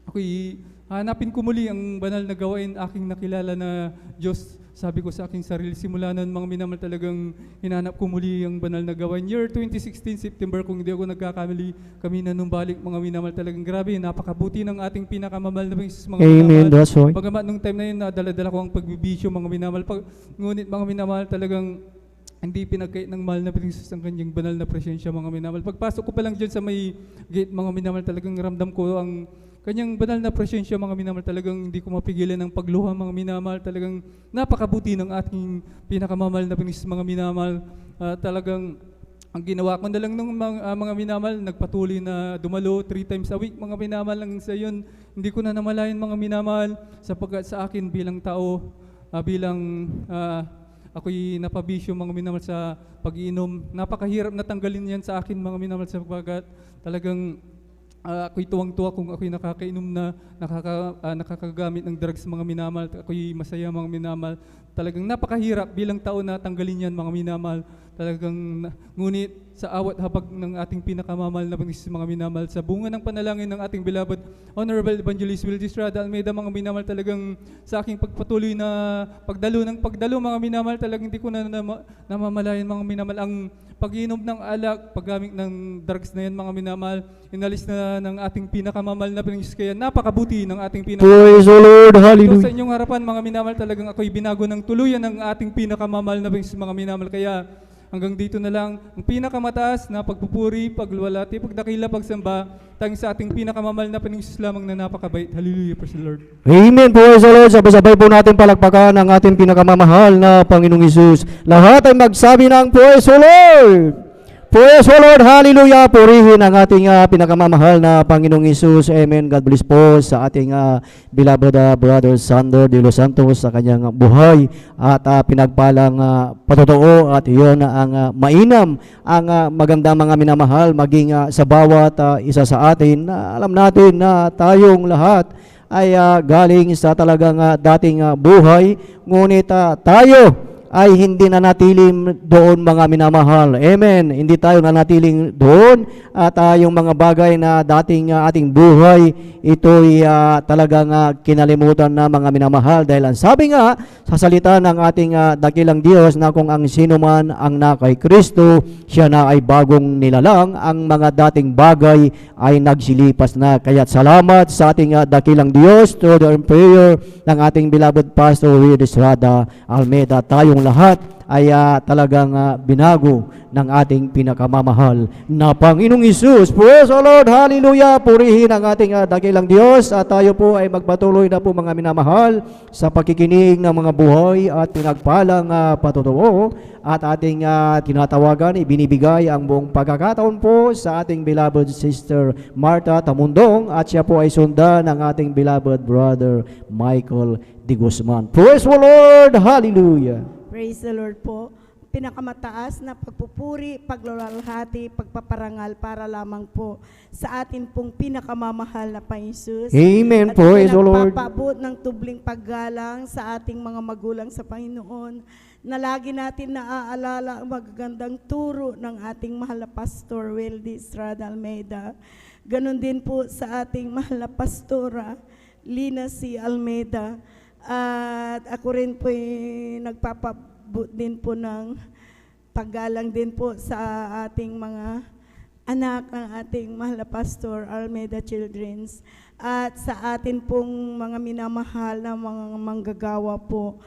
ako'y hanapin ko muli ang banal na gawain, aking nakilala na Diyos. Sabi ko sa aking sarili, simula nun, mga minamahal, talagang hinanap ko muli ang banal na gawain. Year 2016, September, kung hindi ako nagkakamali, kami na nung balik, mga minamahal, talagang grabe, napakabuti ng ating pinakamamahal na Panginoon, mga Amen, minamahal. that's right. Bagamat nung time na yun, dala-dala ko ang pagbibisyo, mga minamahal. Ngunit mga minamahal, talagang hindi pinagkait ng mahal na Panginoon ang kanyang banal na presensya, mga minamahal. Pagpasok ko pa lang dyan sa may gate, mga minamahal, talagang ramdam ko ang kanyang banal na presensya, mga minamahal. Talagang hindi ko mapigilan ang pagluha, mga minamahal. Talagang napakabuti ng ating pinakamamahal na Panginoon, mga minamahal. Talagang ang ginawa ko na lang ng mga minamahal, nagpatuloy na dumalo 3 times a week, mga minamahal. Lang sa yun, hindi ko na namalayan, mga minamahal, sapagkat sa akin bilang tao, ako'y napabisyo, mga minamahal, sa pag-iinom. Napakahirap na tanggalin yan sa akin, mga minamahal, sapagkat talagang ako'y tuwang-tuwa kung ako'y nakakainom na nakakagamit ng drugs, mga minamahal. Ako'y masaya, mga minamahal. Talagang napakahirap bilang tao na tanggalin yan, mga minamahal. Talagang ngunit sa awat habag ng ating pinakamamahal na Panginoon, mga minamahal, sa bunga ng panalangin ng ating beloved Honorable Evangelist Will Estrada Almeida, mga minamahal, talagang sa aking pagpatuloy na pagdalo, mga minamahal, talagang hindi ko na namamalayan, mga minamahal, ang pag-inom ng alak, paggamit ng drugs na yan, mga minamahal, inalis na ng ating pinakamamahal na Panginoon. Kaya napakabuti ng ating pinakamamahal. Praise the Lord, Ito sa hallelujah. inyong harapan, mga minamahal, talagang ako'y binago ng tuluyan ng ating pinakamamahal na Panginoon, mga minamahal. Kaya hanggang dito na lang, ang pinakamataas na pagpupuri, pagluwalhati, pagdakila, pagsamba, tanging sa ating pinakamamahal na Panginoon lamang na napakabait. Hallelujah, praise the Lord. Amen, praise the Lord. Sabay-sabay po natin palakpakan ang ating pinakamamahal na Panginoong Hesus. Lahat ay magsabi ng praise the Lord. Praise the Lord, hallelujah. Purihin ang ating pinakamamahal na Panginoong Hesus. Amen. God bless po sa ating beloved brother Sandro de los Santos sa kanyang buhay at pinagpalang patotoo at iyon ang mainam, ang magandang mga minamahal maging sa bawat isa sa atin. Alam natin na tayong lahat ay galing sa talagang dating buhay, ngunit tayo ay hindi nanatiling doon, mga minamahal. Amen. Hindi tayo nanatiling doon at yung mga bagay na dating ating buhay, ito'y talagang kinalimutan na, mga minamahal. Dahil ang sabi nga sa salita ng ating dakilang Diyos na kung ang sino man ang na kay Kristo, siya na ay bagong nilalang. Ang mga dating bagay ay nagsilipas na. Kaya't salamat sa ating dakilang Diyos through the prayer ng ating beloved Pastor Will Estrada Almeida. Tayong lahat ay talagang binago ng ating pinakamamahal na Panginoong Hesus. Praise the Lord, hallelujah. Purihin ang ating dakilang Diyos at tayo po ay magpatuloy na po, mga minamahal, sa pakikinig ng mga buhay at pinagpalang patotoo at ating tinatawagan, ibinibigay ang buong pagkakataon po sa ating beloved Sister Martha Tamundong at siya po ay sundan ng ating beloved brother Michael de Guzman. Praise the Lord, hallelujah. Praise the Lord po. pinakamataas na pagpupuri, pagluwalhati, pagpaparangal para lamang po sa atin pong pinakamamahal na Panginoon. Amen. At Praise the Lord. pinagpapaabot ng tubling paggalang sa ating mga magulang sa Panginoon, na lagi natin naaalala ang magagandang turo ng ating mahal na Pastor Wildy Estrada Almeida. Ganon din po sa ating mahal na Pastora Lina C. Almeida. At ako rin po nagpapabot din po ng paggalang din po sa ating mga anak ng ating mahal na Pastor Almeida Children's at sa atin pong mga minamahal na mga manggagawa po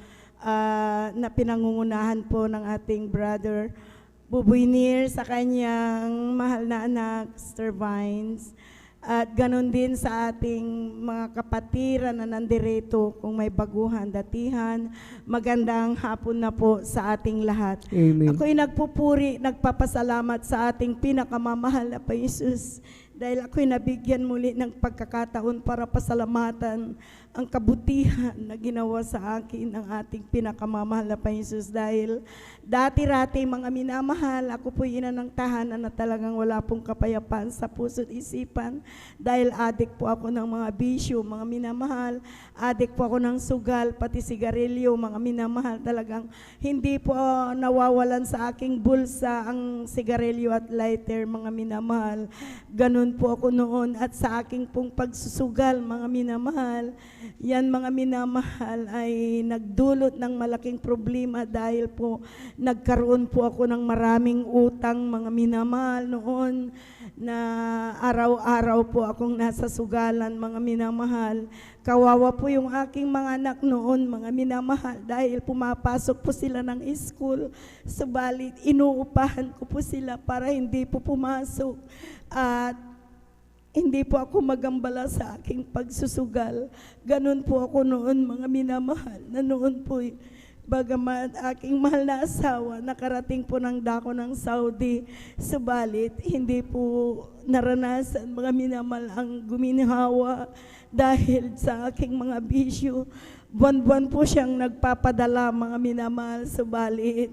na pinangungunahan po ng ating brother Bubuinir sa kanyang mahal na anak, Sir Vines. At ganon din sa ating mga kapatiran na nandirito kung may baguhan, datihan. Magandang hapon na po sa ating lahat. Amen. Ako'y nagpupuri, nagpapasalamat sa ating pinakamamahal na Jesus dahil ako'y nabigyan muli ng pagkakataon para pasalamatan ang kabutihan na ginawa sa akin ng ating pinakamamahal na Jesus. Dahil dati-rati mga minamahal, ako po'y ina ng tahanan na talagang wala pong kapayapaan sa puso't isipan dahil adik po ako ng mga bisyo, mga minamahal, adik po ako ng sugal, pati sigarilyo, mga minamahal, talagang hindi po nawawalan sa aking bulsa ang sigarilyo at lighter, mga minamahal. Ganun po ako noon at sa aking pong pagsusugal, mga minamahal, yan mga minamahal ay nagdulot ng malaking problema dahil po nagkaroon po ako ng maraming utang, mga minamahal, noon na araw-araw po akong nasa sugalan, mga minamahal. Kawawa po yung aking mga anak noon, mga minamahal, dahil pumapasok po sila ng school, subalit inuupahan ko po sila para hindi po pumasok at hindi po ako magambala sa aking pagsusugal. Ganun po ako noon, mga minamahal, na noon po bagamat aking mahal na asawa nakarating po ng dako ng Saudi, subalit hindi po naranasan, mga minamahal, ang guminhawa dahil sa aking mga bisyo. Buwan-buwan po siyang nagpapadala, mga minamahal, subalit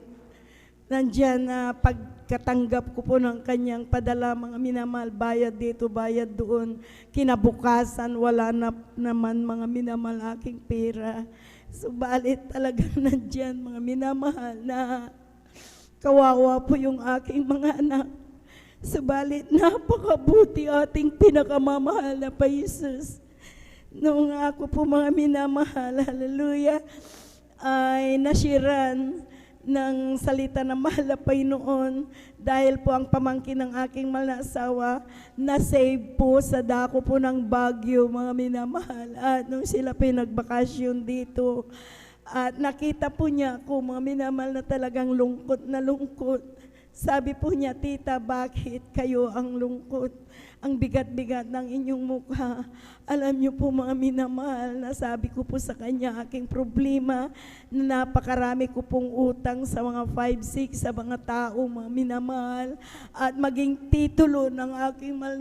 nandyan na pagkatanggap ko po ng kanyang padala, mga minamahal, bayad dito, bayad doon. Kinabukasan, wala na naman, mga minamahal, aking pera. Subalit talagang nandyan, mga minamahal, na kawawa po yung aking mga anak. Subalit napakabuti ating pinakamamahal na pa Jesus. Noong ako po, mga minamahal, hallelujah, ay nasiran ng salita ng mahal na Panginoon dahil po ang pamangkin ng aking mahal na asawa na-save po sa dako po ng Baguio, mga minamahal. At nung sila po nagbakasyon dito at nakita po niya ako, mga minamahal, na talagang lungkot na lungkot. Sabi po niya, tita, bakit kayo ang lungkot? Ang bigat-bigat ng inyong mukha. Alam niyo po, mga minamahal, na sabi ko po sa kanya aking problema na napakarami ko pong utang sa mga 5-6 sa mga tao, mga minamahal, at maging titulo ng aking mahal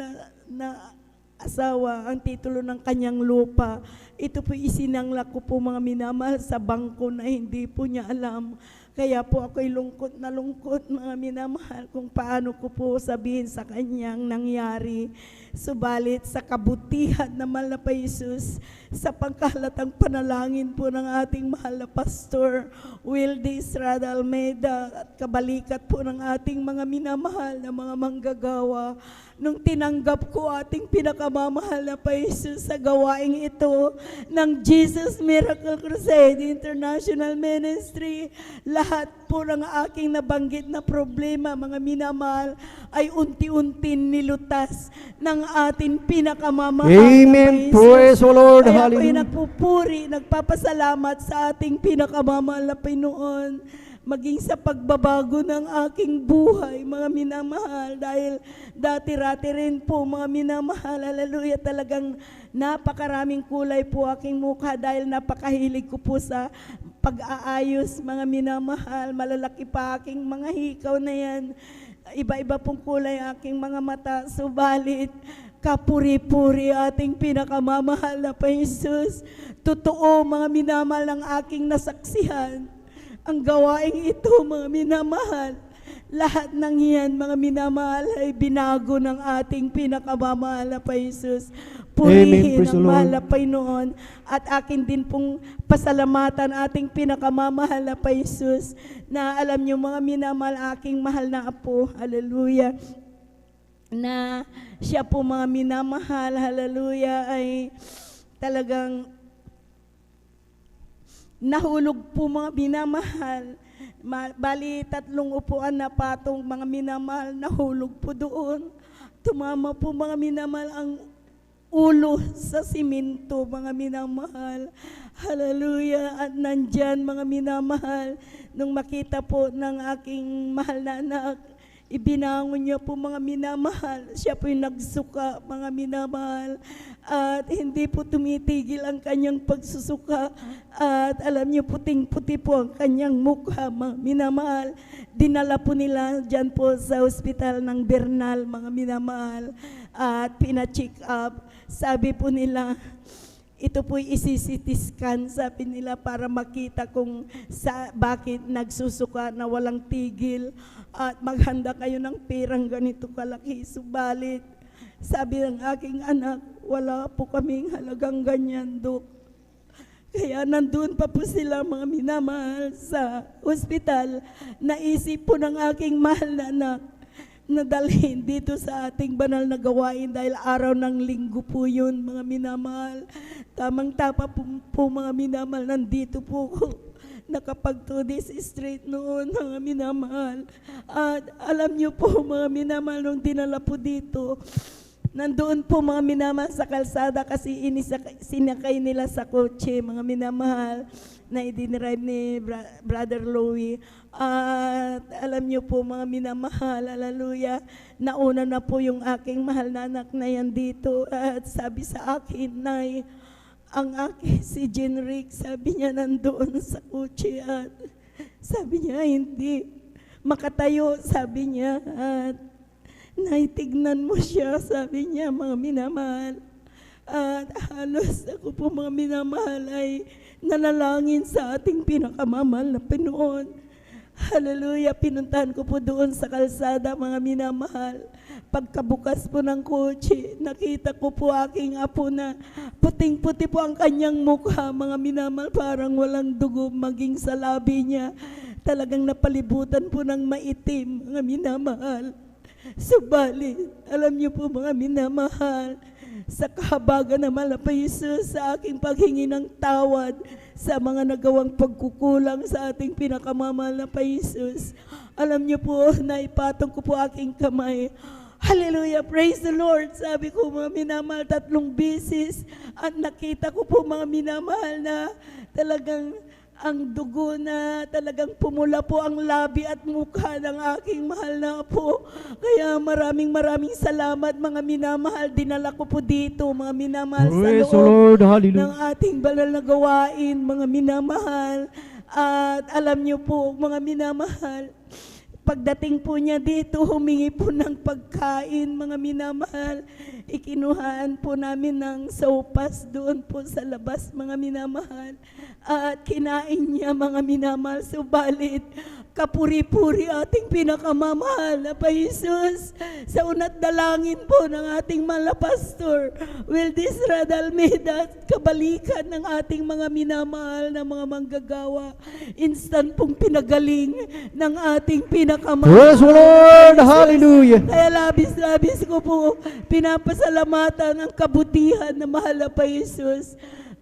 na asawa, ang titulo ng kanyang lupa. Ito po isinangla ko po, mga minamahal, sa bangko na hindi po niya alam. Kaya po ako'y lungkot na lungkot, mga minamahal, kung paano ko po sabihin sa kanyang nangyari. Subalit sa kabutihan na mahal na pa Jesus, sa pangkahalatang panalangin po ng ating mahal na Pastor Wildy Estrada Almeida at kabalikat po ng ating mga minamahal na mga manggagawa, nung tinanggap ko ating pinakamamahal na pa Jesus sa gawaing ito ng Jesus Miracle Crusade International Ministry, lahat po ng aking nabanggit na problema, mga minamahal, ay unti-unti nilutas ng ating pinakamamahal Amen. na Praise the Lord. Kaya ako'y Hallelujah. nagpupuri, nagpapasalamat sa ating pinakamamahal na Panginoon, maging sa pagbabago ng aking buhay, mga minamahal, dahil dati-rati rin po, mga minamahal, hallelujah, talagang napakaraming kulay po aking mukha dahil napakahilig ko po sa pag-aayos, mga minamahal. Malalaki pa aking mga hikaw na yan, iba-iba pong kulay aking mga mata, subalit kapuri-puri ating pinakamamahal na pa Jesus. Totoo, mga minamahal, ng aking nasaksihan. ang gawaing ito, mga minamahal. Lahat ng iyan, mga minamahal, ay binago ng ating pinakamamahal na pa Jesus. Amen. Purihin Praise the ang mahal Lord. na Panginoon. At akin din pong pasalamatan ating pinakamamahal na pa Jesus, na alam niyo mga minamahal, aking mahal na apo, hallelujah, na siya po mga minamahal, hallelujah, ay talagang nahulog po mga minamahal. Bali, 3 upuan na patong mga minamahal, nahulog po doon. Tumama po mga minamahal ang ulo sa simento, mga minamahal. Hallelujah. At nandyan, mga minamahal, nung makita po ng aking mahal na anak, ibinangon niya po, mga minamahal. Siya po yung nagsuka, mga minamahal. At hindi po tumitigil ang kanyang pagsusuka. At alam niyo, puting-puti po ang kanyang mukha, mga minamahal. Dinala po nila dyan po sa ospital ng Bernal, mga minamahal. At pina-check up. Sabi po nila, ito po'y isi-CT scan, sabi nila, para makita kung bakit nagsusuka na walang tigil. At maghanda kayo ng perang ganito kalaki. Subalit, sabi ng aking anak, wala po kaming halagang ganyan, Dok. Kaya nandun pa po sila, mga minamahal, sa ospital. Naisip po ng aking mahal na anak na dalhin dito sa ating banal na gawain dahil araw ng linggo po yun, mga minamahal. Tamang-tapa po mga minamahal, nandito po ko. Nakapag 2 days straight noon, mga minamahal. At alam niyo po, mga minamahal, nung dinala po dito, nandoon po mga minamahal sa kalsada kasi sinakay nila sa kotse, mga minamahal, na idinirive ni Brother Louie. At alam niyo po, mga minamahal, hallelujah, nauna na po yung aking mahal na anak na yan dito. At sabi sa akin, Nay, ang aking si Jenrick, sabi niya nandoon sa kotse. At sabi niya, hindi makatayo, sabi niya. At naitignan mo siya, sabi niya, mga minamahal. At halos ako po, mga minamahal, ay nanalangin sa ating pinakamamahal na Panginoon. Hallelujah, pinuntahan ko po doon sa kalsada, mga minamahal. Pagkabukas po ng kotse, nakita ko po aking apo na puting-puti po ang kanyang mukha, mga minamahal, parang walang dugo maging sa labi niya. Talagang napalibutan po ng maitim, mga minamahal. Subalit, alam niyo po, mga minamahal, sa kahabagan na malapa Jesus, sa aking paghingi ng tawad sa mga nagawang pagkukulang sa ating pinakamamahal na pa Jesus, alam niyo po, naipatong ko po aking kamay. Hallelujah, praise the Lord. Sabi ko, mga minamahal, 3 beses. At nakita ko po, mga minamahal, na talagang ang dugo na talagang pumula po ang labi at mukha ng aking mahal na apo. Kaya maraming salamat, mga minamahal. Dinala ko po dito, mga minamahal, sa Praise the loob Lord, hallelujah. ng ating banal na gawain, mga minamahal. At alam niyo po, mga minamahal, pagdating po niya dito, humingi po ng pagkain, mga minamahal. Ikinuhaan po namin ng sopas doon po sa labas, mga minamahal. At kinain niya, mga minamahal. Subalit, kapuri-puri ating pinakamamahal na pa Jesus. Sa unat dalangin po ng ating mga pastor, will this Radalmeda, kabalikan ng ating mga minamahal na mga manggagawa, instant pong pinagaling ng ating pinakamamahal. Praise the Lord, hallelujah. Kaya labis-labis ko po pinapasalamatan ang kabutihan na mahal na pa Jesus.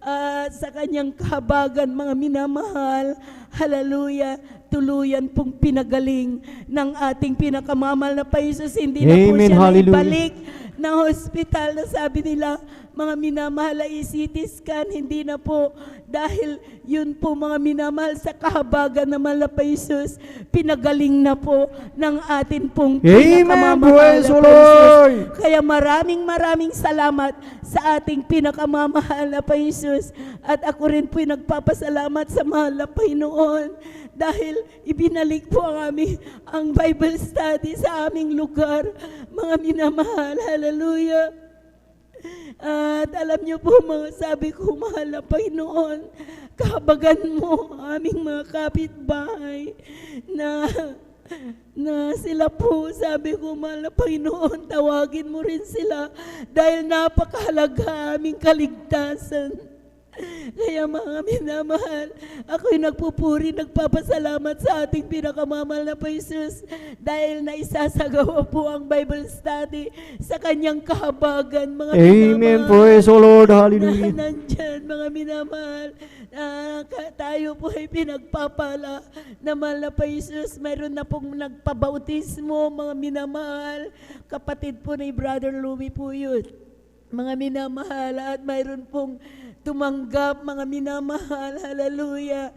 At sa kanyang kahabagan, mga minamahal, hallelujah, tuluyan pong pinagaling ng ating pinakamamahal na pa Jesus. Hindi na po Amen, siya hallelujah. naibalik ng hospital na sabi nila, mga minamahal, ay CT scan, hindi na po, dahil yun po, mga minamahal, sa kahabagan na mahal na pa Jesus, pinagaling na po ng atin pong Amen, pinakamamahal praise na the pa Jesus. Lord. Kaya maraming salamat sa ating pinakamamahal na pa Jesus. At ako rin po'y nagpapasalamat sa mahal na Panginoon dahil ibinalik po ang Bible study sa aming lugar. Mga minamahal, hallelujah. At alam niyo po mga sabi ko, mahal na Panginoon, kahabagan mo aming mga kapitbahay na sila po, sabi ko, mahal na Panginoon, tawagin mo rin sila dahil napakahalaga aming kaligtasan. Kaya mga minamahal, ako'y nagpupuri, nagpapasalamat sa ating pinakamamahal na Jesus dahil naisasagawa po ang Bible study sa kanyang kahabagan, mga Amen. minamahal. Praise the Lord. Hallelujah. Nandyan, mga minamahal, tayo po ay pinagpapala na mahal na pa Jesus. Mayroon na pong nagpabautismo, mga minamahal. Kapatid po ni Brother Louie po yun, mga minamahal, at mayroon pong tumanggap, mga minamahal, hallelujah,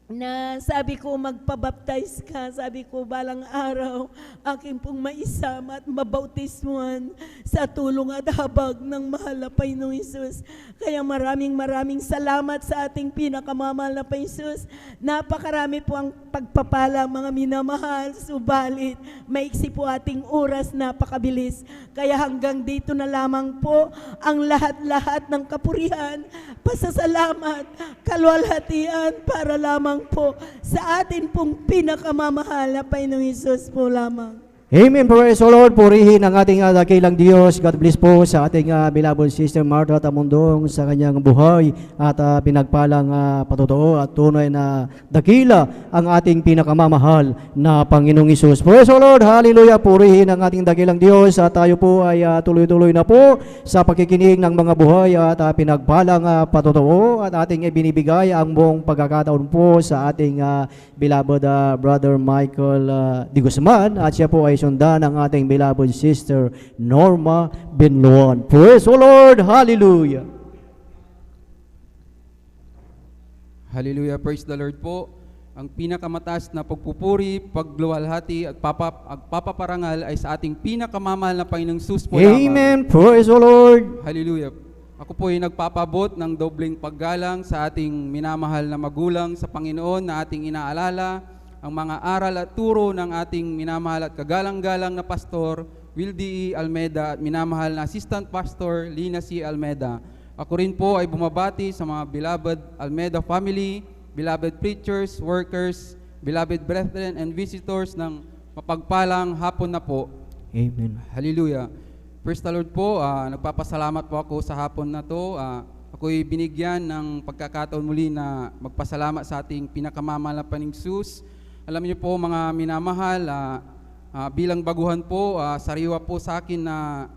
na sabi ko magpabaptize ka, sabi ko balang araw aking pong maisama at mabautismuhan sa tulong at habag ng mahal na Panginoong Hesus. Kaya maraming salamat sa ating pinakamamahal na Panginoon. Napakarami po ang pagpapala, mga minamahal, subalit maiksi po ating oras, napakabilis. Kaya hanggang dito na lamang po ang lahat-lahat ng kapurihan, pasasalamat, kalwalhatian para lamang po sa atin pong pinakamamahal na Panginoong Hesus po lamang. Amen. Praise the Lord. Purihin ang ating dakilang Diyos. God bless po sa ating beloved sister Martha Tamundong sa kanyang buhay at pinagpalang patotoo at tunay na dakila ang ating pinakamamahal na Panginoong Hesus. Praise the Lord. Hallelujah. Purihin ang ating dakilang Diyos at tayo po ay tuloy-tuloy na po sa pakikinig ng mga buhay at pinagpalang patotoo at ating ibinibigay ang buong pagkakataon po sa ating beloved Brother Michael Di Guzman at siya po ay sundan ang ating beloved sister Norma Benluon. Praise the Lord. Hallelujah. Hallelujah, praise the Lord po. Ang pinakamataas na pagpupuri, pagluwalhati at papaparangal ay sa ating pinakamamahal na Panginoong Hesus po lamang. Amen. Praise the Lord. Hallelujah. Ako po ay nagpapabot ng dobleng paggalang sa ating minamahal na magulang sa Panginoon na ating inaalala ang mga aral at turo ng ating minamahal at kagalang-galang na Pastor Will D. Almeda at minamahal na Assistant Pastor Lina C. Almeda. Ako rin po ay bumabati sa mga beloved Almeda family, beloved preachers, workers, beloved brethren and visitors ng mapagpalang hapon na po. Amen. Hallelujah. Praise the Lord po. Nagpapasalamat po ako sa hapon na to. Ako'y binigyan ng pagkakataon muli na magpasalamat sa ating pinakamamahal na Panginoong Hesus. Alam niyo po mga minamahal, bilang baguhan po, sariwa po sa akin na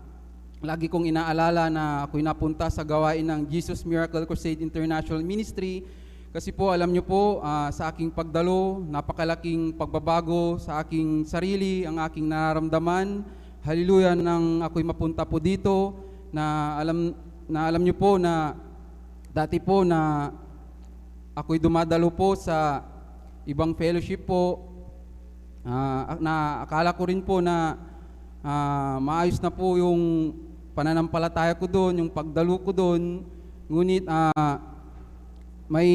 lagi kong inaalala na ako'y napunta sa gawain ng Jesus Miracle Crusade International Ministry. Kasi po alam niyo po, sa aking pagdalo, napakalaking pagbabago sa aking sarili, ang aking nararamdaman. Hallelujah, nang ako'y mapunta po dito, na alam niyo po na dati po na ako'y dumadalo po sa ibang fellowship po, na akala ko rin po na maayos na po yung pananampalataya ko doon, yung pagdalo ko doon. Ngunit may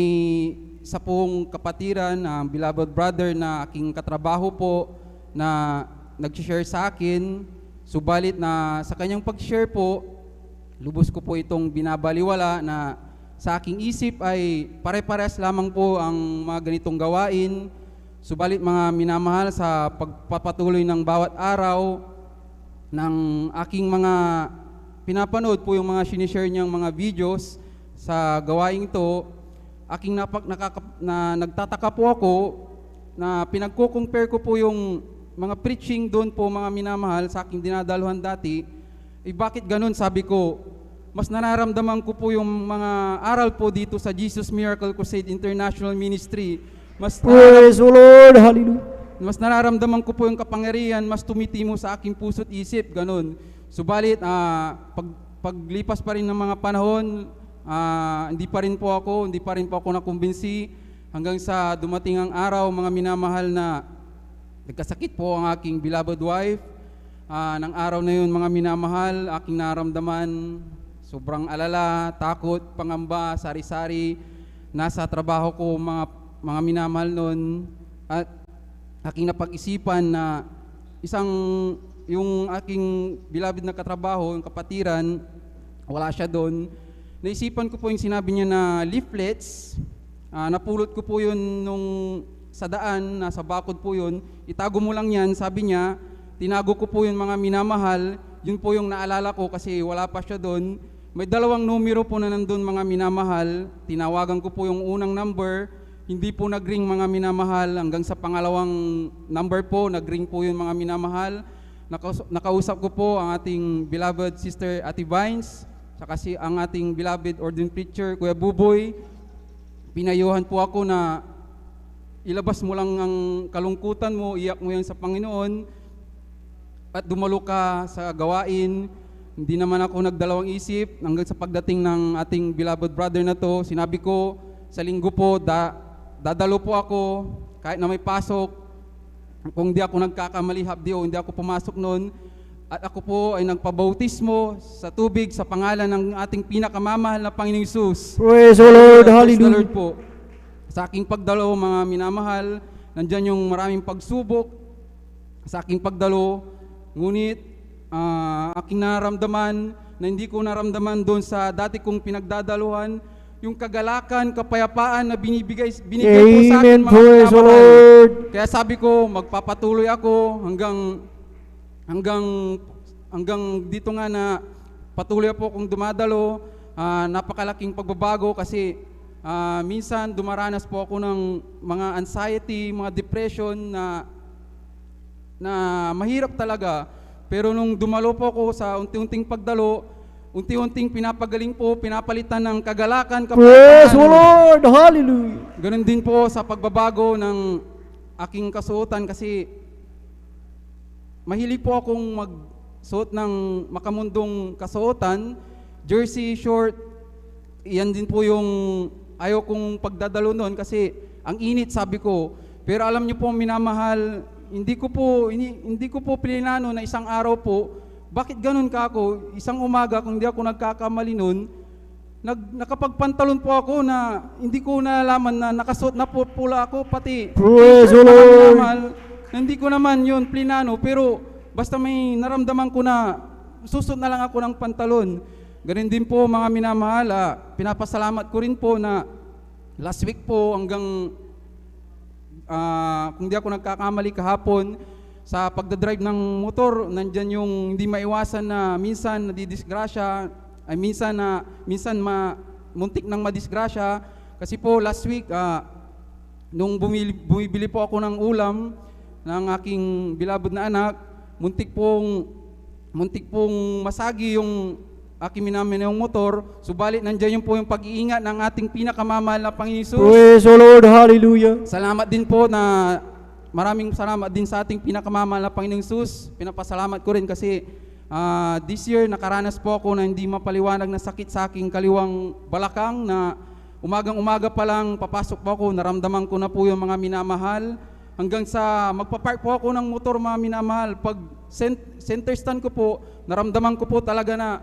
isa pong kapatiran, beloved brother na aking katrabaho po na nag-share sa akin, subalit na sa kanyang pag-share po, lubos ko po itong binabaliwala na sa aking isip ay pare-parehas lamang po ang mga ganitong gawain. Subalit mga minamahal, sa pagpapatuloy ng bawat araw ng aking mga pinapanood po yung mga sinishare niyang mga videos sa gawain ito, aking nagtataka po ako na pinagko-compare ko po yung mga preaching doon po mga minamahal sa aking dinadaluhan dati. Bakit ganun? Sabi ko, mas nararamdaman ko po yung mga aral po dito sa Jesus Miracle Crusade International Ministry. Praise the Lord. Hallelujah. Mas nararamdaman ko po yung kapangyarihan, mas tumitimo sa aking puso't isip, ganun. Subalit, paglipas pa rin ng mga panahon, hindi pa rin po ako nakumbinsi hanggang sa dumating ang araw, mga minamahal, na nagkasakit po ang aking beloved wife. Nang araw na yun, mga minamahal, aking naramdaman sobrang alala, takot, pangamba, sari-sari. Nasa trabaho ko mga minamahal noon, at aking napag-isipan na isang yung aking beloved na katrabaho, yung kapatiran, wala siya doon. Naisipan ko po yung sinabi niya na leaflets. Napulot ko po yun nung sa daan, nasa bakod po yun. Itago mo lang yan, sabi niya. Tinago ko po yung mga minamahal. Yun po yung naalala ko kasi wala pa siya doon. May 2 numero po na nandun, mga minamahal. Tinawagan ko po yung unang number. Hindi po nag-ring, mga minamahal. Hanggang sa pangalawang number po, nag-ring po yung mga minamahal. Nakausap ko po ang ating beloved sister Ate Vines, saka ang ating beloved ordained preacher Kuya Buboy. Pinayuhan po ako na ilabas mo lang ang kalungkutan mo, iyak mo yan sa Panginoon at dumalo ka sa gawain. Hindi naman ako nagdalawang isip hanggang sa pagdating ng ating beloved brother na to. Sinabi ko sa linggo po, dadalo po ako kahit na may pasok. Kung hindi ako nagkakamali, habdi o hindi ako pumasok noon. At ako po ay nagpabautismo sa tubig sa pangalan ng ating pinakamamahal na Panginoong Hesus. Praise the Lord, Praise the hallelujah. Lord po. Sa aking pagdalo, mga minamahal, nandyan yung maraming pagsubok sa aking pagdalo. Ngunit aking naramdaman na hindi ko naramdaman doon sa dati kong pinagdadaluhan, yung kagalakan, kapayapaan na binigay po sa akin, Amen. mga Praise the minamahal. Lord. Kaya sabi ko, magpapatuloy ako hanggang dito nga na patuloy po akong dumadalo. Napakalaking pagbabago kasi minsan dumaranas po ako ng mga anxiety, mga depression na mahirap talaga. Pero nung dumalo po ako sa unti-unting pagdalo, unti-unting pinapagaling po, pinapalitan ng kagalakan, Praise the kapayapaan. Lord, hallelujah. Ganun din po sa pagbabago ng aking kasuotan kasi mahilig po akong magsuot ng makamundong kasuotan, jersey, short. Yan din po yung ayaw kong pagdadalo noon kasi ang init, sabi ko. Pero alam niyo po, minamahal, hindi ko po plinano na isang araw po. Bakit ganun ka ako? Isang umaga, kung hindi ako nagkakamali noon, nakapagpantalon po ako na hindi ko nalaman na nakasuot na po pula ako, pati Praise t-shirt, the mga Lord. minamahal. Hindi ko naman yun plinano, pero basta may naramdaman ko na susot na lang ako ng pantalon. Ganun din po, mga minamahal, pinapasalamat ko rin po na last week po hanggang kung di ako nagkakamali kahapon, sa pagdadrive ng motor, nandyan yung hindi maiwasan na minsan nadidisgrasya, ay minsan muntik nang madisgrasya. Kasi po last week, nung bumibili po ako ng ulam ng aking beloved na anak, muntik pong masagi yung aking minamahal yung motor. Subalit nandyan yung po yung pag-iingat ng ating pinakamamahal na Panginoon Hesus. Praise the Lord, hallelujah. Salamat din po na maraming salamat din sa ating pinakamamahal na Panginoong Hesus. Pinapasalamat ko rin kasi this year nakaranas po ako na hindi mapaliwanag na sakit sa aking kaliwang balakang na umagang-umaga pa lang papasok po ako, naramdaman ko na po yung mga minamahal. Hanggang sa magpapark po ako ng motor, mga minamahal. Pag center stand ko po, naramdaman ko po talaga na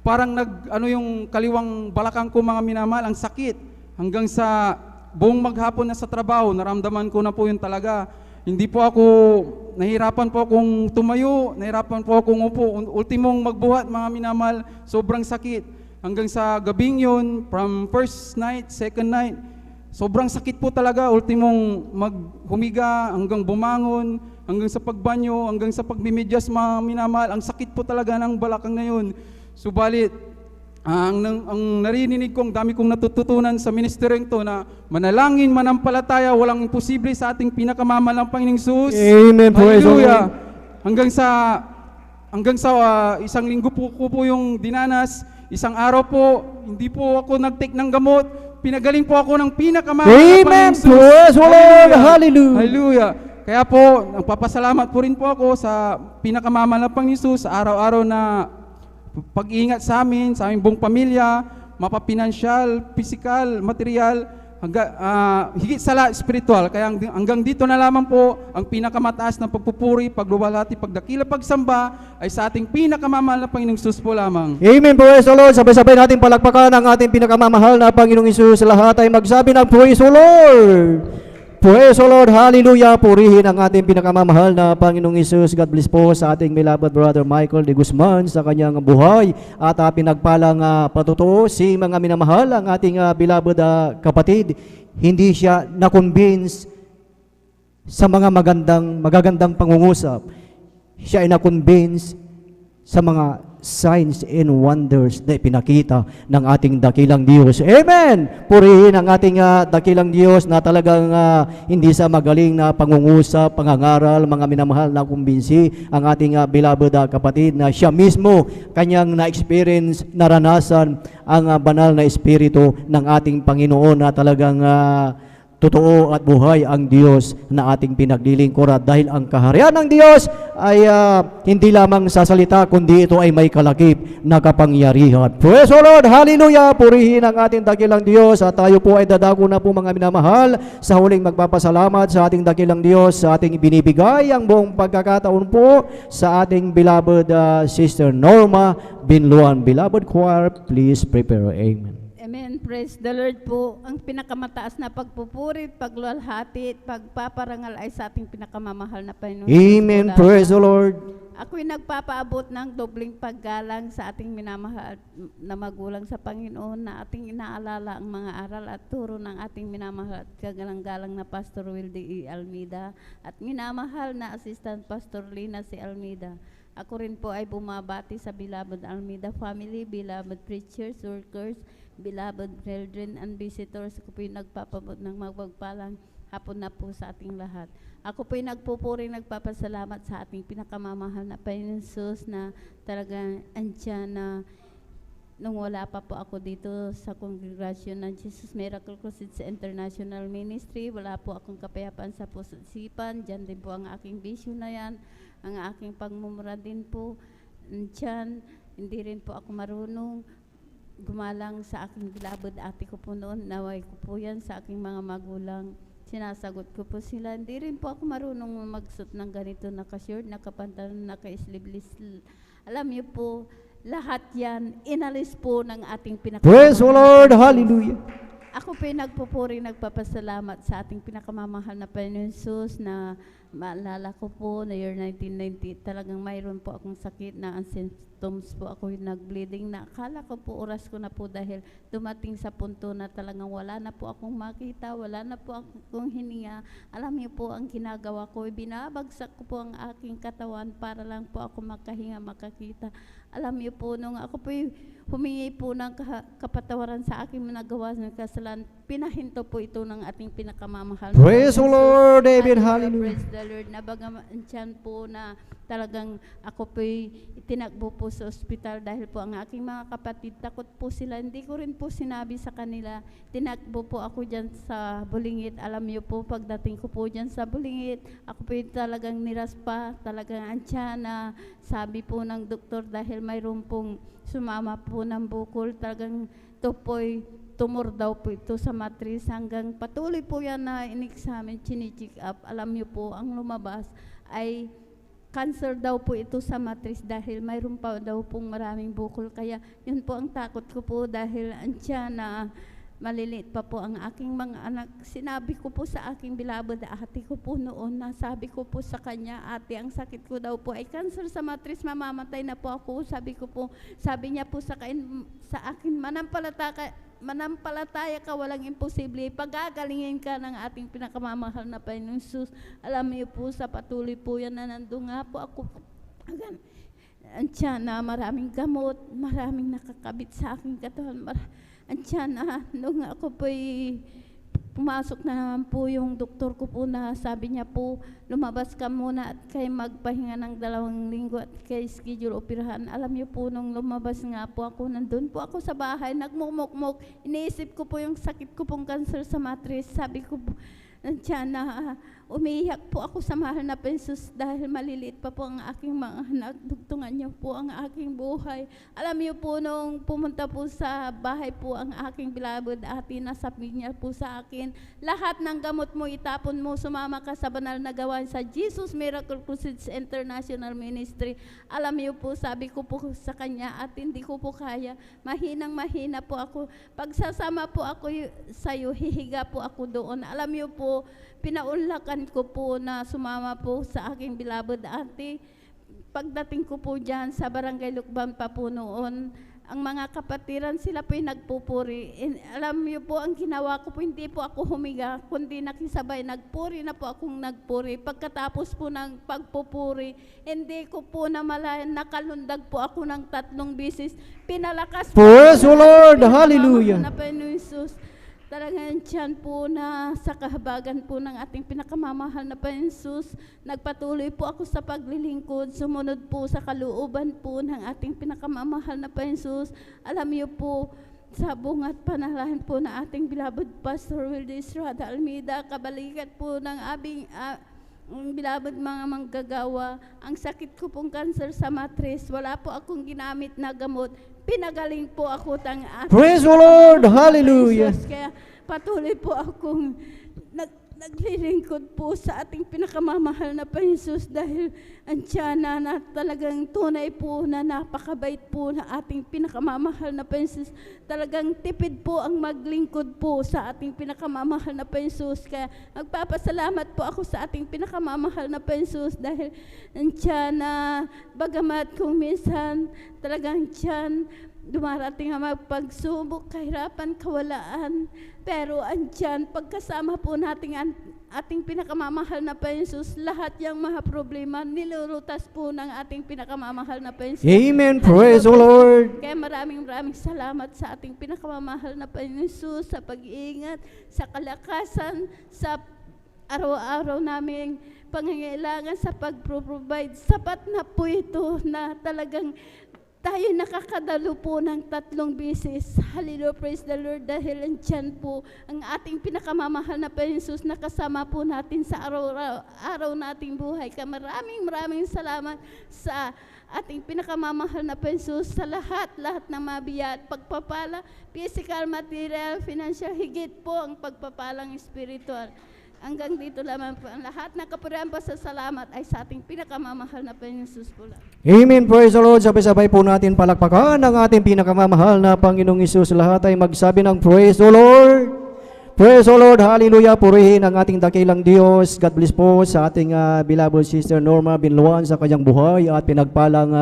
parang yung kaliwang balakang ko, mga minamahal, ang sakit. Hanggang sa buong maghapon na sa trabaho, naramdaman ko na po yun talaga. Hindi po ako, nahirapan po akong tumayo, nahirapan po akong upo. Ultimong magbuhat, mga minamahal, sobrang sakit. Hanggang sa gabing yun, from first night, second night, sobrang sakit po talaga. Ultimong maghumiga, hanggang bumangon, hanggang sa pagbanyo, hanggang sa pagmimidyas, mga minamahal, ang sakit po talaga ng balakang na yun. Subalit, ang narinig kong, dami kong natututunan sa ministeryong to na manalangin, manampalataya, walang imposible sa ating pinakamamahal ng Panginoong Hesus. Amen. Praise the Hallelujah. Lord. Hanggang sa isang linggo po yung dinanas, isang araw po, hindi po ako nag-take ng gamot, pinagaling po ako ng pinakamamahal ng Amen. Panginoong Hesus. Praise the Lord. Hallelujah. Hallelujah. Kaya po, nagpapasalamat po rin po ako sa pinakamamahal ng Panginoong Hesus sa araw-araw na pag-iingat sa aming buong pamilya, mapapinansyal, physical, material, higit sa lahat spiritual. Kaya hanggang dito na lamang po ang pinakamataas na pagpupuri, pagluwalhati, pagdakila, pagsamba ay sa ating pinakamamahal na Panginoong Hesus po lamang. Amen. Praise the Lord. Sabay-sabay natin palakpakan ang ating pinakamamahal na Panginoong Hesus. Lahat ay magsabi ng praise the Lord. Praise the Lord, hallelujah. Purihin ang ating pinakamamahal na Panginoong Isus. God bless po sa ating beloved brother Michael de Guzman sa kanyang buhay at pinagpalang patutuo si mga minamahal ang ating beloved kapatid. Hindi siya na-convince sa mga magagandang pangungusap. Siya ay na-convince sa mga signs and wonders na ipinakita ng ating dakilang Diyos. Amen! Purihin ang ating dakilang Diyos na talagang hindi sa magaling na pangungusap, pangangaral, mga minamahal na kumbinsi ang ating beloved kapatid na siya mismo kanyang na-experience, naranasan ang banal na espiritu ng ating Panginoon na talagang totoo at buhay ang Diyos na ating pinaglilingkuran dahil ang kaharian ng Diyos ay hindi lamang sa salita kundi ito ay may kalakip na kapangyarihan. Praise the Lord! Hallelujah! Purihin ang ating dakilang Diyos at tayo po ay dadako na po mga minamahal sa huling magpapasalamat sa ating dakilang Diyos sa ating binibigay ang buong pagkakataon po sa ating beloved Sister Norma Binluan. Beloved choir, please prepare. Amen. Amen. Praise the Lord po. Ang pinakamataas na pagpupuri, pagluwalhati, pagpaparangal ay sa ating pinakamamahal na Panginoon. Amen. Praise the Lord. Ako'y nagpapaabot ng dobling paggalang sa ating minamahal na magulang sa Panginoon na ating inaalala ang mga aral at turo ng ating minamahal at kagalang-galang na Pastor Wilde E. Almeida at minamahal na Assistant Pastor Lina C. Almeida. Ako rin po ay bumabati sa beloved Almeida family, beloved preachers, workers, beloved brethren and visitors. Ako po'y nagpapabot ng magpagpalang hapon na po sa ating lahat. Ako po'y nagpupuri, nagpapasalamat sa ating pinakamamahal na Panginoon Jesus na talagang andyan na nung wala pa po ako dito sa kongregasyon ng Jesus Miracle Crusade International Ministry, wala po akong kapayapaan sa puso't isipan. Diyan din po ang aking vision na yan, ang aking pagmumura din po. Diyan, hindi rin po ako marunong gumalang sa aking beloved ate ko po noon. Naway ko po yan sa aking mga magulang. Sinasagot ko po sila. Hindi rin po ako marunong magsuot ng ganito, naka-shirt, naka-pantalon, naka-sleeveless. Alam niyo po, lahat yan, inalis po ng ating Praise the Lord! Hallelujah! Ako po nagpupuri, nagpapasalamat sa ating pinakamamahal na Panginoon Jesus na maalala ko po na year 1990, talagang mayroon po akong sakit na ang symptoms po ako nag-bleeding na akala ko po oras ko na po dahil dumating sa punto na talagang wala na po akong makita, wala na po akong hininga. Alam niyo po ang ginagawa ko, binabagsak ko po ang aking katawan para lang po ako makahinga, makakita. Alam niyo po, nung ako po humingi po ng kapatawaran sa aking nagawa ng kasalanan, pinahinto po ito ng ating pinakamamahal. Praise the Lord, David, hallelujah. Praise the Lord. Nabagaman po na talagang ako po'y itinakbo po sa ospital dahil po ang aking mga kapatid, takot po sila. Hindi ko rin po sinabi sa kanila. Tinakbo po ako dyan sa Bulingit. Alam niyo po, pagdating ko po dyan sa Bulingit, ako po'y talagang niraspa, talagang antya na sabi po ng doktor dahil mayroon pong sumama po ng bukol, talagang ito po'y tumor daw po ito sa matris hanggang patuloy po yan na in-examine, chini-check up. Alam niyo po, ang lumabas ay cancer daw po ito sa matris dahil mayroon pa daw pong maraming bukol. Kaya yun po ang takot ko po dahil ansya na maliliit pa po ang aking mga anak. Sinabi ko po sa aking beloved ate ko po noon na sabi ko po sa kanya, ate, ang sakit ko daw po ay cancer sa matris, mamamatay na po ako. Sabi niya po sa akin, manampalataya ka, walang imposible. Pagagalingin ka ng ating pinakamamahal na Panginoon Jesus. Alam niyo po, sa patuloy po yan na nandun nga po ako. Andiyan na maraming gamot, maraming nakakabit sa aking katawan. Andiyan na, nung ako po'y pumasok na naman po yung doktor ko po na sabi niya po, lumabas ka muna at kay magpahinga ng 2 linggo at kay schedule operahan. Alam niyo po, nung lumabas nga po ako, nandun po ako sa bahay, nagmumukmuk, iniisip ko po yung sakit ko pong cancer sa matris. Sabi ko po, nandiyan na, umiiyak po ako sa mahal na Jesus dahil maliliit pa po ang aking mga anak. Dugtungan niyo po ang aking buhay. Alam niyo po, nung pumunta po sa bahay po ang aking beloved ate, nasabi niya po sa akin, lahat ng gamot mo itapon mo, sumama ka sa banal na gawain sa Jesus Miracle Crusade International Ministry. Alam niyo po, sabi ko po sa kanya, at hindi ko po kaya, mahinang-mahina po ako. Pagsasama po ako sa iyo, hihiga po ako doon. Alam niyo po, po, pinaunlakan ko po na sumama po sa aking beloved ate. Pagdating ko po dyan sa Barangay Lukban pa po noon, ang mga kapatiran sila po yung nagpupuri. Alam niyo po, ang ginawa ko po, hindi po ako humiga, kundi nakisabay, nagpuri na po akong nagpuri. Pagkatapos po ng pagpupuri, hindi ko po namalayan, nakalundag po ako ng 3 beses. Pinalakas po. Praise the Lord! Hallelujah! Na Panginoon Jesus. Talagang tiyan po na sa kahabagan po ng ating pinakamamahal na Panginoon Jesus, nagpatuloy po ako sa paglilingkod, sumunod po sa kalooban po ng ating pinakamamahal na Panginoon Jesus. Alam niyo po, sa bungat panalangin po na ating beloved Pastor Wildy Estrada Almeida, kabalikat po ng aming beloved mga manggagawa, ang sakit ko pong cancer sa matris, wala po akong ginamit na gamot, pinagaling po ako Praise the Lord! Hallelujah! Kaya patuloy po akong naglilingkod po sa ating pinakamamahal na Panginoon Jesus dahil ang tiyana na talagang tunay po na napakabait po na ating pinakamamahal na Panginoon Jesus. Talagang tipid po ang maglingkod po sa ating pinakamamahal na Panginoon Jesus. Kaya magpapasalamat po ako sa ating pinakamamahal na Panginoon Jesus dahil ang tiyana, bagamat kung minsan talagang tiyan, dumarating ang magpagsubok, kahirapan, kawalaan. Pero andyan, pagkasama po natin ating pinakamamahal na Panginoon Jesus, lahat yung mga problema, nilulutas po ng ating pinakamamahal na Panginoon Jesus. Amen. Praise the Lord. Kaya maraming salamat sa ating pinakamamahal na Panginoon Jesus, sa pag-iingat, sa kalakasan, sa araw-araw naming pangangailangan, sa pag-provide. Sapat na po ito na talagang tayo nakakadalo po ng 3 beses. Hallelujah, praise the Lord. Dahil andyan po ang ating pinakamamahal na Panginoon Jesus na kasama po natin sa araw nating buhay. Kaya maraming salamat sa ating pinakamamahal na Panginoon Jesus sa lahat ng mabiya at pagpapala, physical, material, financial, higit po ang pagpapalang spiritual. Hanggang dito lamang po ang lahat. Nakapurihan pa sa salamat ay sa ating pinakamamahal na Panginoon Jesus po lang. Amen. Praise the Lord. Sabay-sabay po natin palakpakan ang ating pinakamamahal na Panginoong Hesus. Lahat ay magsabi ng Praise the Lord. Praise the Lord. Hallelujah. Purihin ang ating dakilang Diyos. God bless po sa ating beloved sister Norma Binluan sa kanyang buhay at pinagpalang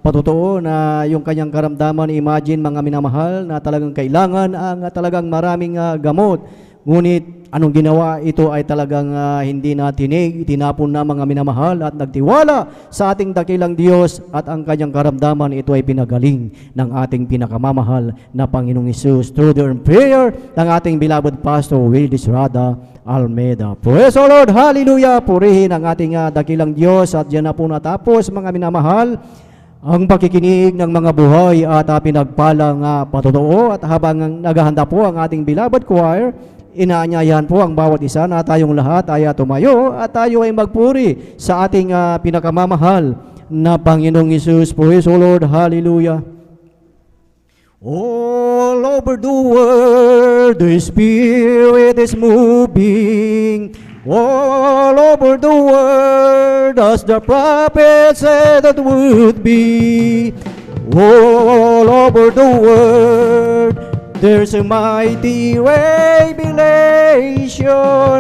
patutuo na yung kanyang karamdaman. Imagine mga minamahal na talagang kailangan ang talagang maraming gamot. Ngunit anong ginawa, ito ay talagang hindi na itinapon na mga minamahal at nagtiwala sa ating dakilang Diyos at ang kanyang karamdaman, ito ay pinagaling ng ating pinakamamahal na Panginoong Hesus through the prayer ng ating beloved Pastor Wildy Estrada Almeida. Praise the Lord! Hallelujah! Purihin ang ating dakilang Diyos at diyan na po natapos mga minamahal ang pakikinig ng mga buhay at pinagpalang patutuo. At habang naghahanda po ang ating beloved choir, inaanyayahan po ang bawat isa na tayong lahat ay tumayo at tayo ay magpuri sa ating pinakamamahal na Panginoong Hesus. Praise the Lord. Hallelujah. All over the world, the Spirit is moving. All over the world, as the prophet said that would be. All over the world, there's a mighty revelation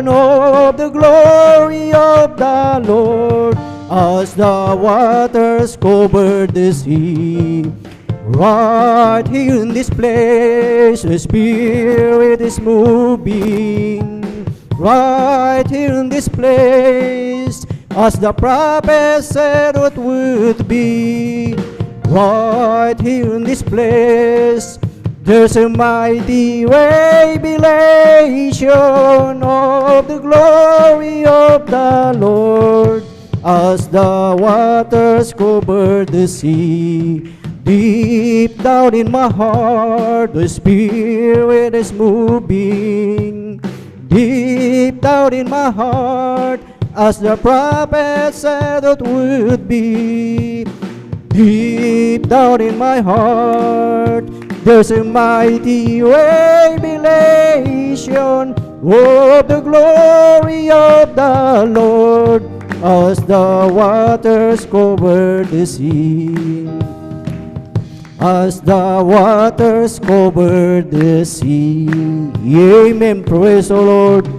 of the glory of the Lord as the waters cover the sea. Right here in this place, the Spirit is moving. Right here in this place, as the prophet said what would be. Right here in this place, there's a mighty revelation of the glory of the Lord as the waters cover the sea. Deep down in my heart, the Spirit is moving. Deep down in my heart, as the prophet said it would be. Deep down in my heart, there's a mighty revelation of the glory of the Lord as the waters cover the sea. As the waters cover the sea. Amen. Praise the Lord.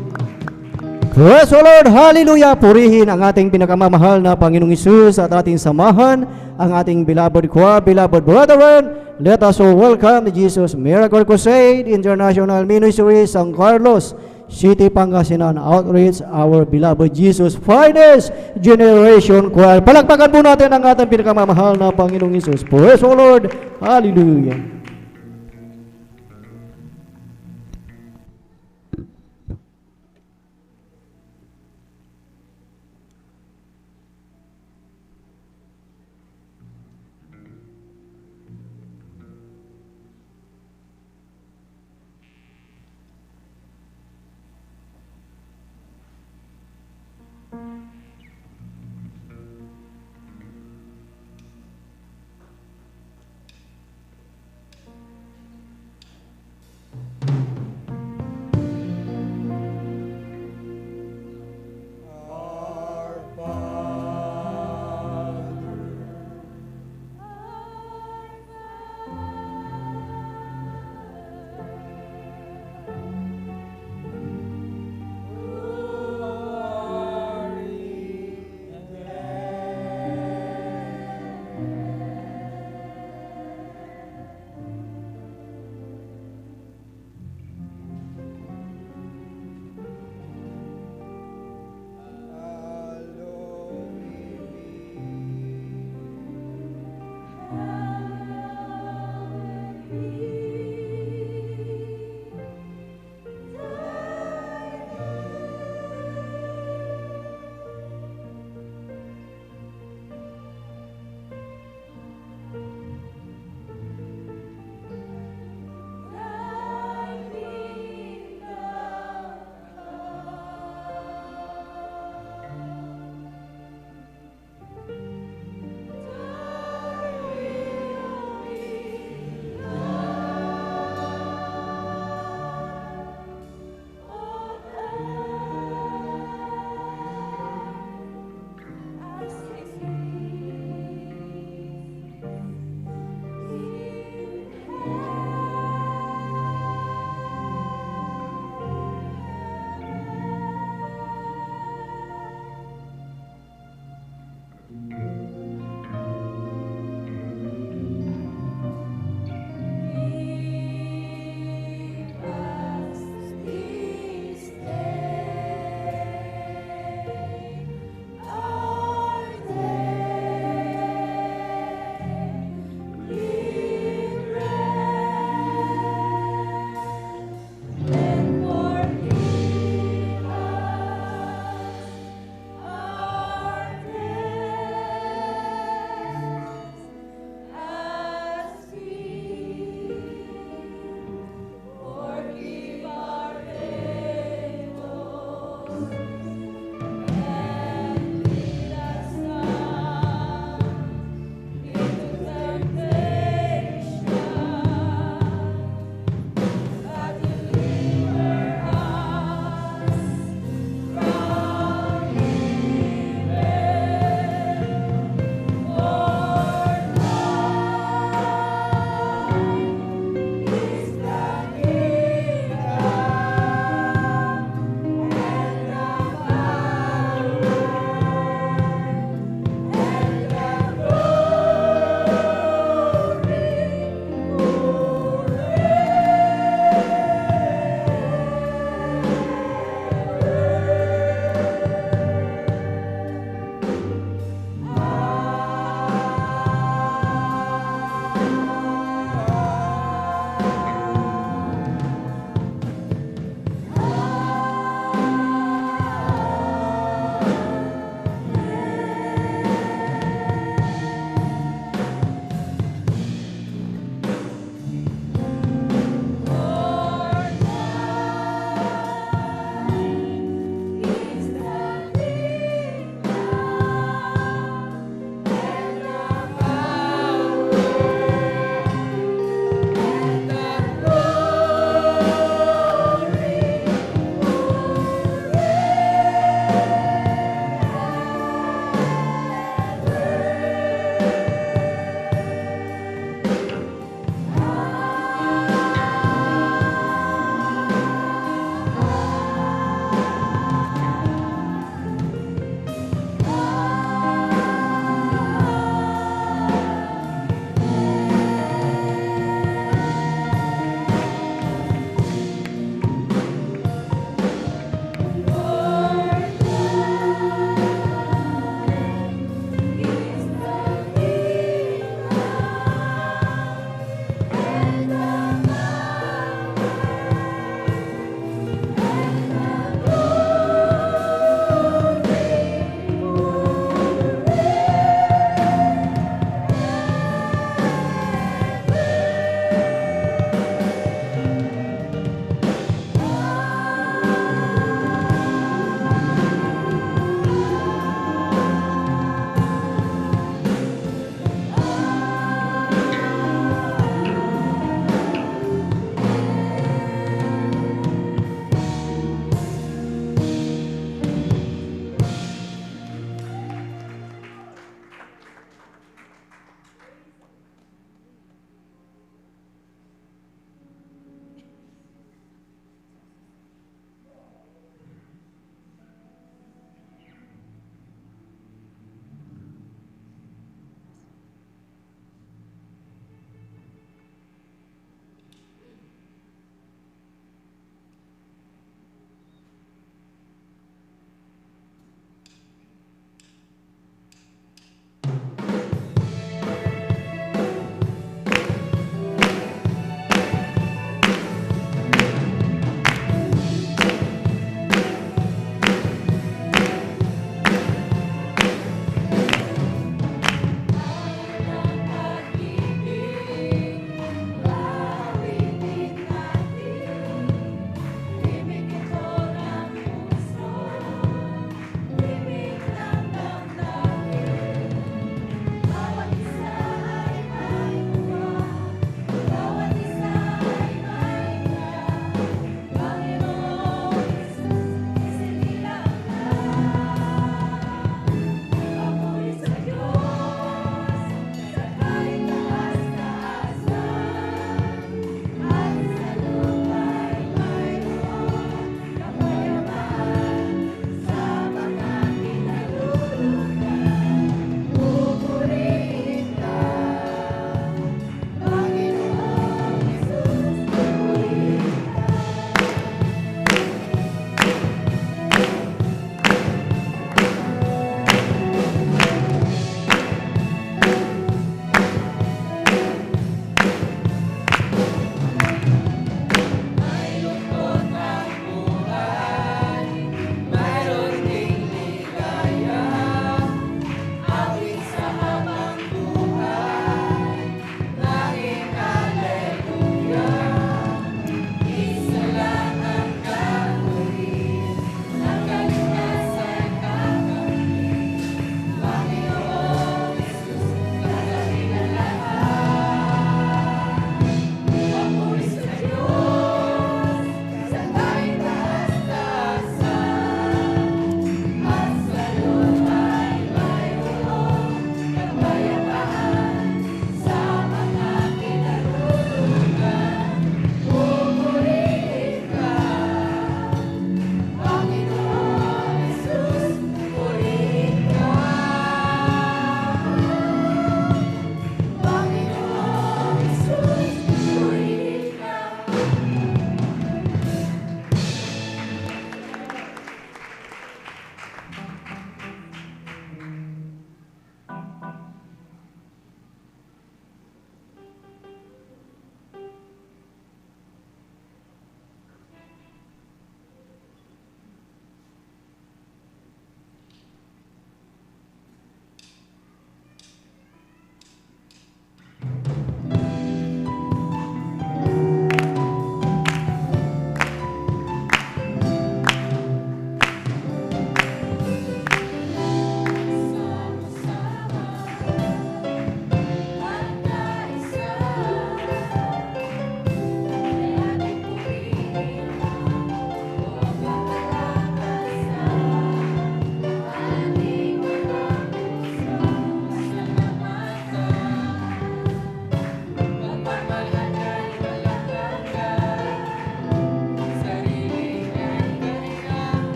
Praise the Lord! Hallelujah! Purihin ang ating pinakamamahal na Panginoong Isus at ating samahan ang ating beloved choir, beloved brethren. Let us all welcome the Jesus Miracle Crusade International Ministry San Carlos City, Pangasinan Outreach, our beloved Jesus Finest Generation Choir. Palakpakan po natin ang ating pinakamamahal na Panginoong Isus. Praise the Lord! Hallelujah!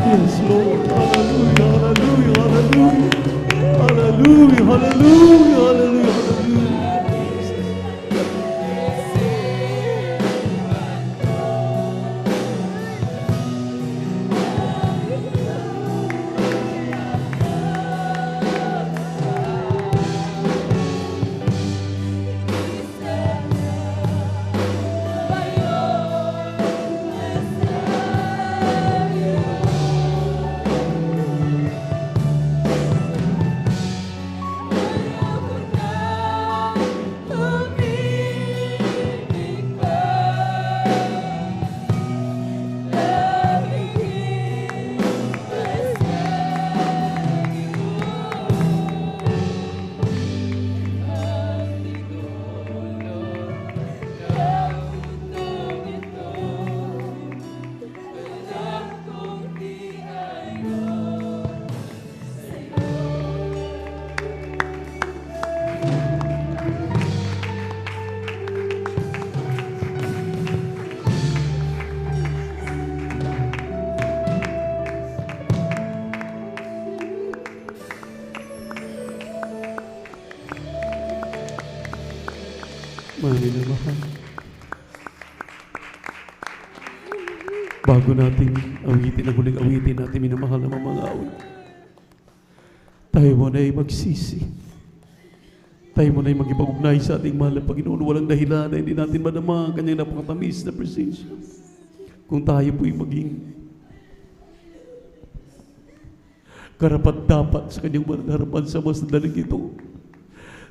Yes, Lord. Hallelujah, hallelujah, hallelujah. Hallelujah, hallelujah, hallelujah, hallelujah. Mahal. Bago natin awitin ang huling awitin natin, minamahal na mga awit, tayo muna ay magsisi. Tayo muna ay mag-ipag-ugnay sa ating mahal na Panginoon. Walang dahilan na hindi natin madama ang kanyang napakatamis na presensya. Kung tayo po'y maging karapat-dapat sa kanyang harapan sa mas daling ito,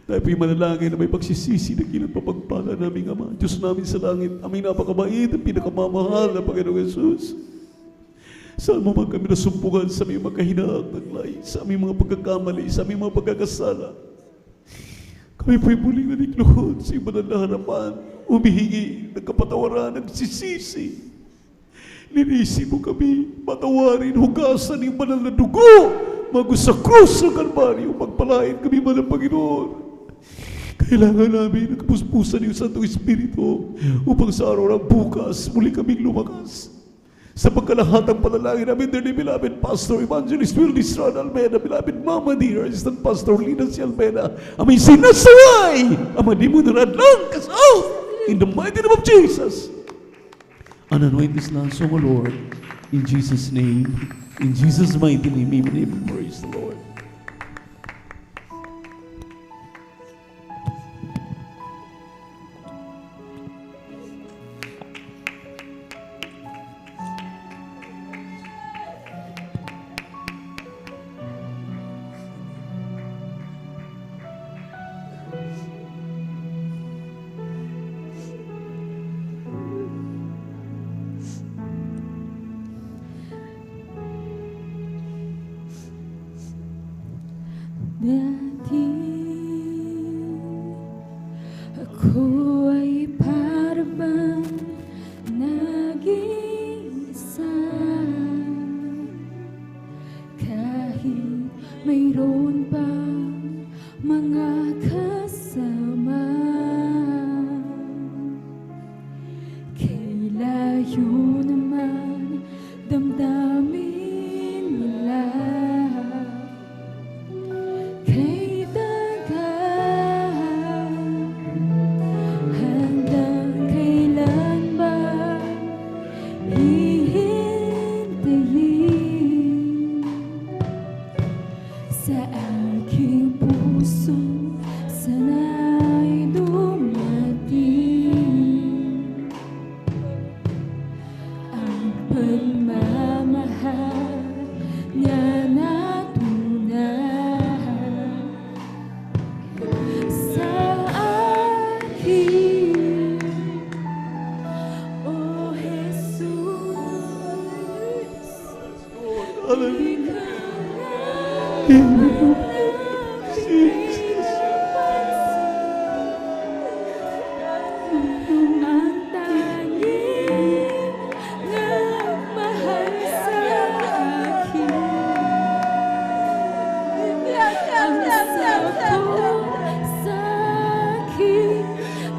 tayo po'y manalangin na may pagsisisi na kinapapagpala naming Ama, Diyos namin sa langit, aming napakabait at pinakamamahal na Panginoong Yesus. Saan mo man kami nasumpungan sa aming mga kahinaan ng lahi, sa aming mga pagkakamali, sa aming mga pagkakasala, kami po'y muling nanikluhod sa iyong banal na harapan, humihingi ng kapatawaran, nagsisisi. Ninisi mo kami, patawarin, hugasan ng banal na dugo Mago sa krus ng Kalbaryo, pagpalain kami man ng Panginoon. Kailangan namin ang kapuspusan ng Santong Espiritu upang sa araw ng bukas muli kaming lumakas. Sa pagkalahatang panalangin namin, dearly beloved Pastor Evangelist Will Distrada Almeda, beloved Mama dear, Assistant Pastor Lina C. Almeda, aming sinasaway, ama di mo naradlang kasaw, in the mighty name of Jesus. And anoint this land, so, Lord, in Jesus' name, in Jesus' mighty name, amen. Praise the Lord. Dati ako ay parang nag-iisa, kahit mayroon pang mga kasama. Kay layo naman damdamin nila, kay tagal, hanggang kailan ba hihintayin? Sa aking puso sana'y dumating ang pagmamahal niya na tunay sa akin. O Jesus, ang tanging nagmahal sa akin, ang sapo sa aking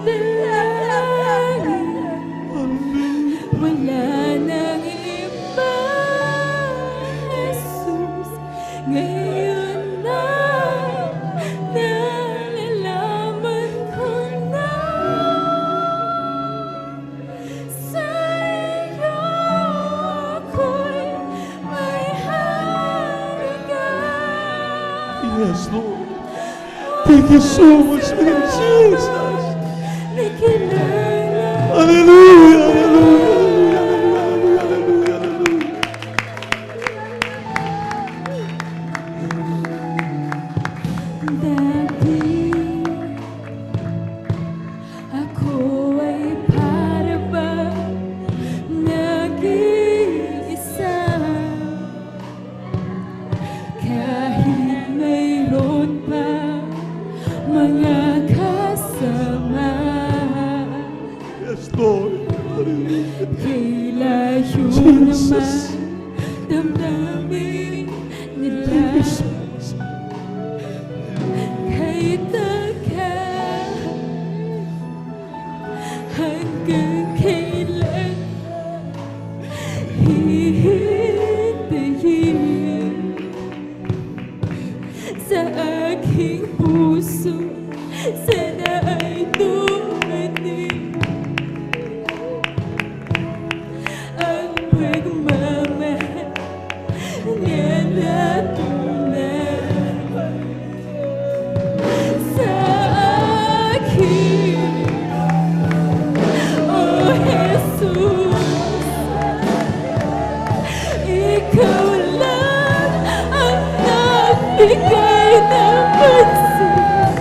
dalangin. Wala nang iba, Jesus, ngayon na nalalaman ko na sa iyo ako'y may halaga. Yes, Lord. Thank you so much, man, Jesus. Nakilala Hallelujah, hallelujah, hallelujah, hallelujah, hallelujah. dati, ako ay para bang nag-iisa, kahit mayroon pa mga kasama. Yes, Lord. Hallelujah. Kay layo Jesus. naman damdamin nila, kay tagal, hanggang kailan hihintayin? Sa aking puso sana ay dumating ang pagmamahal niya na tunay sa akin. O Jesus, ikaw lang ang nagbigay ng pansin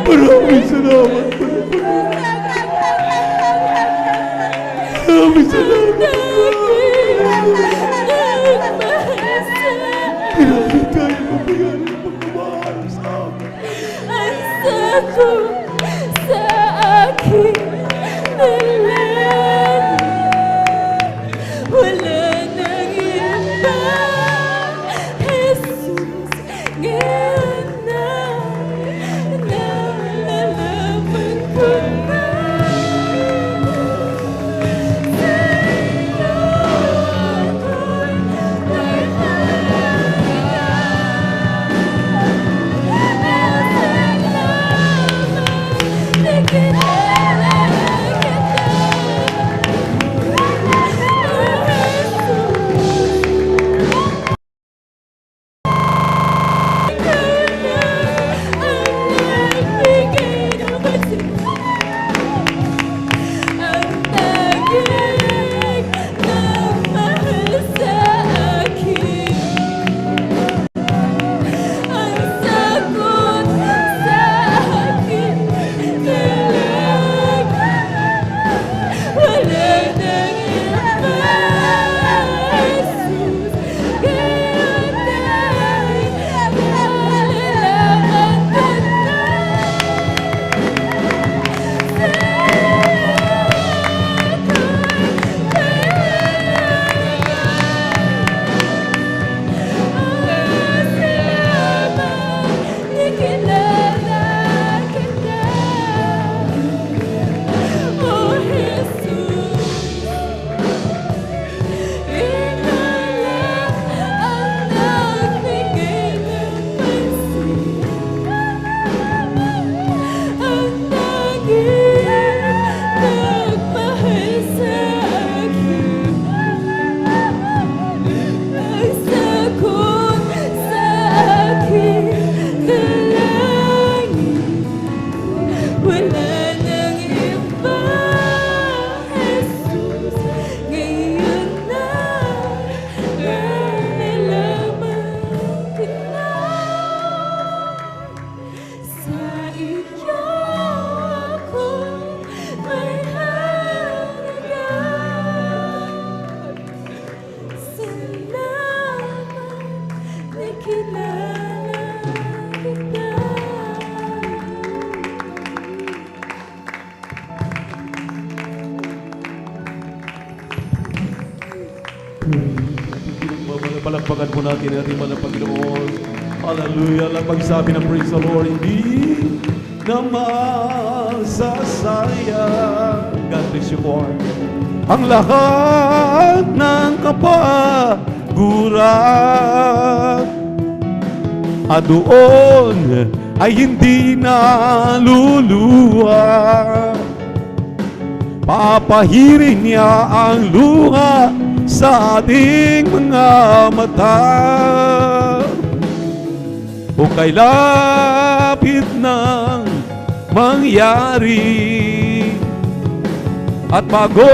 Maraming salamat. Maraming salamat. Grabe kayo mabayaran ng pagmamahal sa amin. Ang sako sa aking dalan. Wala nang iba, Jesus, ngayon na nalalaman ko na. Sa'yo ako'y may Palakpakan po natin ang ating mga Panginoon. Hallelujah. Ang pagsabi ng praise the Lord, hindi naman sasayang. God bless you po. Ang lahat ng kapaguran at doon ay hindi naluluwa. Papahirin niya ang luha sa ating mga mata. O kay lapit ng mangyari at bago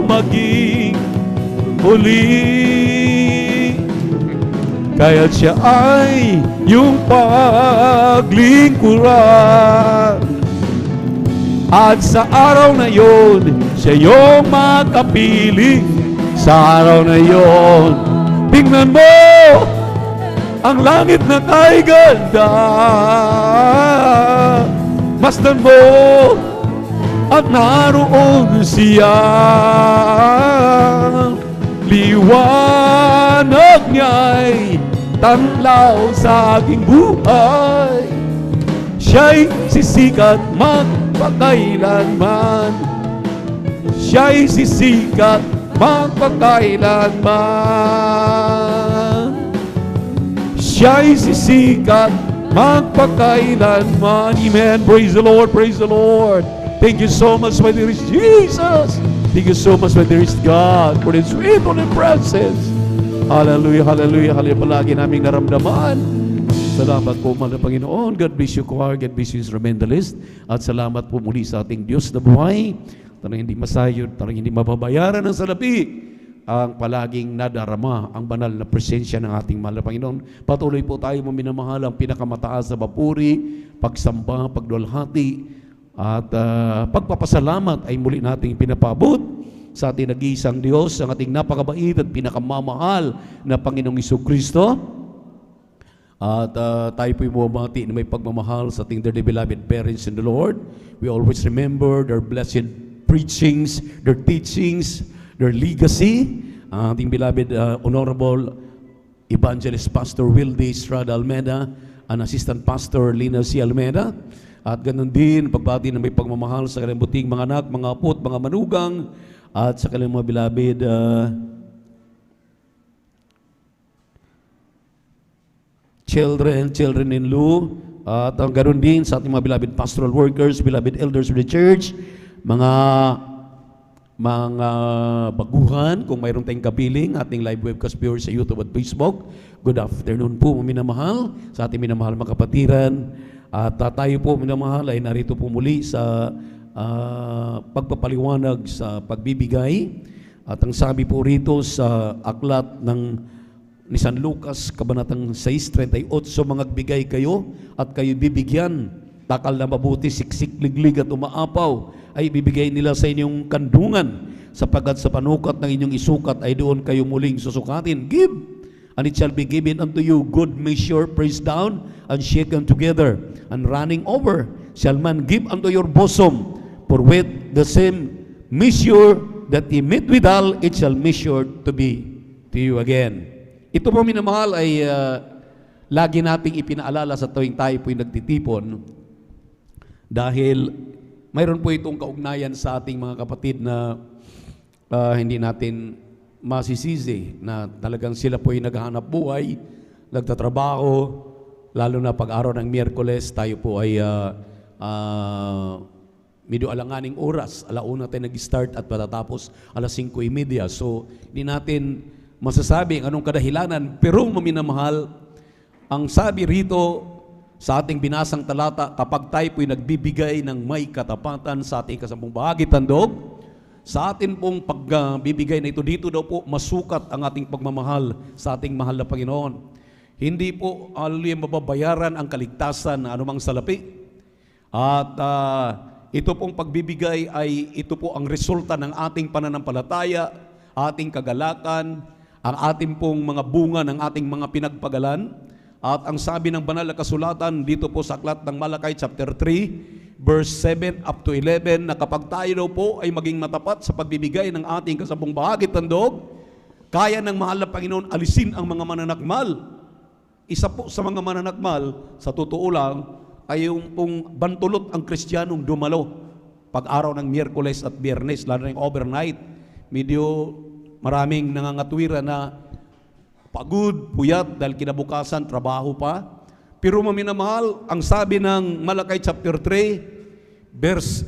maging huli, kaya't siya ay yung paglingkuran. At sa araw na yon, siya yung makapiling. Sa araw na yon, tingnan mo ang langit na kay ganda. Masdan mo at naroon siya. liwanag niya'y tanglaw sa aking buhay. Siya'y sisikat magpakailanman. Siya'y sisikat magpakailanman. Siya'y sisikat magpakailanman. Amen. Praise the Lord. Praise the Lord. Thank you so much when there is Jesus. Thank you so much when there is God. For His sweet holy presence. Hallelujah, hallelujah, hallelujah. Palagi naming naramdaman. Salamat po, mahal na Panginoon. God bless you, choir. God bless you, instrumentalist. At salamat po muli sa ating Diyos na buhay. Tarang hindi masayod, tarang hindi mababayaran ng salapi ang palaging nadarama ang banal na presensya ng ating mahal na Panginoon. Patuloy po tayo minamahal ang pinakamataas na papuri, pagsamba, pagdulhati, at pagpapasalamat ay muli nating pinapabot sa ating nag-iisang Diyos, ang ating napakabait at pinakamamahal na Panginoong Jesucristo. At tayo po'y bumati na may pagmamahal sa ating dearly beloved parents in the Lord. We always remember their blessed preachings, their teachings, their legacy. Ating beloved Honorable Evangelist Pastor Wildy Estrada Almeida, and Assistant Pastor Lina C. Almeida. At ganun din, pagbati na may pagmamahal sa kanilang buting mga anak, mga apo at mga manugang, at sa kanilang mga beloved children-in-law, at ang ganun din sa ating mga beloved pastoral workers, beloved elders of the church, mga baguhan, kung mayroon tayong kapiling, ating live webcast viewers sa YouTube at Facebook. Good afternoon po, minamahal, sa ating minamahal mga kapatiran. At tayo po, minamahal, ay narito po muli sa pagpapaliwanag sa pagbibigay. At ang sabi po rito sa aklat ni San Lucas, Kabanatang 6:38, mangagbigay kayo at kayo bibigyan. Takal na mabuti, siksik, liglig at umaapaw ay bibigay nila sa inyong kandungan, sapagkat sa panukat ng inyong isukat ay doon kayo muling susukatin. Give, and it shall be given unto you, good measure, pressed down, and shaken together, and running over, shall man give unto your bosom. For with the same measure that ye meet withal, it shall measure to be to you again. Ito po, minamahal, ay lagi nating ipinaalala sa tuwing tayo po'y nagtitipon, dahil mayroon po itong kaugnayan sa ating mga kapatid na hindi natin masisisi, na talagang sila po ay naghahanap buhay, nagtatrabaho, lalo na pag-araw ng Miyerkules, tayo po ay medyo alanganing oras, 1:00 tayo nag-start at patatapos 5:30. So, hindi natin masasabi anong kadahilanan, pero maminamahal, ang sabi rito sa ating binasang talata, kapag tayo po'y nagbibigay ng may katapatan sa ating kasampung bahagi tandog, sa atin pong pagbibigay na ito, dito daw po masukat ang ating pagmamahal sa ating mahal na Panginoon. Hindi po mababayaran ang kaligtasan na anumang salapi. At ito pong pagbibigay ay ito po ang resulta ng ating pananampalataya, ating kagalakan, ang ating pong mga bunga ng ating mga pinagpagalan. At ang sabi ng banal na kasulatan dito po sa aklat ng Malakay chapter 3 verse 7 up to 11, na kapag tayo daw po ay maging matapat sa pagbibigay ng ating kasampung bahagi tandog, kaya ng mahal na Panginoon alisin ang mga mananakmal. Isa po sa mga mananakmal, sa totoo lang, ay yung pong bantulot ang Kristiyanong dumalo pag araw ng Miyerkules at Biyernes, lalo na yung overnight. Medyo maraming nangangatwira na pagod, puyat, dahil kinabukasan, trabaho pa. Pero maminamahal, ang sabi ng Malakay chapter 3, verse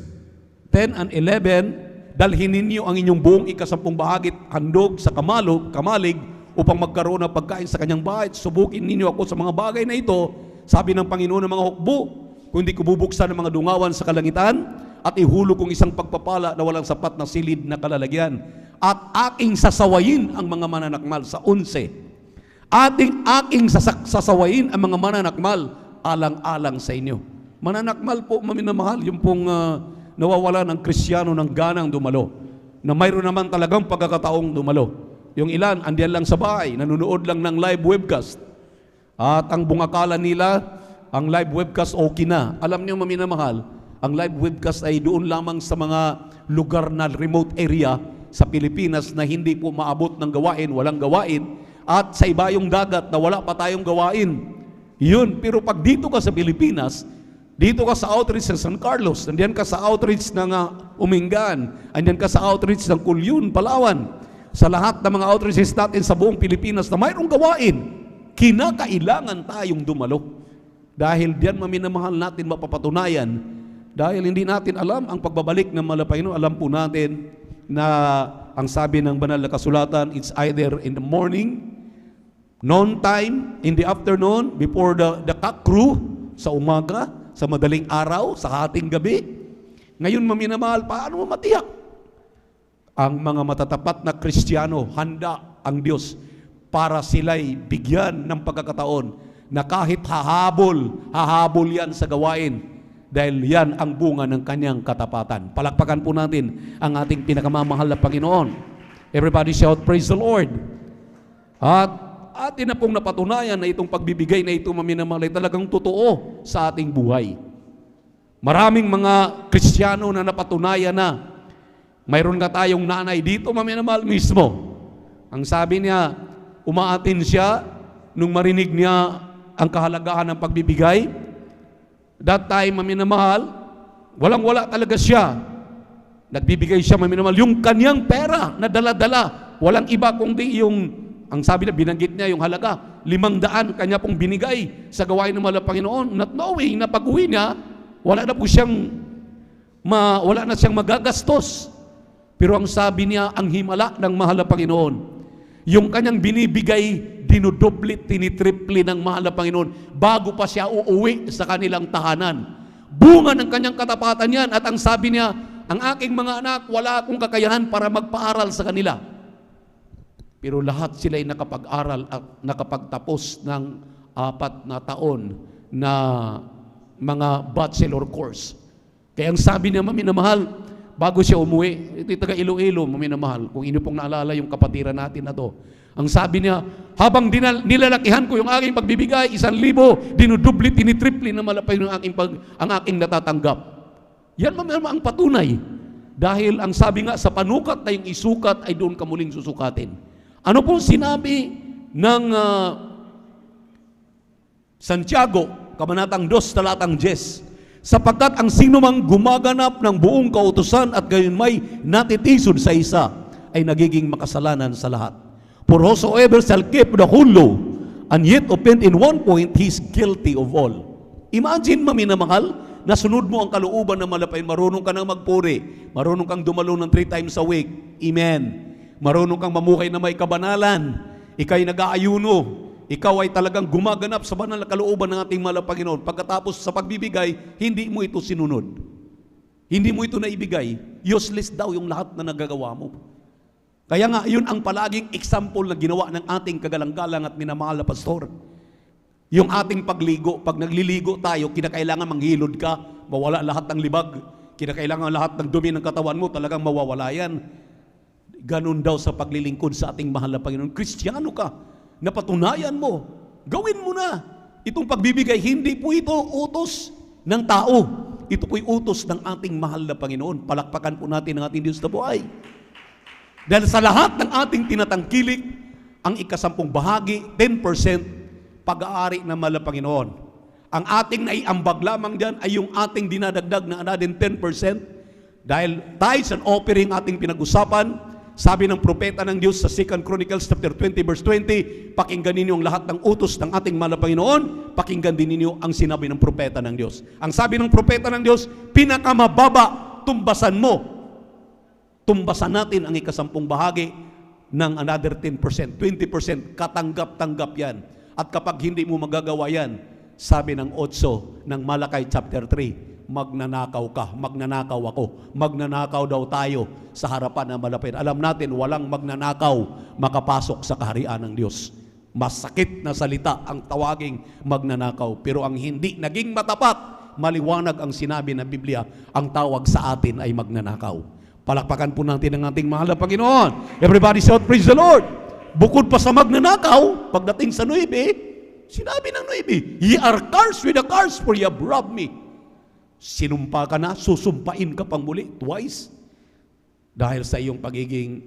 10 and 11, dalhin ninyo ang inyong buong ikasampung bahagit handog sa kamalig upang magkaroon ng pagkain sa kanyang bahay. Subukin ninyo ako sa mga bagay na ito, sabi ng Panginoon ng mga hukbo, kundi ko bubuksan ng mga dungawan sa kalangitan at ihulog kong isang pagpapala na walang sapat na silid na kalalagyan. At aking sasawayin ang mga mananakmal sa 11. Aking sasawayin ang mga mananakmal alang-alang sa inyo. Mananakmal po, maminamahal, yung pong nawawala ng Kristiyano ng ganang dumalo, na mayroon naman talagang pagkakataong dumalo. Yung ilan, andiyan lang sa bahay, nanonood lang ng live webcast. At ang bungakala nila, ang live webcast okay na. Alam niyo, maminamahal, ang live webcast ay doon lamang sa mga lugar na remote area, sa Pilipinas na hindi po maabot ng gawain, walang gawain, at sa ibayong dagat na wala pa tayong gawain. Yun, pero pag dito ka sa Pilipinas, dito ka sa outreach ng San Carlos, andiyan ka sa outreach ng Umingan, andiyan ka sa outreach ng Culion, Palawan, sa lahat ng mga outreaches natin sa buong Pilipinas na mayroong gawain, kinakailangan tayong dumalo. Dahil diyan maminamahal natin mapapatunayan, dahil hindi natin alam ang pagbabalik ng Panginoon. Alam po natin na ang sabi ng banal na kasulatan, it's either in the morning, noon time, in the afternoon, before the cock crew, sa umaga, sa madaling araw, sa hating gabi. Ngayon maminamahal, paano mo matiyak? Ang mga matatapat na Kristiyano, handa ang Diyos para sila'y bigyan ng pagkakataon na kahit hahabol yan sa gawain dahil yan ang bunga ng kanyang katapatan. Palakpakan po natin ang ating pinakamamahal na Panginoon. Everybody shout, praise the Lord. At atin na pong napatunayan na itong pagbibigay na ito maminamahal ay talagang totoo sa ating buhay. Maraming mga Kristiyano na napatunayan na mayroon nga tayong nanay dito maminamahal mismo. Ang sabi niya, umaatin siya nung marinig niya ang kahalagahan ng pagbibigay. That time, maminamahal, walang-wala talaga siya. Nagbibigay siya, maminamahal, yung kanyang pera na dala-dala. Walang iba kundi yung, ang sabi na, binanggit niya yung halaga, 500 kanya pong binigay sa gawain ng mahal na Panginoon. Not knowing na pag-uwi niya, wala na siyang magagastos. Pero ang sabi niya, ang himala ng mahal na Panginoon, yung kanyang binibigay, dinudoble, tinitriple ng mahal na Panginoon bago pa siya uuwi sa kanilang tahanan. Bunga ng kanyang katapatan yan. At ang sabi niya, ang aking mga anak, wala akong kakayahan para magpaaral sa kanila. Pero lahat sila'y nakapag-aral at nakapagtapos ng 4 na taon na mga bachelor course. Kaya ang sabi niya, maminamahal, bago siya umuwi, ito'y taga Iloilo, maminamahal, kung inyo pong naalala yung kapatiran natin na to. Ang sabi niya, habang nilalakihan ko yung aking pagbibigay, 1,000, dinudubli, tinitriple na malapay ang aking natatanggap. Yan ang patunay. Dahil ang sabi nga, sa panukat na yung isukat ay doon ka muling susukatin. Ano po sinabi ng Santiago, Kabanatang 2, Talatang 10? Sapagkat ang sinumang gumaganap ng buong kautusan at gayon may natitisod sa isa ay nagiging makasalanan sa lahat. For whosoever shall keep the whole law and yet offend in one point, he is guilty of all. Imagine, maminamahal, na sunod mo ang kalooban ng malapay, marunong ka nang magpuri, marunong kang dumalo ng 3 times a week. Amen. Marunong kang mamukay na may kabanalan, ikaw'y nag-aayuno, ikaw ay talagang gumaganap sa banal na kalooban ng ating mahal na Panginoon. Pagkatapos sa pagbibigay, hindi mo ito sinunod. Hindi mo ito naibigay. Useless daw yung lahat na nagagawa mo. Kaya nga, yun ang palaging example na ginawa ng ating kagalang-galang at minamahal na pastor. Yung ating pagligo, pag nagliligo tayo, kinakailangan manghilod ka, mawala lahat ng libag. Kinakailangan lahat ng dumi ng katawan mo, talagang mawawala yan. Ganun daw sa paglilingkod sa ating mahal na Panginoon. Kristiyano ka, napatunayan mo, gawin mo na. Itong pagbibigay, hindi po ito utos ng tao. Ito po'y utos ng ating mahal na Panginoon. Palakpakan po natin ang ating Diyos na buhay. Dahil sa lahat ng ating tinatangkilik, ang 10% bahagi, 10%, pag-aari ng mahal na Panginoon. Ang ating naiambag lamang dyan ay yung ating dinadagdag na another 10%. Dahil tithes and offering ating pinag-usapan, sabi ng propeta ng Diyos sa 2 Chronicles chapter 20 verse 20, pakinggan ninyo ang lahat ng utos ng ating mahal na Panginoon, pakinggan din ninyo ang sinabi ng propeta ng Diyos. Ang sabi ng propeta ng Diyos, pinakamababa, tumbasan mo. Tumbasan natin ang 10% bahagi ng another 10%, 20%, katanggap-tanggap yan. At kapag hindi mo magagawa yan, sabi ng 8 ng Malakay chapter 3, magnanakaw ka, magnanakaw ako, magnanakaw daw tayo sa harapan ng malapit. Alam natin, walang magnanakaw makapasok sa kaharian ng Diyos. Masakit na salita ang tawaging magnanakaw. Pero ang hindi naging matapat, maliwanag ang sinabi ng Biblia, ang tawag sa atin ay magnanakaw. Palakpakan po natin ang ating mahal na Panginoon. Everybody shout, praise the Lord. Bukod pa sa magnanakaw, pagdating sa 9, sinabi ng 9, ye are cursed with a curse for ye have robbed me. Sinumpa ka na, susumpain ka pang muli, twice. Dahil sa iyong pagiging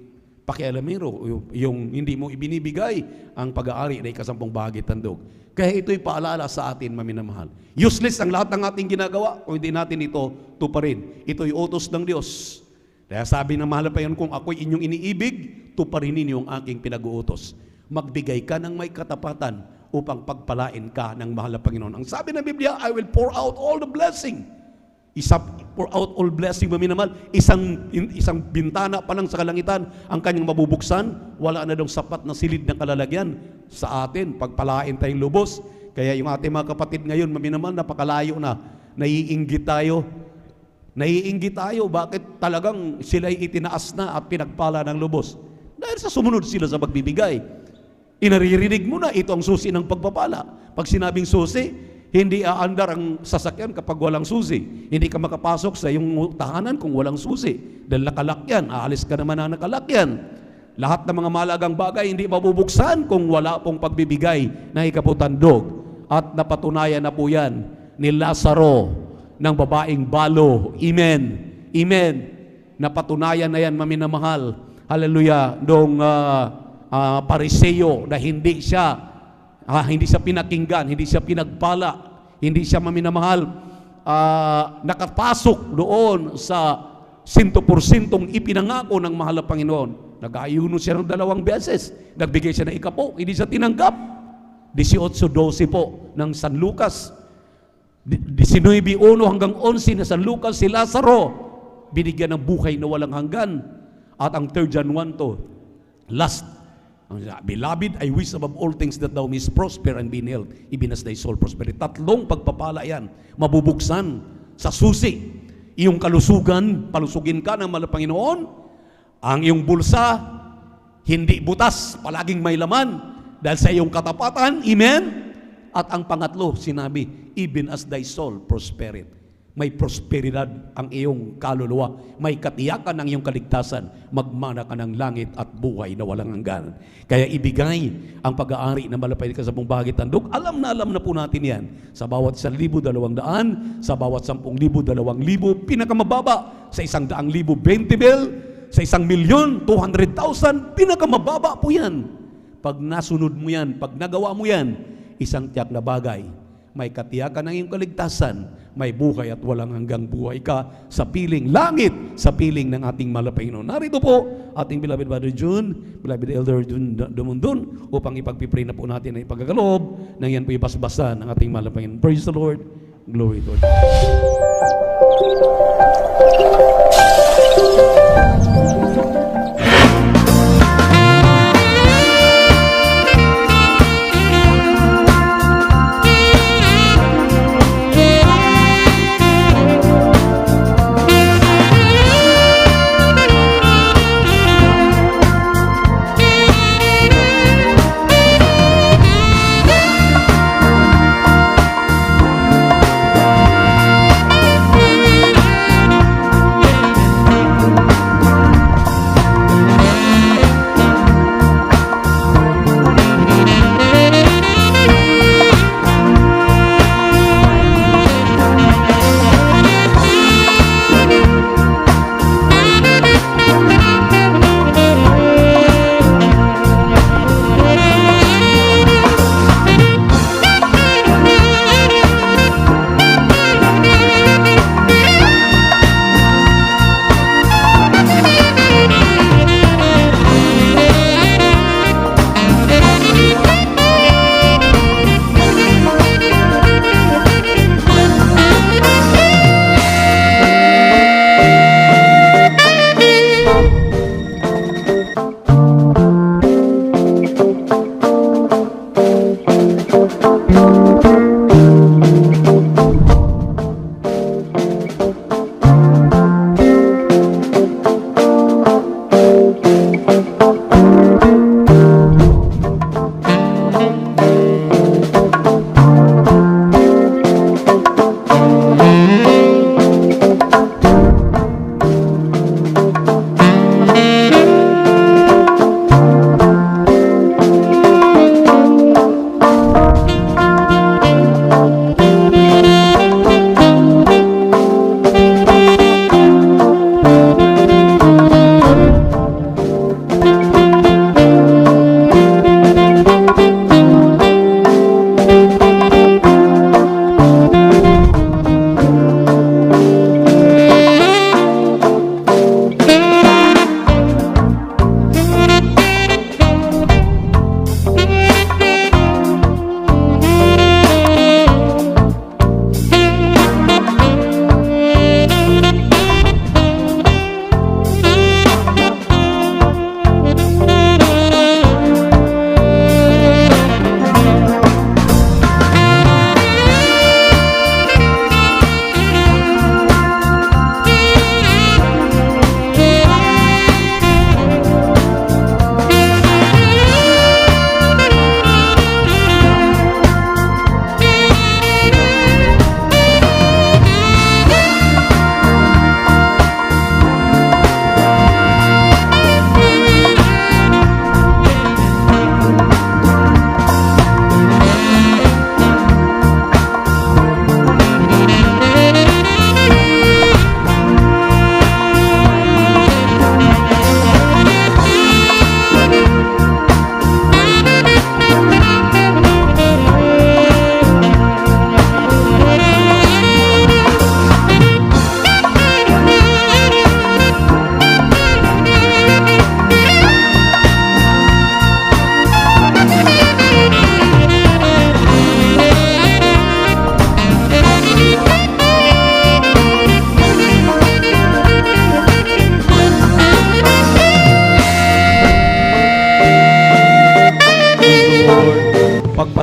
pakialamero, yung hindi mo ibinibigay ang pag-aari na ikasampung bahagi tandog. Kaya ito'y paalala sa atin, maminamahal. Useless ang lahat ng ating ginagawa kung hindi natin ito tuparin. Ito'y utos ng Diyos. Kaya sabi ng mahal na Panginoon, kung ako'y inyong iniibig, tuparinin niyo ang aking pinag-uutos. Magbigay ka ng may katapatan upang pagpalain ka ng mahal na Panginoon. Ang sabi ng Biblia, I will pour out all the blessing. Pour out all blessing, maminamahal. Isang bintana pa lang sa kalangitan ang kanyang mabubuksan. Wala na dong sapat na silid ng kalalagyan sa atin. Pagpalain tayong lubos. Kaya yung ating mga kapatid ngayon, maminamahal, napakalayo na. Naiinggit tayo. Naiinggit tayo. Bakit talagang sila'y itinaas na at pinagpala ng lubos? Dahil sa sumunod sila sa pagbibigay. Inaririnig mo na ito ang susi ng pagpapala. Pag sinabing susi, hindi aandar ang sasakyan kapag walang susi. Hindi ka makapasok sa iyong tahanan kung walang susi. Dahil nakalakyan, aalis ka naman na nakalakyan. Lahat ng mga malagang bagay hindi mabubuksan kung wala pong pagbibigay na ikaputandog. At napatunayan na po yan ni Lazaro ng babaeng balo. Amen. Amen. Napatunayan na yan, maminamahal. Hallelujah. Noong Pariseo na hindi siya pinakinggan, hindi siya pinagpala, hindi siya maminamahal, nakapasok doon sa 100% ipinangako ng mahal na Panginoon. Nag-ayuno siya ng 2 beses, nagbigay siya ng ikapo, hindi siya tinanggap. 18:12 po ng San Lucas, 19:1 hanggang 11 na San Lucas, si Lazaro binigyan ng buhay na walang hanggan. At ang 3 John 1 to, last, Beloved, I wish above all things that thou mayest prosper and be in health, even as thy soul prospereth. 3 pagpapala yan, mabubuksan sa susi. Iyong kalusugan, palusugin ka ng mahal na Panginoon. Ang iyong bulsa, hindi butas, palaging may laman. Dahil sa iyong katapatan, amen? At ang pangatlo, sinabi, even as thy soul prospereth. May prosperidad ang iyong kaluluwa. May katiyakan ang iyong kaligtasan. Magmana ka ng langit at buhay na walang hanggan. Kaya ibigay ang pag-aari na malapay ka sa buong bahagi tandog. Alam na po natin yan. Sa bawat 1,200, sa bawat 10,000, 2,000, pinakamababa sa 100,000, 20 mil, sa 1,200,000, pinakamababa po yan. Pag nasunod mo yan, pag nagawa mo yan, isang tiyak na bagay. May katiyakan ng iyong kaligtasan, may buhay at walang hanggang buhay ka sa piling langit, sa piling ng ating mahal na Panginoon. Narito po ating beloved Brother June, beloved Elder June Dumundun, upang ipagpipray na po natin ang ipagkakalob nang yan po ibasbasan ng ating mahal na Panginoon. Praise the Lord. Glory to God.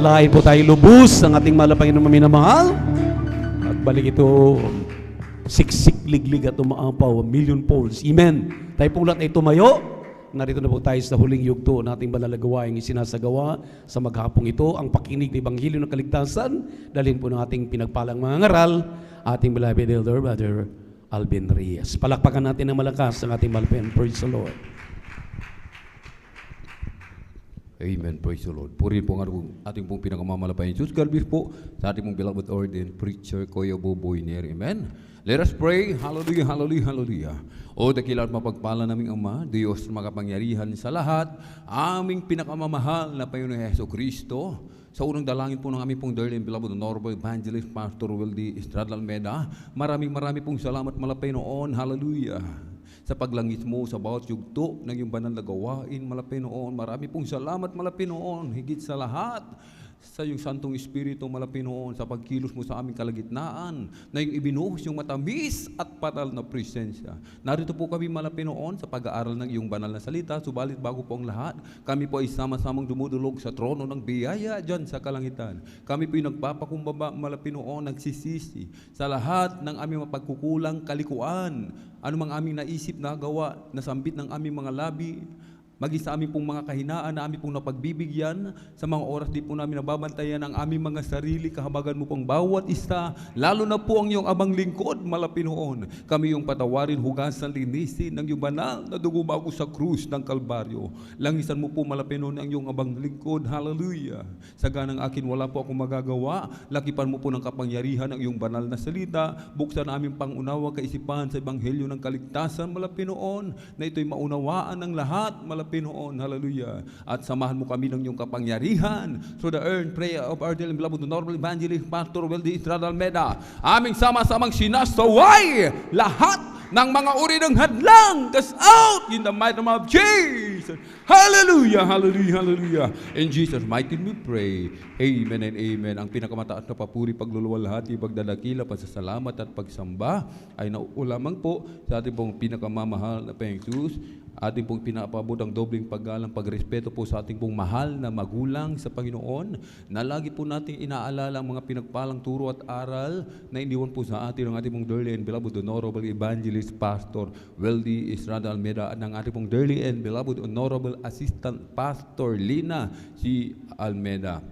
Pagpalain po tayo lubos ang ating mahal na Panginoong minamahal. At balik ito, siksik, liglig at umaapaw, million folds. Amen. Tayo pong lahat ay tumayo. Narito na po tayo sa huling yugto na ating banal na gawaing isinasagawa sa maghapong ito, ang pakinig ng Ebanghelyo ng Kaligtasan. Dalhin po ng ating pinagpalang mga ngaral, ating beloved elder, Brother Alvin Reyes. Palakpakan natin ng malakas ang ating malpen. Praise the Lord. Amen. Praise the Lord. Purihin po ang ating pong pinakamamalapay Diyos. God bless po sa ating pong beloved ordained preacher, Kuya Boboy Neri. Amen. Let us pray. Hallelujah, hallelujah, hallelujah. O dakila at mapagpala naming Ama, Diyos na makapangyarihan sa lahat, aming pinakamamahal na Panginoon Heso Kristo, sa unang dalangin po ng aming pong dearly and beloved Honorable Evangelist Pastor Wildy Estrada Almeda, maraming pong salamat malapay noon. Hallelujah. Sa paglangis mo sa bawat yugto ng iyong banal na gawain, malapay noon. Marami pong salamat malapay noon. Higit sa lahat, sa iyong Santong Espiritu malapay noon, sa pagkilos mo sa aming kalagitnaan, na yung ibinuhos yung matamis at patal na presensya. Narito po kami malapay noon sa pag-aaral ng iyong banal na salita, subalit bago po ang lahat, kami po ay sama-samang dumudulog sa trono ng biyaya dyan sa kalangitan. Kami po ay nagpapakumbaba malapay noon, nagsisisi sa lahat ng aming mapagkukulang kalikuan, anumang aming naisip na gawa, nasambit ng aming mga labi, maging sa aming pong mga kahinaan na aming pong napagbibigyan, sa mga oras di po namin nababantayan ang aming mga sarili, kahabagan mo pong bawat isa, lalo na po ang iyong abang lingkod, malapit noon. Kami yung patawarin, hugasan, linisin ng iyong banal na dugo bago sa krus ng Kalbaryo. Langisan mo po malapit noon ang iyong abang lingkod, hallelujah. Sa ganang akin, wala po akong magagawa, lakipan mo po ng kapangyarihan ng iyong banal na salita, buksan aming pangunawa kaisipan sa Ebanghelyo ng Kaligtasan, malapit noon, na ito'y maunawaan ng lahat, malapit noon, hallelujah. At samahan mo kami ng iyong kapangyarihan through the earned prayer of our dearly beloved Honorable Evangelist Pastor Wildy Estrada Almeda. Aming sama-samang sinasaway lahat ng mga uri ng hadlang, cast out in the mighty name of Jesus. Hallelujah, hallelujah, hallelujah. In Jesus' mighty name we pray. Amen and amen. Ang pinakamataas na papuri, pagluluwalhati, pagdadakila, pasasalamat at pagsamba ay nauulamang po sa ating pong pinakamamahal na Panginoong Jesus. Ating pong pinapaabot ang dobling paggalang, pagrespeto po sa ating pong mahal na magulang sa Panginoon, na lagi po nating inaalala ang mga pinagpalang turo at aral na iniwan po sa atin ng ating pong dearly and beloved Honorable Evangelist Pastor Wildy Estrada Almeda at ng ating pong dearly and beloved Honorable Assistant Pastor Lina C. Almeda.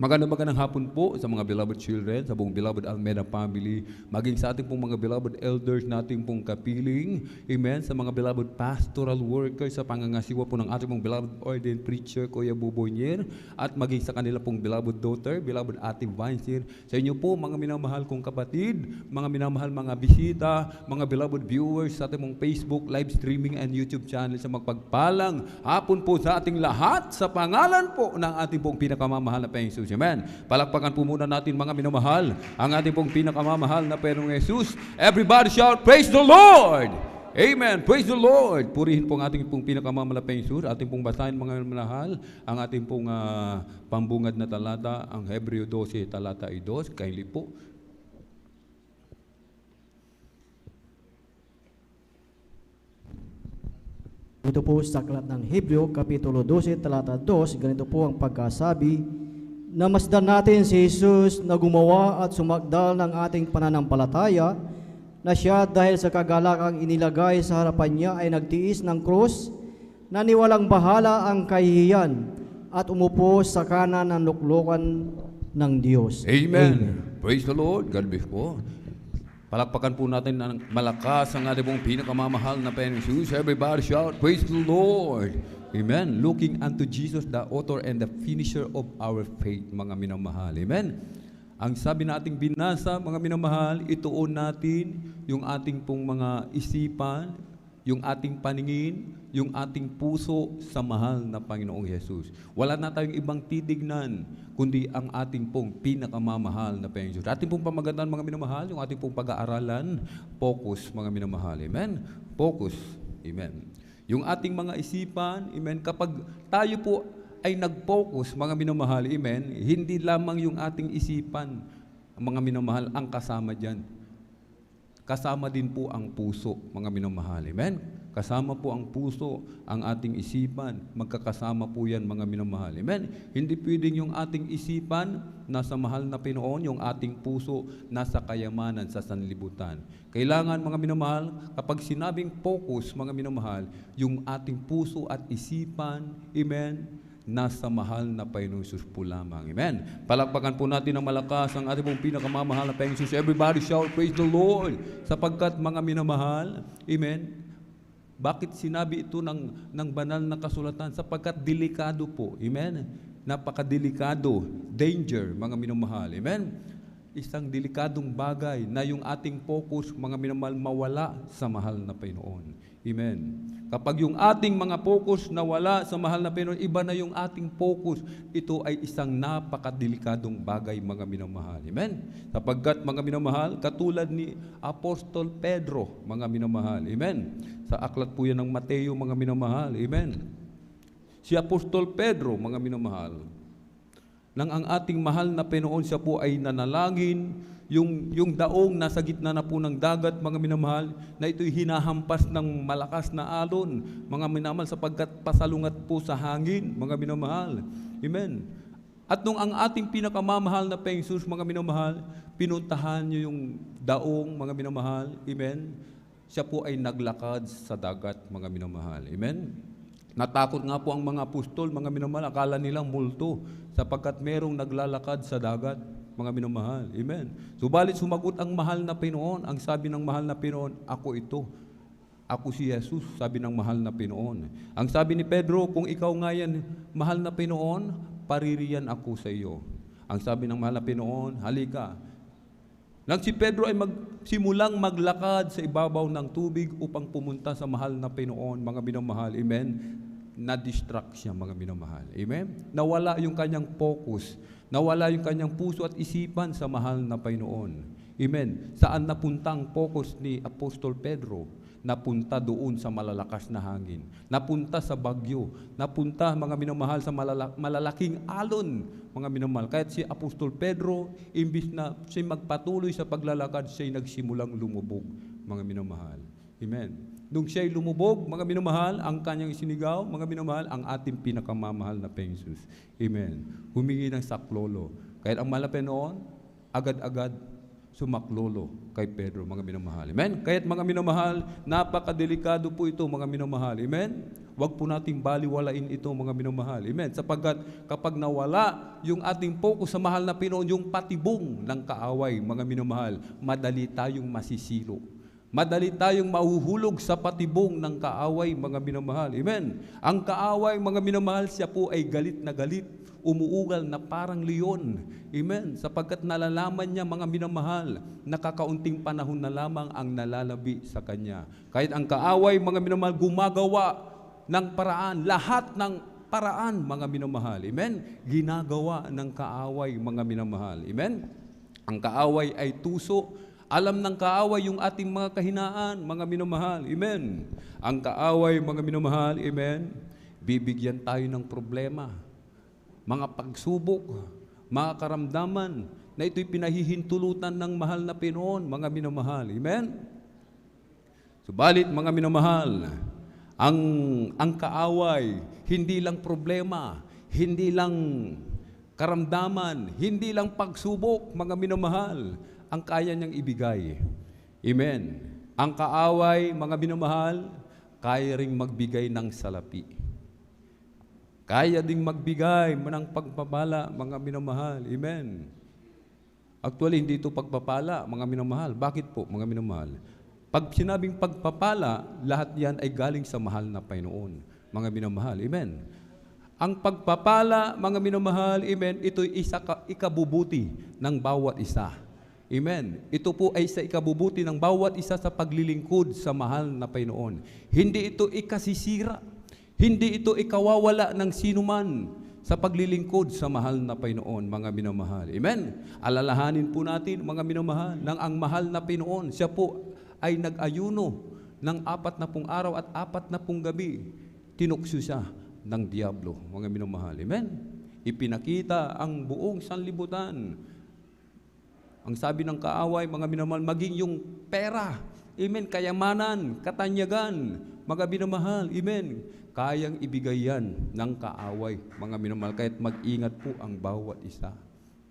Magandang hapon po sa mga beloved children, sa buong beloved Almeda family, maging sa ating pong mga beloved elders nating pong kapiling, amen, sa mga beloved pastoral workers, sa pangangasiwa po ng ating pong beloved ordained preacher, Kuya Boboy Nyer, at maging sa kanila pong beloved daughter, beloved Ate Vincent, sa inyo po mga minamahal kong kapatid, mga minamahal mga bisita, mga beloved viewers sa ating pong Facebook, live streaming and YouTube channel, sa magpagpalang hapon po sa ating lahat, sa pangalan po ng ating pong pinakamamahal na Panginoon. Amen. Palakpakan po muna natin mga minamahal ang ating pong pinakamamahal na Panginoong Jesus. Everybody shout, praise the Lord! Amen. Praise the Lord! Purihin po ang ating pong pinakamamahal na Panginoong Jesus. Ating pong basahin mga minamahal ang ating pong pambungad na talata, ang Hebreo 12, talata 2. Kindly po. Ito po sa aklat ng Hebreo, Kapitulo 12, talata 2, ganito po ang pagkasabi, namasdan natin si Jesus na gumawa at sumagdal ng ating pananampalataya, na siya dahil sa kagalakang inilagay sa harapan niya ay nagtiis ng krus, na niwalang bahala ang kahihiyan, at umupo sa kanan ng luklukan ng Diyos. Amen. Praise the Lord. God bless po. Palakpakan po natin ng malakas ang ating pong pinakamamahal na Panginoong Jesus. Everybody shout, praise the Lord. Amen. Looking unto Jesus, the author and the finisher of our faith, mga minamahal. Amen. Ang sabi nating binasa, mga minamahal, ituon natin yung ating pong mga isipan, yung ating paningin, yung ating puso sa mahal na Panginoong Jesus. Wala na tayong ibang titignan, kundi ang ating pong pinakamamahal na Panginoong Jesus. Ating pong pamagandahan, mga minamahal, yung ating pong pag-aaralan, focus, mga minamahal. Amen. Focus. Amen. Yung ating mga isipan, amen, kapag tayo po ay nag-focus, mga minamahal, amen, hindi lamang yung ating isipan, mga minamahal, ang kasama dyan. Kasama din po ang puso, mga minamahal, amen. Kasama po ang puso, ang ating isipan. Magkakasama po yan, mga minamahal. Amen? Hindi pwedeng yung ating isipan nasa mahal na Pinoon, yung ating puso nasa kayamanan sa sanlibutan. Kailangan, mga minamahal, kapag sinabing focus, mga minamahal, yung ating puso at isipan, amen, nasa mahal na Panginoong Hesus po lamang. Amen? Palakpakan po natin ng malakas ang ating pong pinakamamahal na Panginoong Hesus. Everybody shout, praise the Lord! Sapagkat, mga minamahal, amen, bakit sinabi ito ng banal na kasulatan? Sapagkat delikado po. Amen? Napakadelikado. Danger, mga minamahal. Amen? Isang delikadong bagay na yung ating focus, mga minamahal, mawala sa mahal na Panginoon. Amen? Kapag yung ating mga focus nawala sa mahal na Panginoon, iba na yung ating focus. Ito ay isang napakadelikadong bagay, mga minamahal. Amen? Sapagkat, mga minamahal, katulad ni Apostol Pedro, mga minamahal. Amen? Sa aklat po yan ng Mateo, mga minamahal. Amen? Si Apostol Pedro, mga minamahal, nang ang ating mahal na Panginoon, siya po ay nanalangin, yung daong nasa gitna na po ng dagat, mga minamahal, na ito'y hinahampas ng malakas na alon, mga minamahal, sapagkat pasalungat po sa hangin, mga minamahal. Amen? At nung ang ating pinakamamahal na Panginoong Hesus, mga minamahal, pinuntahan niyo yung daong, mga minamahal. Amen? Siya po ay naglakad sa dagat, mga minamahal. Amen? Natakot nga po ang mga apostol, mga minamahal, akala nilang multo, sapagkat merong naglalakad sa dagat, mga minamahal. Amen? Subalit sumagot ang mahal na Panginoon. Ang sabi ng mahal na Panginoon, ako ito. Ako si Jesus, sabi ng mahal na Panginoon. Ang sabi ni Pedro, kung ikaw nga yan, mahal na Panginoon, paririyan ako sa iyo. Ang sabi ng mahal na Panginoon, halika. Nang si Pedro ay simulang maglakad sa ibabaw ng tubig upang pumunta sa mahal na Panginoon, mga minamahal. Amen? Na-distract siya, mga minamahal. Amen? Nawala yung kanyang focus. Nawala yung kanyang puso at isipan sa mahal na Panginoon. Amen? Saan napunta ang focus ni Apostol Pedro? Napunta doon sa malalakas na hangin. Napunta sa bagyo. Napunta, mga minamahal, sa malalaking alon, mga minamahal. Kahit si Apostol Pedro, imbis na siya magpatuloy sa paglalakad, siya'y nagsimulang lumubog, mga minamahal. Amen? Nung siya'y lumubog, mga minamahal, ang kanyang isinigaw, mga minamahal, ang ating pinakamamahal na Panginoong Hesus. Amen. Humingi ng saklolo. Kahit ang mahal na Panginoon, agad-agad sumaklolo kay Pedro, mga minamahal. Amen? Kahit, mga minamahal, napakadelikado po ito, mga minamahal. Amen? Huwag po nating baliwalain ito, mga minamahal. Amen? Sapagkat kapag nawala yung ating focus sa mahal na Panginoon, yung patibong ng kaaway, mga minamahal, madali tayong masisilo. Madali tayong mahuhulog sa patibong ng kaaway, mga minamahal. Amen? Ang kaaway, mga minamahal, siya po ay galit na galit, umuugal na parang leon. Amen? Sapagkat nalalaman niya, mga minamahal, nakakaunting panahon na lamang ang nalalabi sa kanya. Kahit ang kaaway, mga minamahal, gumagawa ng paraan, lahat ng paraan, mga minamahal. Amen? Ginagawa ng kaaway, mga minamahal. Amen? Ang kaaway ay tuso. Alam ng kaaway yung ating mga kahinaan, mga minamahal. Amen. Ang kaaway, mga minamahal, amen, bibigyan tayo ng problema, mga pagsubok, mga karamdaman, na ito'y pinahihintulutan ng mahal na Panginoon, mga minamahal. Amen. Subalit, mga minamahal, ang kaaway, hindi lang problema, hindi lang karamdaman, hindi lang pagsubok, mga minamahal, ang kaya niyang ibigay. Amen. Ang kaaway, mga minamahal, kaya ring magbigay ng salapi. Kaya ding magbigay ng pagpapala, mga minamahal. Amen. Actually, hindi ito pagpapala, mga minamahal. Bakit po, mga minamahal? Pag sinabing pagpapala, lahat yan ay galing sa mahal na Panginoon, mga minamahal. Amen. Ang pagpapala, mga minamahal, amen, ito'y ikabubuti ng bawat isa. Amen. Ito po ay sa ikabubuti ng bawat isa sa paglilingkod sa mahal na Panginoon. Hindi ito ikasisira. Hindi ito ikawawala ng sinuman sa paglilingkod sa mahal na Panginoon, mga minamahal. Amen. Alalahanin po natin, mga minamahal, nang ang mahal na Panginoon, siya po ay nag-ayuno ng 40 araw at 40 gabi. Tinukso siya ng diablo, mga minamahal. Amen. Ipinakita ang buong sanlibutan. Ang sabi ng kaaway, mga minamahal, maging yung pera, amen, kayamanan, katanyagan, mga minamahal. Amen. Kayang ibigay yan ng kaaway, mga minamahal. Kaya't mag-ingat po ang bawat isa,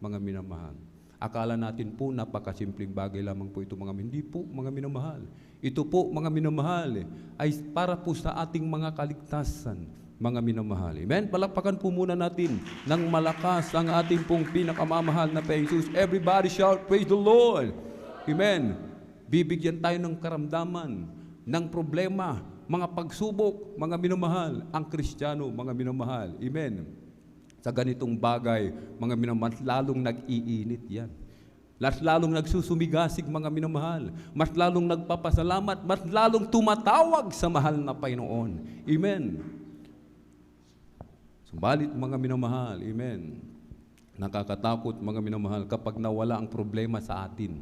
mga minamahal. Akala natin po napakasimpleng bagay lamang po ito, mga hindi po, mga minamahal. Ito po, mga minamahal, ay para po sa ating mga kaligtasan, mga minamahal. Amen? Palakpakan po muna natin ng malakas ang ating pong pinakamamahal na Jesus. Everybody shout, praise the Lord. Amen. Bibigyan tayo ng karamdaman, ng problema, mga pagsubok, mga minamahal, ang Kristiyano, mga minamahal. Amen. Sa ganitong bagay, mga minamahal, lalong nag-iinit yan. Mas lalong nagsusumigasig, mga minamahal. Mas lalong nagpapasalamat, mas lalong tumatawag sa mahal na Panginoon. Amen. Subalit, mga minamahal, amen. Nakakatakot, mga minamahal, kapag nawala ang problema sa atin.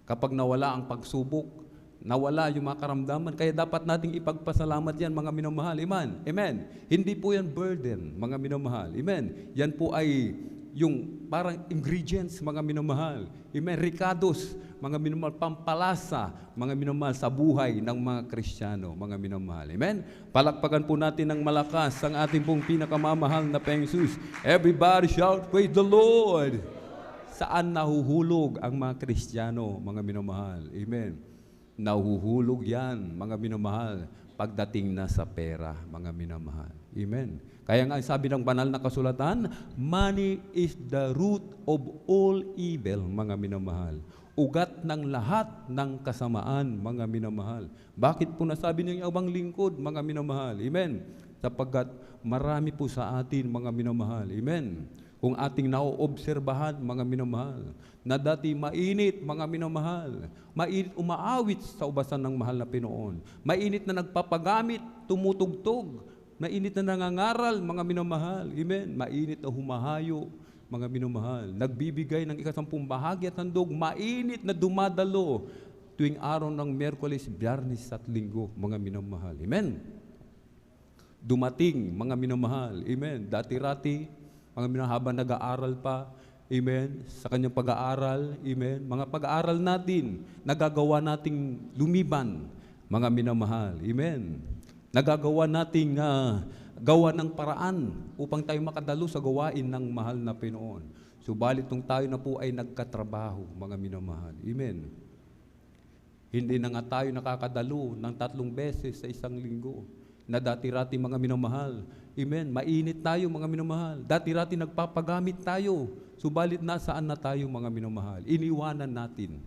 Kapag nawala ang pagsubok, nawala yung mga karamdaman, kaya dapat nating ipagpasalamat yan, mga minamahal. Amen. Amen. Hindi po yan burden, mga minamahal. Amen. Yan po ay yung parang ingredients, mga minamahal. Amen. Ricados, mga minamahal, pampalasa, mga minamahal sa buhay ng mga Kristiyano, mga minamahal. Amen. Palakpakan po natin ng malakas ang ating pong pinakamamahal na Jesus. Everybody shout, praise the Lord. Saan nahuhulog ang mga Kristiyano, mga minamahal? Amen. Nahuhulog yan, mga minamahal, pagdating na sa pera, mga minamahal. Amen. Kaya nga sabi ng banal na kasulatan, money is the root of all evil, mga minamahal. Ugat ng lahat ng kasamaan, mga minamahal. Bakit po nasabi ng ibang lingkod, mga minamahal? Amen. Sapagkat marami po sa atin, mga minamahal. Amen. Kung ating nauobserbahan, mga minamahal, na dati mainit, mga minamahal, mainit umaawit sa ubasan ng mahal na Pinoon, mainit na nagpapagamit, tumutugtog, mainit na nangangaral, mga minamahal, amen, mainit na humahayo, mga minamahal, nagbibigay ng 10 bahagi at handog, mainit na dumadalo tuwing araw ng Miyerkules, Biyernes at Linggo, mga minamahal, amen. Dumating, mga minamahal, amen, dati-rati, mga minamahal, habang nag-aaral pa, amen, sa kanyang pag-aaral, amen, mga pag-aaral natin, nagagawa nating lumiban, mga minamahal, amen. Nagagawa nating gawa ng paraan upang tayo makadalo sa gawain ng mahal na Pinoon. Subalit nung tayo na po ay nagkatrabaho, mga minamahal, amen. Hindi na nga tayo nakakadalo ng 3 beses sa isang linggo, na dati-rati, mga minamahal, amen, mainit tayo, mga minamahal, dati-rati nagpapagamit tayo, subalit nasaan na tayo, mga minamahal? Iniwanan natin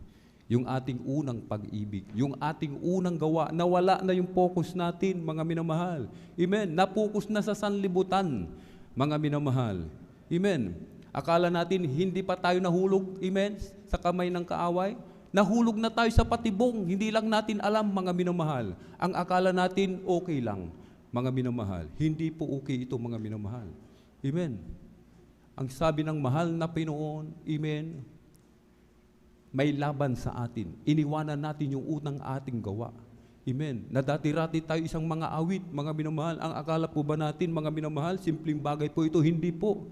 yung ating unang pag-ibig, yung ating unang gawa, nawala na yung focus natin, mga minamahal, amen, napokus na sa sanlibutan, mga minamahal, amen. Akala natin hindi pa tayo nahulog, amen, sa kamay ng kaaway. Nahulog na tayo sa patibong, hindi lang natin alam, mga minamahal. Ang akala natin, okay lang, mga minamahal. Hindi po okay ito, mga minamahal. Amen. Ang sabi ng mahal na Pinoon, amen, may laban sa atin. Iniwanan natin yung unang ating gawa. Amen. Na dati-rati tayo isang mga awit, mga minamahal. Ang akala po ba natin, mga minamahal, simpleng bagay po ito? Hindi po.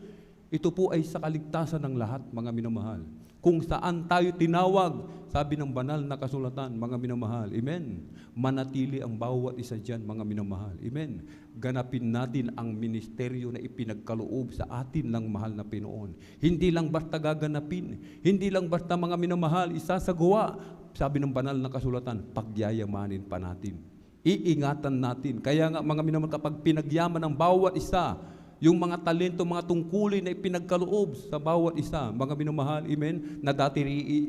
Ito po ay sa kaligtasan ng lahat, mga minamahal. Kung saan tayo tinawag, sabi ng banal na kasulatan, mga minamahal, amen. Manatili ang bawat isa dyan, mga minamahal, amen. Ganapin natin ang ministeryo na ipinagkaloob sa atin ng mahal na Pinoon. Hindi lang basta gaganapin, hindi lang basta, mga minamahal, isasagawa. Sabi ng banal na kasulatan, pagyayamanin pa natin. Iingatan natin. Kaya nga, mga minamahal, kapag pinagyaman ng bawat isa, yung mga talento, mga tungkulin na ipinagkaloob sa bawat isa, mga minamahal, amen, na dati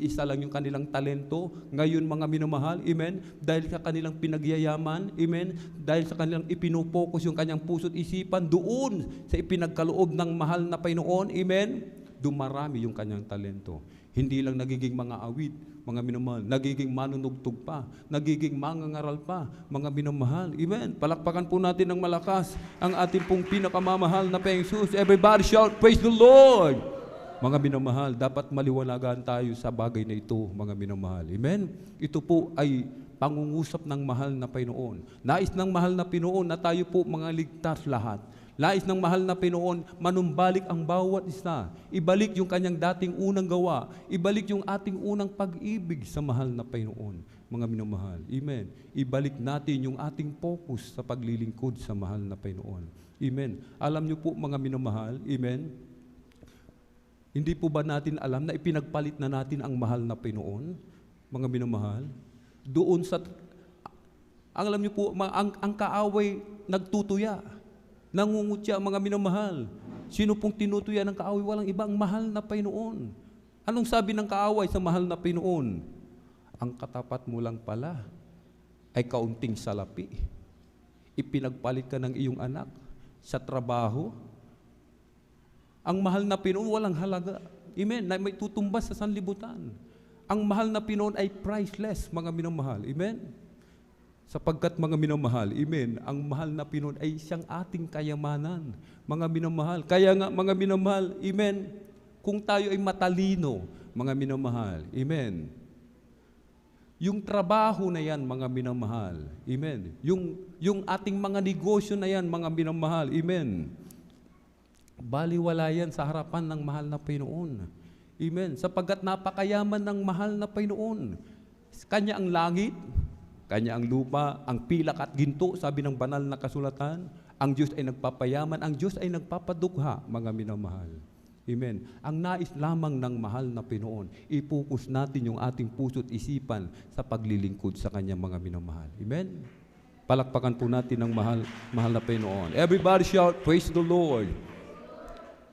isa lang yung kanilang talento, ngayon, mga minamahal, amen, dahil sa kanilang pinagyayaman, amen, dahil sa kanilang ipinopokus yung kanyang puso't isipan doon sa ipinagkaloob ng mahal na Panginoon, amen, dumarami yung kanyang talento. Hindi lang nagiging mga awit, mga minamahal, nagiging manunugtog pa, nagiging mangangaral pa, mga minamahal. Amen. Palakpakan po natin ng malakas ang ating pong pinakamamahal na Jesus. Everybody shout, praise the Lord! Mga minamahal, dapat maliwanagan tayo sa bagay na ito, mga minamahal. Amen. Ito po ay pangungusap ng mahal na Panginoon. Nais ng mahal na Panginoon na tayo po mga ligtas lahat. Lais ng mahal na Panginoon, manumbalik ang bawat isa. Ibalik yung kanyang dating unang gawa. Ibalik yung ating unang pag-ibig sa mahal na Panginoon, mga minamahal. Amen. Ibalik natin yung ating focus sa paglilingkod sa mahal na Panginoon. Amen. Alam niyo po, mga minamahal, amen, hindi po ba natin alam na ipinagpalit na natin ang mahal na Panginoon, mga minamahal? Doon sa, alam niyo po, ang kaaway nagtutuya. Nangungutya, mga minamahal. Sino pong tinutuya ng kaaway? Walang iba, ang mahal na Panginoon. Anong sabi ng kaaway sa mahal na Panginoon? Ang katapat mo lang pala ay kaunting salapi. Ipinagpalit ka ng iyong anak sa trabaho. Ang mahal na Panginoon walang halaga. Amen. Na may tutumbas sa sanlibutan. Ang mahal na Panginoon ay priceless, mga minamahal. Amen. Sapagkat, mga minamahal, amen, ang mahal na Panginoon ay siyang ating kayamanan, mga minamahal. Kaya nga, mga minamahal, amen, kung tayo ay matalino, mga minamahal, amen, yung trabaho na yan, mga minamahal, amen, yung ating mga negosyo na yan, mga minamahal, amen, baliwala yan sa harapan ng mahal na Panginoon. Amen. Sapagkat napakayaman ng mahal na Panginoon. Kanya ang langit, Kanya ang lupa, ang pilak at ginto, sabi ng banal na kasulatan. Ang Diyos ay nagpapayaman, ang Diyos ay nagpapadukha, mga minamahal. Amen. Ang nais lamang ng mahal na Panginoon, ipokus natin yung ating puso't isipan sa paglilingkod sa Kanyang mga minamahal. Amen. Palakpakan po natin ang mahal na Panginoon. Everybody shout, praise the Lord.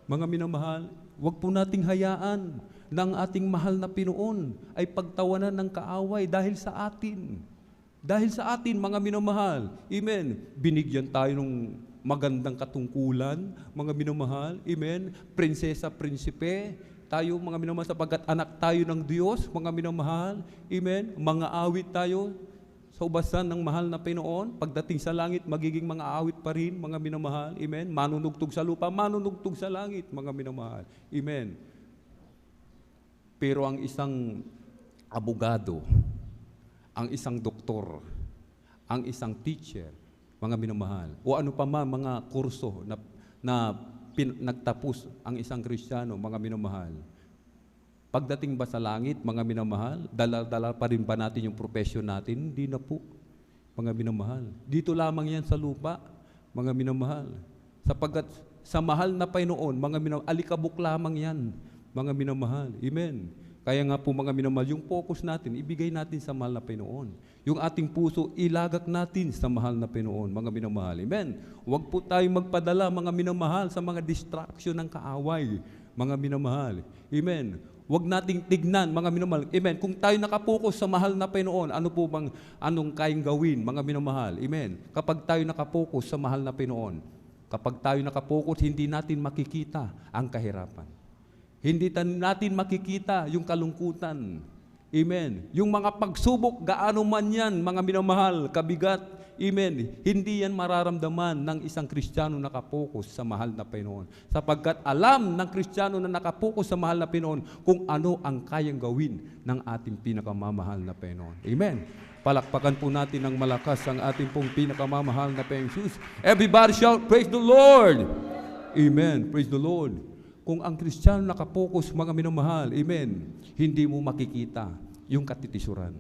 Mga minamahal, huwag po nating hayaan ng ating mahal na Panginoon ay pagtawanan ng kaaway dahil sa atin. Dahil sa atin, mga minamahal. Amen. Binigyan tayo ng magandang katungkulan, mga minamahal. Amen. Prinsesa, prinsipe, tayo, mga minamahal, sapagkat anak tayo ng Diyos, mga minamahal. Amen. Mga awit tayo sa ubasan ng mahal na Panginoon. Pagdating sa langit, magiging mga awit pa rin, mga minamahal. Amen. Manunugtog sa lupa, manunugtog sa langit, mga minamahal. Amen. Pero ang isang abogado, ang isang doktor, ang isang teacher, mga minamahal, o ano pa man mga kurso na nagtapos ang isang Kristiyano, mga minamahal, pagdating ba sa langit, mga minamahal, dala pa rin ba natin yung profession natin? Hindi na po, mga minamahal. Dito lamang yan sa lupa, mga minamahal. Sapagkat sa mahal na Panginoon, mga minamahal, alikabok lamang yan, mga minamahal. Amen. Kaya nga po, mga minamahal, yung focus natin, ibigay natin sa mahal na Panginoon. Yung ating puso, ilagak natin sa mahal na Panginoon, mga minamahal. Amen. Huwag po tayong magpadala, mga minamahal, sa mga distraction ng kaaway, mga minamahal. Amen. Huwag nating tignan, mga minamahal. Amen. Kung tayo nakapokus sa mahal na Panginoon, anong kayang gawin, mga minamahal? Amen. Kapag tayo nakapokus sa mahal na Panginoon, kapag tayo nakapokus, hindi natin makikita ang kahirapan. Hindi natin makikita yung kalungkutan. Amen. Yung mga pagsubok, gaano man yan, mga minamahal, kabigat. Amen. Hindi yan mararamdaman ng isang Kristiyano nakapokus sa mahal na Panginoon. Sapagkat alam ng Kristiyano na nakapokus sa mahal na Panginoon kung ano ang kayang gawin ng ating pinakamamahal na Panginoon. Amen. Palakpakan po natin ng malakas ang ating pong pinakamamahal na Panginoon Jesus. Everybody shout, praise the Lord. Amen. Praise the Lord. Kung ang Kristiyano nakapokus, mga minamahal, amen, hindi mo makikita yung katitisuran.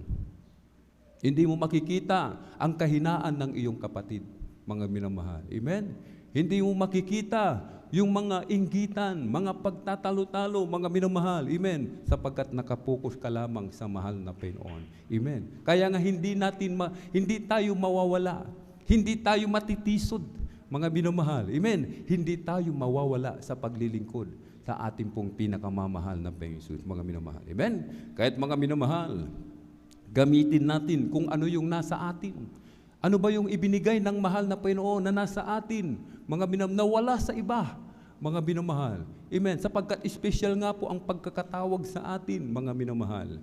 Hindi mo makikita ang kahinaan ng iyong kapatid, mga minamahal. Amen? Hindi mo makikita yung mga inggitan, mga pagtatalo-talo, mga minamahal. Amen? Sapagkat nakapokus ka lamang sa mahal na Panginoon. Amen? Kaya nga hindi tayo mawawala. Hindi tayo matitisod, mga minamahal. Amen? Hindi tayo mawawala sa paglilingkod sa ating pong pinakamamahal na Panginoon Jesus, mga minamahal. Amen? Kahit mga minamahal, gamitin natin kung ano yung nasa atin. Ano ba yung ibinigay ng mahal na Panginoon na nasa atin? Mga minamahal, nawala sa iba, mga minamahal. Amen? Sapagkat special nga po ang pagkakatawag sa atin, mga minamahal.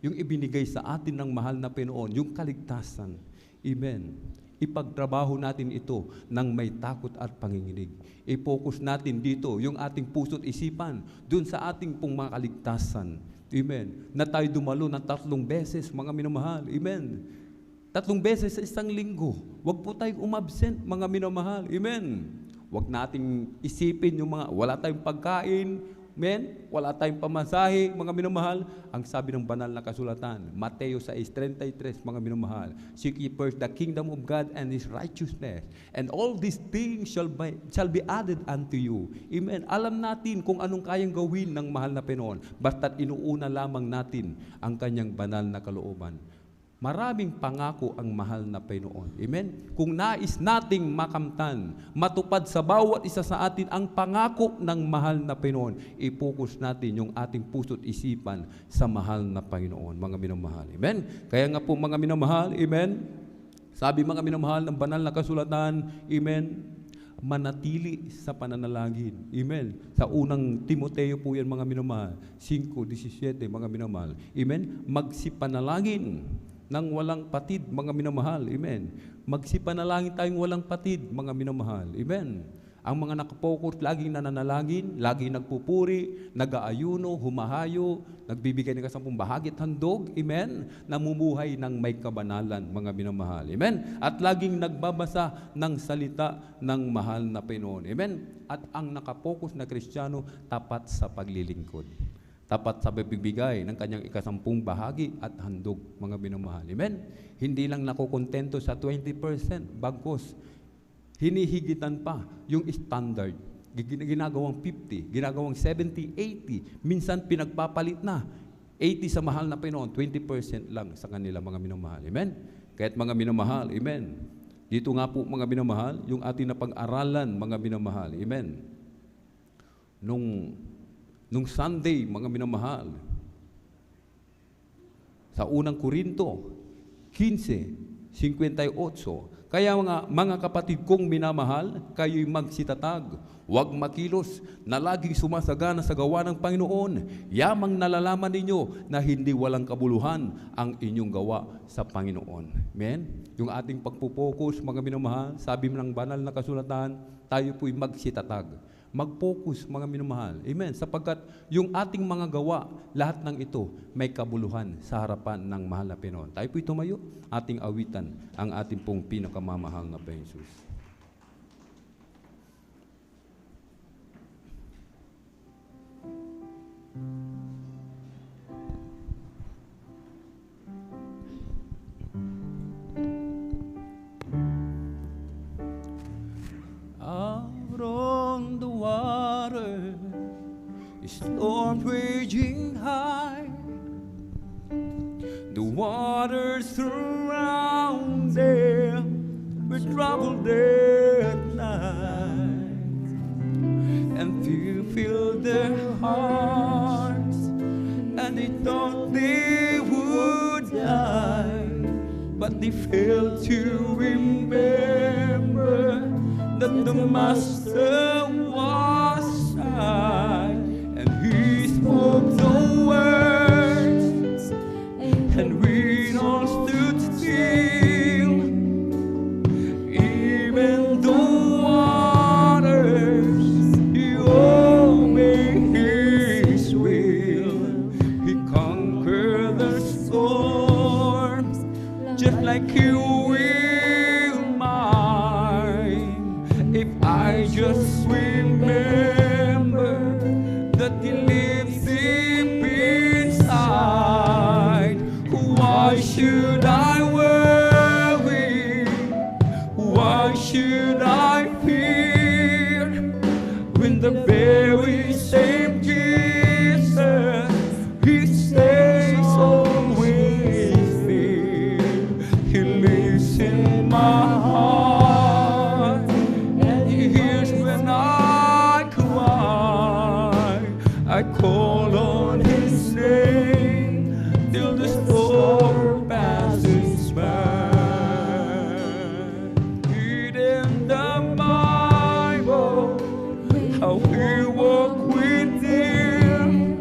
Yung ibinigay sa atin ng mahal na Panginoon, yung kaligtasan. Amen? Ipagtrabaho natin ito ng may takot at panginginig. I-focus natin dito yung ating puso't isipan dun sa ating pong mga kaligtasan. Amen. Na tayo dumalo ng 3 beses, mga minamahal. Amen. 3 beses sa isang linggo. Huwag po tayong umabsent, mga minamahal. Amen. Huwag nating isipin yung mga, wala tayong pagkain, men, wala tayong pamasahe, mga minamahal. Ang sabi ng banal na kasulatan, Mateo 6:33, mga minamahal, seek ye first the kingdom of God and His righteousness, and all these things shall be added unto you. Amen. Alam natin kung anong kayang gawin ng mahal na Panginoon, basta't inuuna lamang natin ang kanyang banal na kalooban. Maraming pangako ang mahal na Panginoon. Amen? Kung nais nating makamtan, matupad sa bawat isa sa atin ang pangako ng mahal na Panginoon, i-focus natin yung ating puso't isipan sa mahal na Panginoon, mga minamahal. Amen? Kaya nga po mga minamahal, amen? Sabi mga minamahal ng banal na kasulatan, amen? Manatili sa pananalangin. Amen? Sa unang Timoteo po yan mga minamahal, 5:17 mga minamahal. Amen? Magsipanalangin nang walang patid, mga minamahal. Amen. Magsipanalangin tayong walang patid, mga minamahal. Amen. Ang mga nakapokus, laging nananalangin, laging nagpupuri, nag-aayuno, humahayo, nagbibigay ng kasampung bahagi at handog. Amen. Namumuhay ng may kabanalan, mga minamahal. Amen. At laging nagbabasa ng salita ng mahal na Panginoon. Amen. At ang nakapokus na Kristiyano, tapat sa paglilingkod. Tapat sa bibigay ng kanyang ikasampung bahagi at handog, mga minamahal. Amen? Hindi lang nakukontento sa 20%, bagkus hinihigitan pa yung standard. Ginagawang 50, ginagawang 70, 80. Minsan pinagpapalit na. 80 sa mahal na Panginoon, 20% lang sa kanila, mga minamahal. Amen? Kaya't mga minamahal, amen. Dito nga po, mga minamahal, yung ating napag-aralan, mga minamahal. Amen? Nung Sunday, mga minamahal, sa unang Korinto, 15:58, kaya mga kapatid kong minamahal, kayo'y magsitatag, huwag makilos, na laging sumasagana sa gawa ng Panginoon, yamang nalalaman ninyo na hindi walang kabuluhan ang inyong gawa sa Panginoon. Amen? Yung ating pagpupokus, mga minamahal, sabi ng banal na kasulatan, tayo po'y magsitatag. Mag-focus, mga minamahal. Amen. Sapagkat yung ating mga gawa, lahat ng ito may kabuluhan sa harapan ng mahal na Panginoon. Tayo po'y tumayo, ating awitan ang ating pong pinakamamahal na Panginoon Jesus. Out on the water, a storm raging high. The waters surround them, were troubled at night, and fear filled their hearts, and they thought they would die, but they failed to remember that the Master was nigh, and He spoke the words, and we all stood still. Even the waters, He obeyed His will. He conquered the storms, just like He will mine. If I just remember that He lives deep inside, why should I worry? Why should I fear? When the very same Jesus, He stays always near. He lives in my heart, and He hears when I cry. I call on His name till the storm passes by. Read in the Bible how He walked with Him,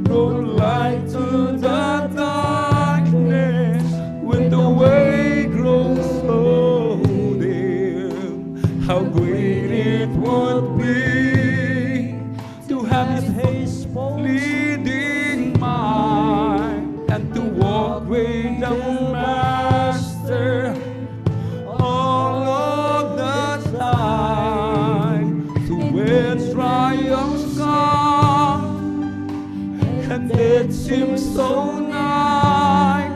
brought light to the darkness when the way grows so dim. How great it would be to have His leading mind, and to walk with the Master all of the time. seemed so nigh.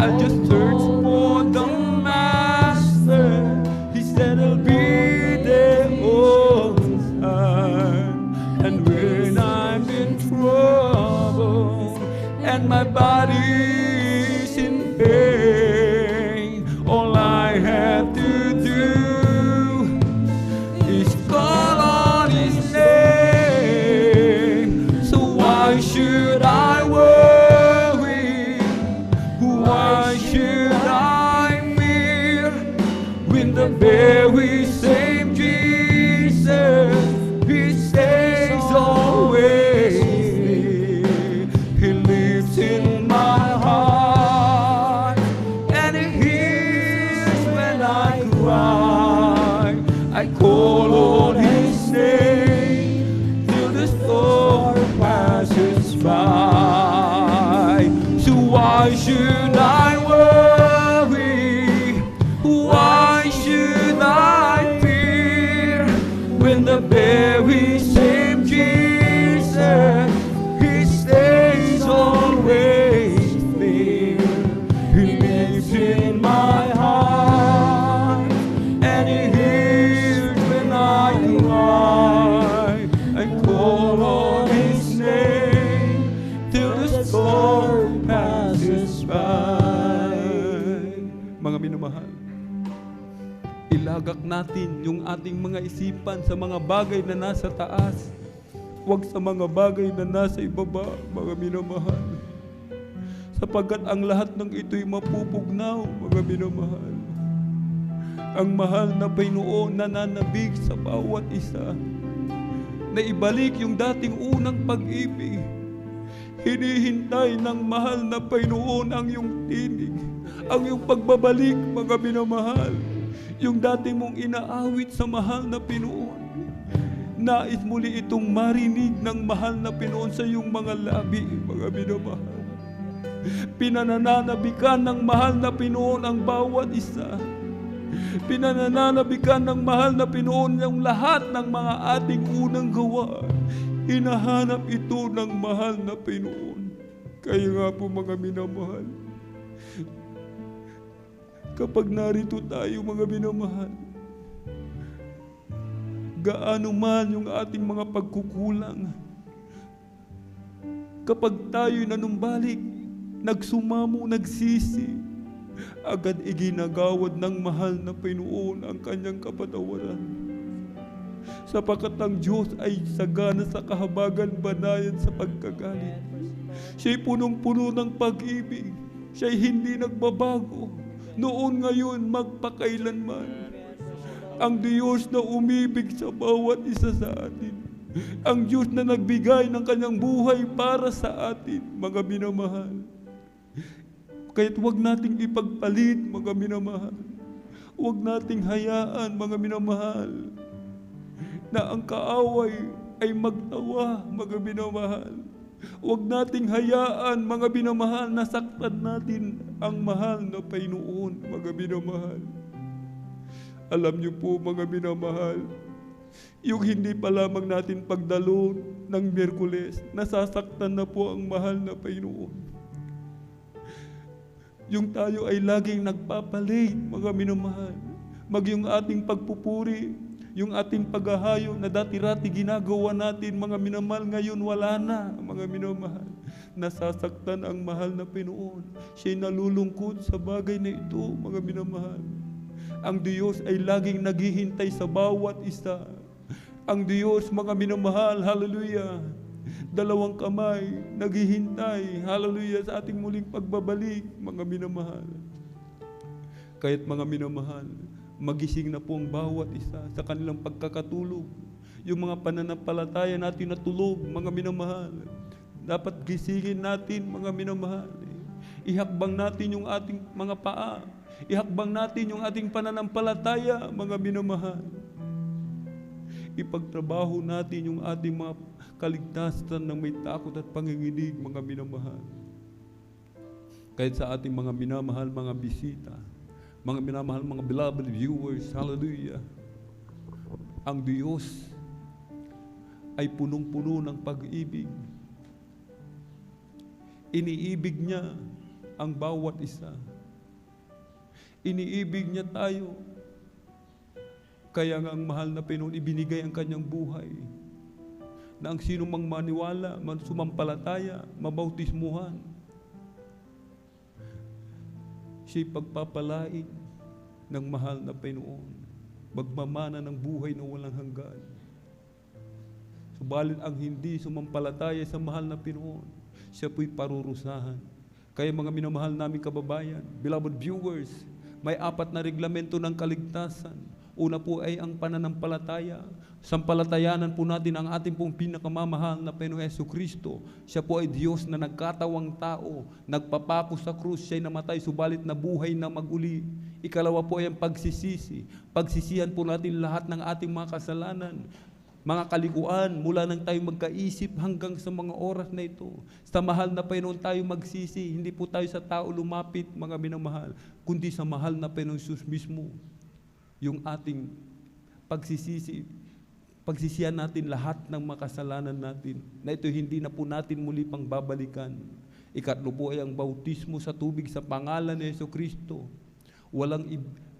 I just searched for the Master. He said I'll be there all the time. And when I'm in trouble and my body's in pain, all I have to do is call on His name. So why should I worry? Why should I fear? When the very same Jesus, He stays always near. He lives in my heart, and He hears when I cry. I call on His name till the storm passes by. So why should I worry? Why should I fear? When the very same Jesus, He stays always near. He lives in my heart, and He hears when I cry. I call on His name till the storm passes by. Mga minamahal, ilagak natin yung ating mga isipan sa mga bagay na nasa taas, huwag sa mga bagay na nasa ibaba, mga minamahal. Sapagkat ang lahat ng ito'y mapupugnaw, mga minamahal. Ang mahal na Panginoon nananabig sa bawat isa, na ibalik yung dating unang pag-ibig. Hinihintay ng mahal na Panginoon ang iyong tinig, ang iyong pagbabalik, mga minamahal. Yung dati mong inaawit sa mahal na Panginoon, nais muli itong marinig ng mahal na Panginoon sa iyong mga labi, mga minamahal. Pinanananabikan ng mahal na Panginoon ang bawat isa. Pinanananabikan ng mahal na Panginoon yung lahat ng mga ating unang gawa. Hinahanap ito ng mahal na Panginoon. Kaya nga po, mga minamahal, kapag narito tayo, mga minamahal, gaano man yung ating mga pagkukulang, kapag tayo'y nanumbalik, nagsumamo, nagsisi, agad iginagawad ng mahal na Panginoon ang kanyang kapatawaran. Sapagkat ang Diyos ay sagana sa kahabagan, banayan sa pagkagalit. Siya'y punong-puno ng pag-ibig. Siya'y hindi nagbabago, noon, ngayon, magpakailanman. Ang Diyos na umibig sa bawat isa sa atin. Ang Diyos na nagbigay ng kanyang buhay para sa atin, mga minamahal. Kaya't huwag nating ipagpalit, mga minamahal. Huwag nating hayaan, mga minamahal, na ang kaaway ay magtawa, mga minamahal. Huwag nating hayaan, mga minamahal, na saktan natin ang mahal na Panginoon, mga minamahal. Alam niyo po, mga minamahal, yung hindi pa lamang natin pagdalo ng Miyerkules, nasasaktan na po ang mahal na Panginoon. Yung tayo ay laging nagpapalit, mga minamahal. Yung ating pagpupuri, yung ating paghahayo na dati-rati ginagawa natin, mga minamahal, ngayon wala na, mga minamahal. Nasasaktan ang mahal na Panginoon. Siya'y nalulungkot sa bagay na ito, mga minamahal. Ang Diyos ay laging naghihintay sa bawat isa. Ang Diyos, mga minamahal, hallelujah, dalawang kamay, naghihintay, hallelujah, sa ating muling pagbabalik, mga minamahal. Kaya't, mga minamahal, magising na po ang bawat isa sa kanilang pagkakatulog. Yung mga pananampalataya natin na tulog, mga minamahal, dapat gisingin natin, mga minamahal. Ihakbang natin yung ating mga paa. Ihakbang natin yung ating pananampalataya, mga minamahal. Ipagtrabaho natin yung ating mga kaligtasan ng may takot at panginginig, mga minamahal. Kahit sa ating mga minamahal, mga bisita, mga minamahal, mga beloved viewers, hallelujah, ang Diyos ay punong-puno ng pag-ibig. Iniibig niya ang bawat isa. Iniibig niya tayo. Kaya nga ang mahal na Panginoon ibinigay ang kanyang buhay na ang sino mang maniwala, sumampalataya, mabautismuhan, siya'y pagpapalain ng mahal na Panginoon, magmamana ng buhay na walang hanggan. Subalit ang hindi sumampalataya sa mahal na Panginoon, siya po'y parurusahan. Kaya mga minamahal naming kababayan, beloved viewers, may 4 na reglamento ng kaligtasan. Una po ay ang pananampalataya. Sampalatayanan po natin ang ating pong pinakamamahal na Panginoong Jesucristo. Siya po ay Diyos na nagkatawang tao, nagpapako sa krus, siya'y namatay, subalit na buhay na maguli. Ikalawa po ay ang pagsisisi. Pagsisihan po natin lahat ng ating mga kasalanan, mga kalikuan, mula nang tayo magkaisip hanggang sa mga oras na ito. Sa mahal na Panginoon tayo magsisi, hindi po tayo sa tao lumapit, mga minamahal, kundi sa mahal na Panginoong Jesus mismo. Yung ating pagsisihan natin lahat ng makasalanan natin, na ito hindi na po natin muli pang babalikan. Ikatlo po ay ang bautismo sa tubig sa pangalan ni Jesucristo. Walang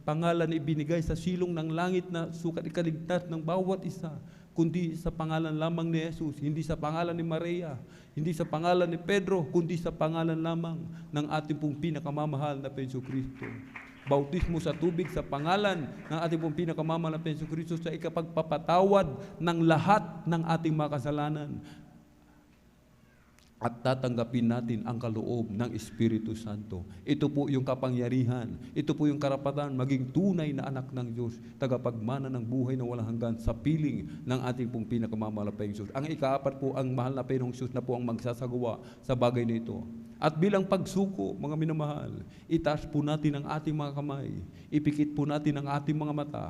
pangalan na ibinigay sa silong ng langit na sukat ikaligtas ng bawat isa, kundi sa pangalan lamang ni Jesus, hindi sa pangalan ni Maria, hindi sa pangalan ni Pedro, kundi sa pangalan lamang ng ating pong pinakamamahal na Jesucristo. Bautismo sa tubig sa pangalan ng ating pong pinakamamahal na Jesucristo sa ikapagpapatawad ng lahat ng ating mga kasalanan. At tatanggapin natin ang kaloob ng Espiritu Santo. Ito po yung kapangyarihan, ito po yung karapatan maging tunay na anak ng Diyos, tagapagmana ng buhay na walang hanggan sa piling ng ating pong pinakamamahal na Diyos. Ang ika-4 po, ang mahal na Panginoong Diyos na po ang magsasagawa sa bagay nito. At bilang pagsuko, mga minamahal, itaas po natin ang ating mga kamay, ipikit po natin ang ating mga mata.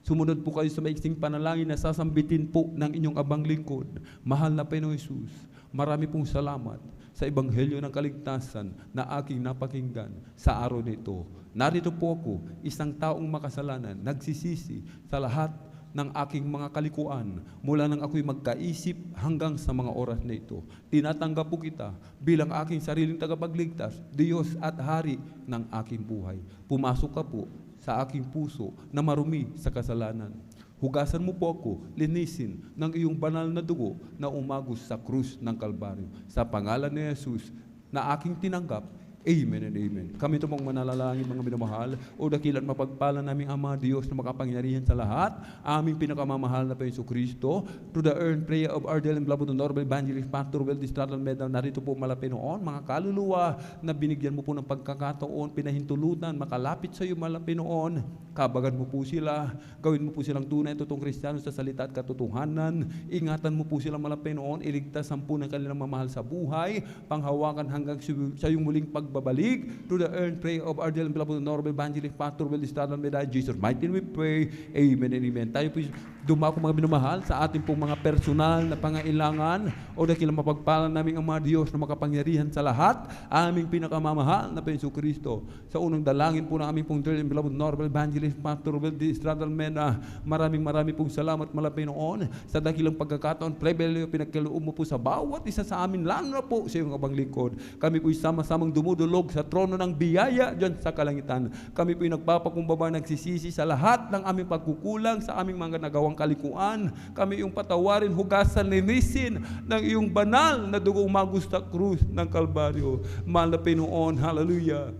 Sumunod po kayo sa maiksing panalangin na sasambitin po ng inyong abang lingkod. Mahal na Panginoong Jesus, marami pong salamat sa Ebanghelyo ng Kaligtasan na aking napakinggan sa araw nito. Narito po ako, isang taong makasalanan, nagsisisi sa lahat ng aking mga kalikuan mula nang ako'y magkaisip hanggang sa mga oras na ito. Tinatanggap po kita bilang aking sariling tagapagligtas, Diyos at Hari ng aking buhay. Pumasok ka po sa aking puso na marumi sa kasalanan. Hugasan mo po ako, linisin ng iyong banal na dugo na umagos sa krus ng Kalbaryo. Sa pangalan ni Jesus na aking tinanggap, amen and amen. Kami ito pong manalalangin, mga minamahal, o dakilan mapagpala naming Ama Diyos na makapangyarihan sa lahat, aming pinakamamahal na Jesucristo, to the earned prayer of our dear and beloved Honorable Evangelist Pastor Will Distratal Medal, narito po malapinoon, mga kaluluwa na binigyan mo po ng pagkakataon, pinahintulutan, makalapit sa iyo malapinoon, kabagan mo po sila, gawin mo po silang tunay at totoong Kristiyano sa salita at katotohanan, ingatan mo po silang malapinoon, iligtas ang po ng kanilang mamahal sa buhay, panghawakan hanggang sa iyong muling pagbabalik, to the earned prayer of our dear and beloved Honorable Evangelist Pastor Will Distratal Medal, Jesus mighty name we pray, amen and amen. Tayo po dumako, mga minamahal, sa ating pong mga personal na pangailangan, o dahil mapagpalan namin ang mga Diyos na makapangyarihan sa lahat, aming pinakamamahal na Jesucristo. Sa unang dalangin po ng aming pong dear and beloved Honorable Evangelist Pastor Will Distratal Medal, maraming pong salamat malapinoon sa dakilang pagkakataon, privilege pinagkaloob mo po sa bawat isa sa amin, lalo na po sa iyong abang lingkod. Kami po'y sama-samang dumudulog sa trono ng biyaya dyan sa kalangitan. Kami po'y nagpapakumbaba, nagsisisi sa lahat ng aming pagkukulang, sa aming mga nagawang kalikuan. Kami yung patawarin, hugasan, linisin ng iyong banal na dugo umagos sa krus ng Kalbaryo. Mahal na Panginoon, hallelujah.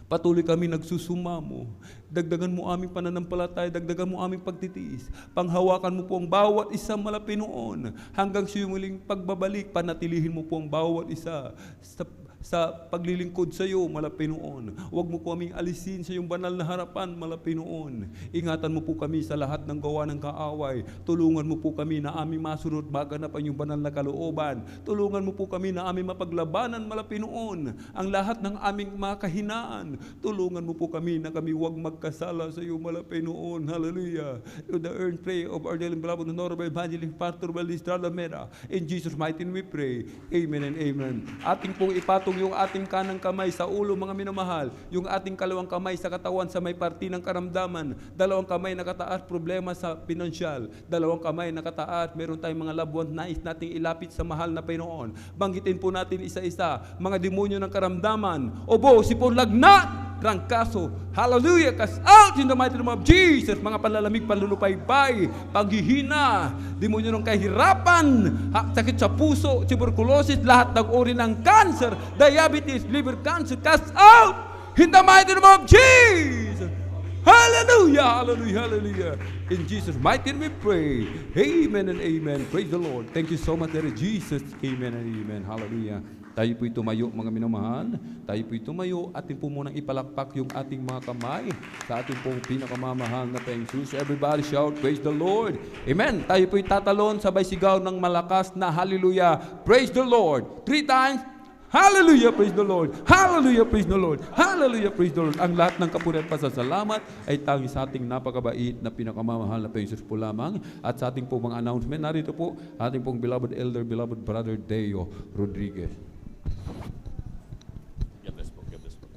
Patuloy kami nagsusumamo. Dagdagan mo aming pananampalataya, dagdagan mo aming pagtitiis. Panghawakan mo po ang bawat isang malapinoon hanggang sa iyong muling pagbabalik. Panatilihin mo po ang bawat isa sa paglilingkod sa iyo, malapinoon. Huwag mo po aming alisin sa iyong banal na harapan, malapinoon. Ingatan mo po kami sa lahat ng gawa ng kaaway. Tulungan mo po kami na aming masunod maganap ang iyong banal na kalooban. Tulungan mo po kami na aming mapaglabanan, malapinoon, ang lahat ng aming mga kahinaan. Tulungan mo po kami na kami huwag magkasala sa iyo, malapinoon. Hallelujah. To the earned prayer of our dear and beloved Honorable Evangelist Pastor Will Distratal Medal, in Jesus' mighty name we pray. Amen and amen. Ating pong ipatong Itapon yung ating kanang kamay sa ulo, mga minamahal. Yung ating kalawang kamay sa katawan sa may parti ng karamdaman. Dalawang kamay nakataas, problema sa pinansyal. Dalawang kamay nakataas, meron tayong mga loved ones nais nating ilapit sa mahal na Panginoon. Banggitin po natin isa-isa. Mga demonyo ng karamdaman. Obo, sipon, lagnat, trangkaso. Hallelujah! Cast out in the mighty name of Jesus. Mga panlalamig, panlulupaybay, paghihina, demonyo ng kahirapan, sakit sa puso, tuberculosis, lahat ng uri ng cancer, diabetes, liver cancer, cast out in the mighty name of Jesus. Hallelujah! Hallelujah! Hallelujah! In Jesus' mighty name we pray. Amen and amen. Praise the Lord. Thank you so much, Lord Jesus. Amen and amen. Hallelujah. Tayo po'y tumayo, mga minamahal. Tayo po'y tumayo. Atin po munang ipalakpak yung ating mga kamay sa ating pong pinakamamahal na Panginoon Jesus. Everybody shout, praise the Lord. Amen. Tayo po'y tatalon, sabay sigaw ng malakas na hallelujah. Praise the Lord. 3 times. Hallelujah, praise the Lord. Hallelujah, praise the Lord. Hallelujah, praise the Lord. Ang lahat ng kapurihan at pasasalamat ay tangi sa ating napakabait na pinakamamahal na Panginoon Jesus po lamang. At sa ating po mga announcement, narito po ating pong beloved elder, beloved brother Deo Rodriguez. God bless po, God bless po.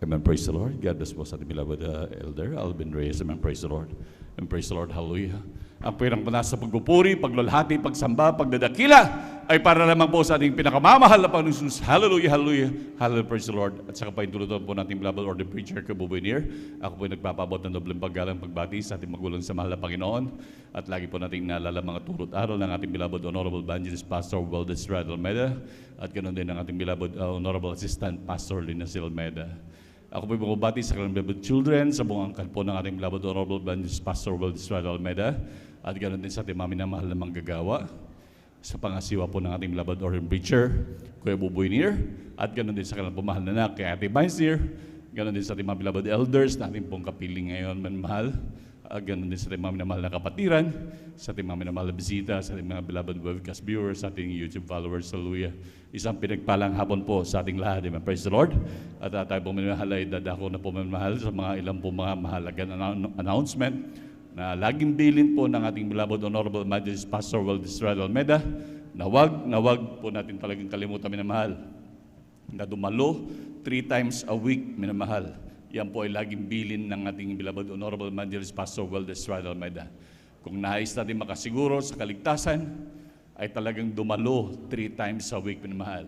Amen, praise the Lord. God bless po sa ating beloved elder, Alvin Reyes. Amen, praise the Lord. Amen, praise the Lord, hallelujah. Ang pirang panasa pagpupuri, paglulhati, pagsamba, pagdadakila ay para lamang po sa ating pinakamamahal na Panginoon Jesus. Hallelujah, hallelujah, hallelujah, praise the Lord. At saka pa intulutan po natin beloved order preacher, Kabubuinir. Ako po nagpapabot ng dobleng paggalang pagbati sa ating magulang sa mahal na Panginoon. At lagi po nating naalala mga turot araw ng ating beloved Honorable Evangelist Pastor Valdez Almeida. At ganoon din ang ating beloved Honorable Assistant Pastor Linasil Almeida. Ako po bumabati sa kanilang beloved children, sa buong angkan po ng ating beloved Honorable Evangelist Pastor Valdez Almeida. At ganoon din sa ating mami na mahal na manggagawa, sa pangasiwa po ng ating beloved ordained preacher, Kuya Bubuinir, at ganoon din sa kanilang pumahal na anak, kay Ate Vincere, ganoon din sa ating mga beloved elders na ating pong kapiling ngayon, manmahal, at ganoon din sa ating mami na mahal na kapatiran, sa ating mami na mahal na bisita, sa ating mga beloved webcast viewers, sa ating YouTube followers, hallelujah. Isang pinagpalang hapon po sa ating lahat, amen. Praise the Lord. At tayo po manmahal ay dadako na po manmahal sa mga ilang po mga mahalagang announcement na laging bilin po ng ating beloved Honorable Evangelist Pastor Valdez Almeida na wag po natin talagang kalimutan, minamahal, na dumalo 3 times a week, minamahal. Yan po ay laging bilin ng ating beloved Honorable Evangelist Pastor Valdez Almeida. Kung nais natin makasiguro sa kaligtasan, ay talagang dumalo 3 times a week, minamahal.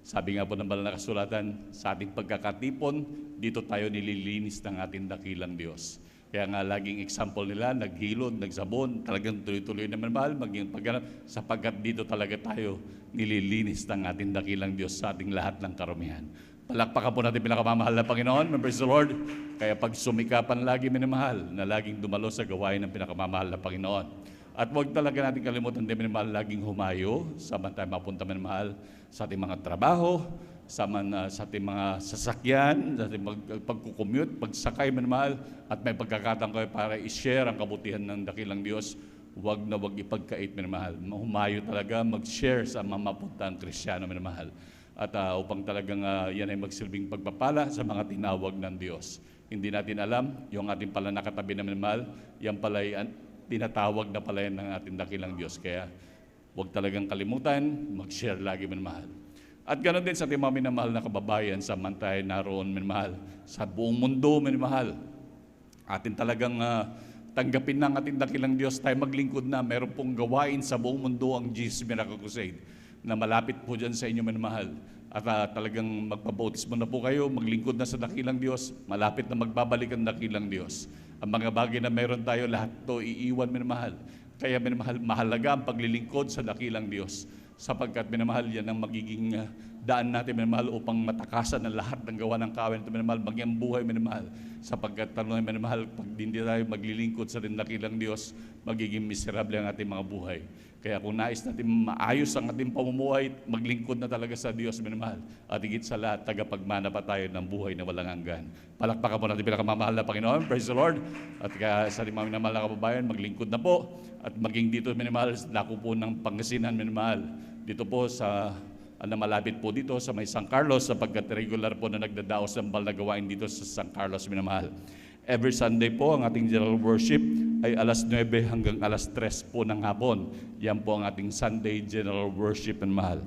Sabi nga po ng banal na kasulatan, sa ating pagkakatipon, dito tayo nililinis ng ating dakilang Diyos. Kaya nga laging example nila, naghilod, nagsabon, talagang tuloy-tuloy naman mahal, maging pagganap, sapagkat dito talaga tayo nililinis ng ating dakilang Diyos sa ating lahat ng karumihan. Palakpakan po natin pinakamamahal na Panginoon, praise the Lord. Kaya pag sumikapan lagi minamahal, na laging dumalo sa gawain ng pinakamamahal na Panginoon. At huwag talaga natin kalimutan din minamahal, laging humayo, samantayo mapunta minamahal sa ating mga trabaho, sa ating mga sasakyan, sa ating pagkukommute, pagsakay minamahal, at may pagkakataon kayo para i-share ang kabutihan ng dakilang Diyos, huwag na huwag ipagkait minamahal. Humayo talaga, mag-share sa mga mapuntang Kristiyano minamahal. At upang talagang yan ay magsilbing pagpapala sa mga tinawag ng Diyos. Hindi natin alam, yung ating pala nakatabi na minamahal, yan pala ay tinatawag na pala yan ng ating dakilang Diyos. Kaya huwag talagang kalimutan, mag-share lagi minamahal. At ganoon din sa ating mga minamahal na kababayan, samantay naroon minamahal sa buong mundo minamahal. Atin talagang tanggapin ng ating dakilang Diyos, tayo maglingkod na. Meron pong gawain sa buong mundo ang Jesus Miracle Crusade na malapit po dyan sa inyo minamahal. At talagang magpabautismo na po kayo, maglingkod na sa dakilang Diyos, malapit na magbabalik ang dakilang Diyos. Ang mga bagay na meron tayo, lahat to iiwan minamahal. Kaya minamahal, mahalaga ang paglilingkod sa dakilang Diyos. Sapagkat minamahal, yan ang magiging daan natin minamahal upang matakasan ang lahat ng gawa ng kaaway natin minamahal, maging buhay minamahal. Sapagkat tanong minamahal, pag hindi tayo maglilingkod sa dakilang Diyos, magiging miserable ang ating mga buhay. Kaya kung nais natin maayos ang ating pamumuhay, maglingkod na talaga sa Diyos minamahal. At higit sa lahat, tagapagmana pa tayo ng buhay na walang hanggan. Palakpakan po natin pinakamamahal na Panginoon. Praise the Lord. At kaya sa ating mga minamahal na kababayan, maglingkod na po. At maging dito minamahal, dako po ng Pangasinan minamahal. Dito po sa malapit po dito sa may San Carlos, sapagkat regular po na nagdadaos ng bal na gawain dito sa San Carlos minamahal. Every Sunday po, ang ating general worship ay alas 9 hanggang alas 3 po ng hapon. Yan po ang ating Sunday general worship minamahal.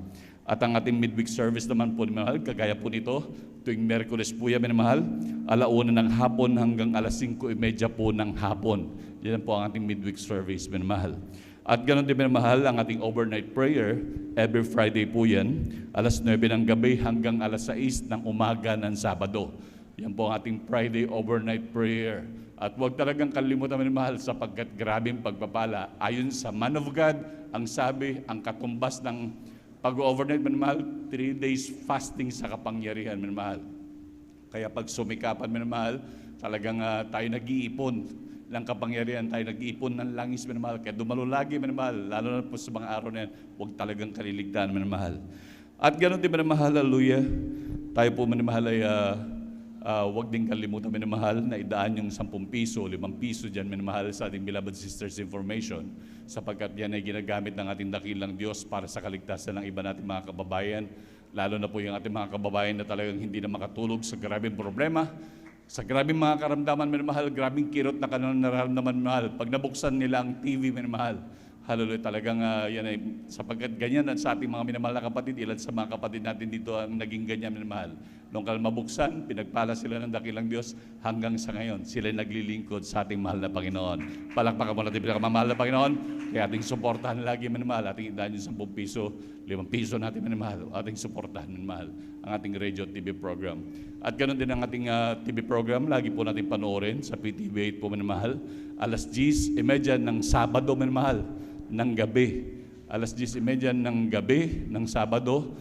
At ang ating midweek service naman po, minamahal, kagaya po nito, tuwing Miyerkules po yan, minamahal, 1:00 ng hapon hanggang 5:30 po ng hapon. Yan po ang ating midweek service, minamahal. At ganoon din, minamahal, ang ating overnight prayer, every Friday po yan, 9:00 ng gabi hanggang 6:00 ng umaga ng Sabado. Yan po ang ating Friday overnight prayer. At huwag talagang kalimutan, minamahal, sapagkat grabing pagpapala. Ayon sa Man of God, ang sabi, ang katumbas ng pag-overnight, minamahal, 3 days fasting sa kapangyarihan, minamahal. Kaya pag sumikapan, minamahal, talagang tayo nag-iipon ng kapangyarihan, tayo nag-iipon ng langis, minamahal. Kaya dumalo lagi, minamahal, lalo na po sa mga araw na yan, huwag talagang kaliligtaan, minamahal. At ganoon din, minamahal, hallelujah, tayo po, minamahal, ay huwag din kalimutan, minamahal, na idaan yung 10 piso, 5 piso dyan, minamahal, sa ating beloved sisters information, sapagkat yan ay ginagamit ng ating dakilang Diyos para sa kaligtasan ng iba nating mga kababayan, lalo na po yung ating mga kababayan na talagang hindi na makatulog sa grabing problema, sa grabing mga karamdaman, minamahal, grabing kirot na kanilang nararamdaman, minamahal. Pag nabuksan nila ang TV, minamahal, hallelujah, talagang yan ay, sapagkat ganyan at sa ating mga minamahal na kapatid, ilan sa mga kapatid natin dito ang naging ganyan, minamahal. Nung mabuksan, pinagpala sila ng dakilang Diyos, hanggang sa ngayon, sila naglilingkod sa ating mahal na Panginoon. Palakpakan mo natin pinakamamahal na Panginoon, kaya ating suportahan lagi, minamahal, ating idaan yung 10 piso, 5 piso natin, minamahal, ating suportahan, minamahal, ang ating radio TV program. At ganoon din ang ating TV program, lagi po natin panoorin sa PTV 8 po, minamahal, 10:30 ng Sabado, minamahal, ng gabi. 10:30 ng gabi ng Sabado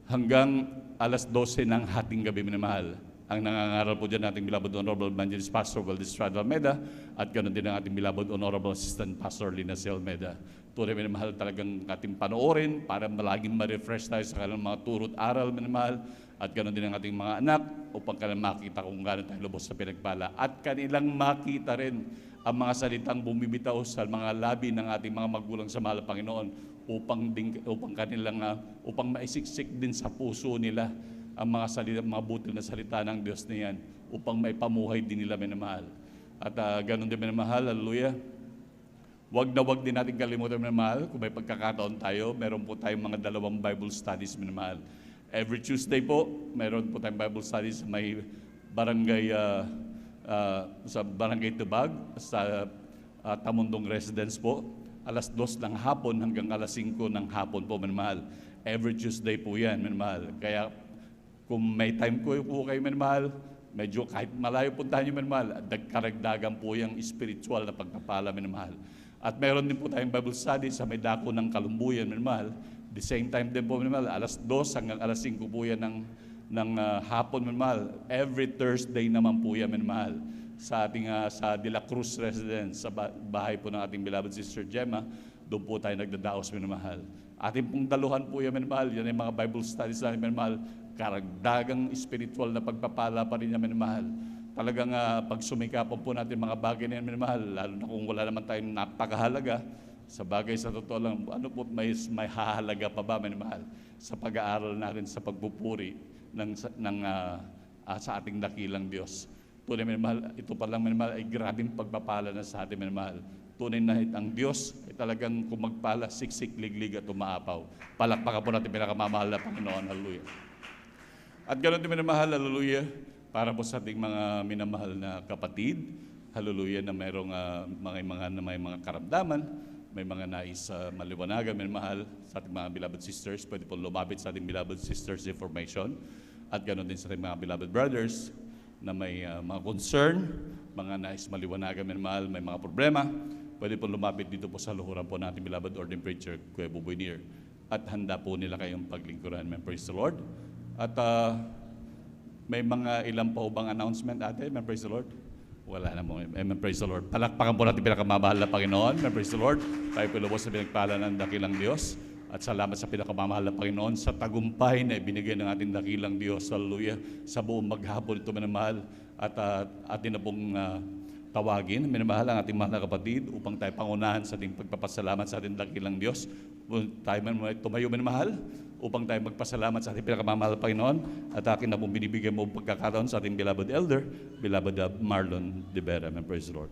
hanggang 12:00 ng hating gabi, minamahal. Ang nangangaral po dyan ating beloved Honorable Evangelist Pastor Valdez Estrada Almeda at ganoon din ang ating beloved Honorable Assistant Pastor Lina C. Almeda. Tunay, minamahal, talagang ating panoorin para malaging ma-refresh tayo sa kanilang mga turo't aral, minamahal. At ganoon din ang ating mga anak upang kanilang makita kung gaano tayo lubos sa pinagpala. At kanilang makita rin ang mga salitang bumibitaw sa mga labi ng ating mga magulang sa mahal na Panginoon upang maisiksik din sa puso nila ang mga salita, mga butil na salita ng Diyos na yan, upang maipamuhay din nila, minamahal. At ganoon din, minamahal, hallelujah. Wag din natin kalimutan, minamahal, kung may pagkakataon tayo, meron po tayong mga 2 Bible studies, minamahal. Every Tuesday po, meron po tayong Bible studies sa may barangay, sa Barangay Tubag, sa Tamundong Residence po, 2:00 ng hapon hanggang 5:00 ng hapon po, minamahal. Every Tuesday po yan, minamahal. Kaya kung may time po kayo, minamahal, medyo kahit malayo puntahan nyo, minamahal, karagdagan po yung spiritual na pagpapala, minamahal. At meron din po tayong Bible study sa may dako ng Kalumbuyan, minamahal. The same time din po, minamahal, 2:00 hanggang 5:00 po yan ng hapon, minamahal. Every Thursday naman po yan, minamahal, sa ating sa De La Cruz Residence, sa bahay po ng ating beloved Sister Gemma. Doon po tayo nagdadaos, minamahal. Ating pong daluhan po yan, minamahal. Yan ay mga Bible studies natin, minamahal. Karagdagang spiritual na pagpapala pa rin yan, minamahal. Talagang pag sumikapan po natin mga bagay na yan, minamahal, lalo na kung wala naman tayong napakahalaga, sa bagay sa totoo lang, ano po, may hahalaga pa ba, minamahal, sa pag-aaral natin sa pagpupuri sa ating dakilang Diyos. Tunay, minamahal, ito pa lang, minamahal, ay grabing pagpapala na sa atin, minamahal. Tunay na ang Diyos ay talagang kumagpala, siksik, liglig at umaapaw. Palakpakan po natin pinakamamahal na Panginoon. Hallelujah. At ganoon din, minamahal, hallelujah, para po sa ating mga minamahal na kapatid, hallelujah, na mayroong may mga karamdaman, may mga nais maliwanagan, minamahal, sa ating mga beloved sisters, pwede po lumapit sa ating beloved sisters information. At ganoon din sa ating mga beloved brothers na may mga concern, mga nais maliwanagan, minamahal, may mga problema, pwede po lumapit dito po sa luhuran po natin, beloved ordained preacher, Kuya Buboy Nier. At handa po nila kayong paglingkuran. Praise the Lord. At may mga ilang pa bang announcement, ate? Praise the Lord. Wala na mo. Praise the Lord. Palakpakan po natin pinakamamahal na Panginoon. Praise the Lord. Tayo po lubos sa pinagpala ng dakilang Diyos. At salamat sa pinakamamahal na Panginoon sa tagumpay na ibinigay ng ating dakilang Diyos. Hallelujah. Sa buong maghapon ito, minamahal. At atin na pong tawagin, minamahal ang ating mahal na kapatid upang tayo pangunahan sa ating pagpapasalamat sa ating dakilang Diyos. Tayo tumayo, minamahal, upang tayo magpasalamat sa ating pinakamamahal na Panginoon. At akin na pong binibigyan mo pagkakataon sa ating beloved elder, beloved Marlon De Vera. Praise the Lord.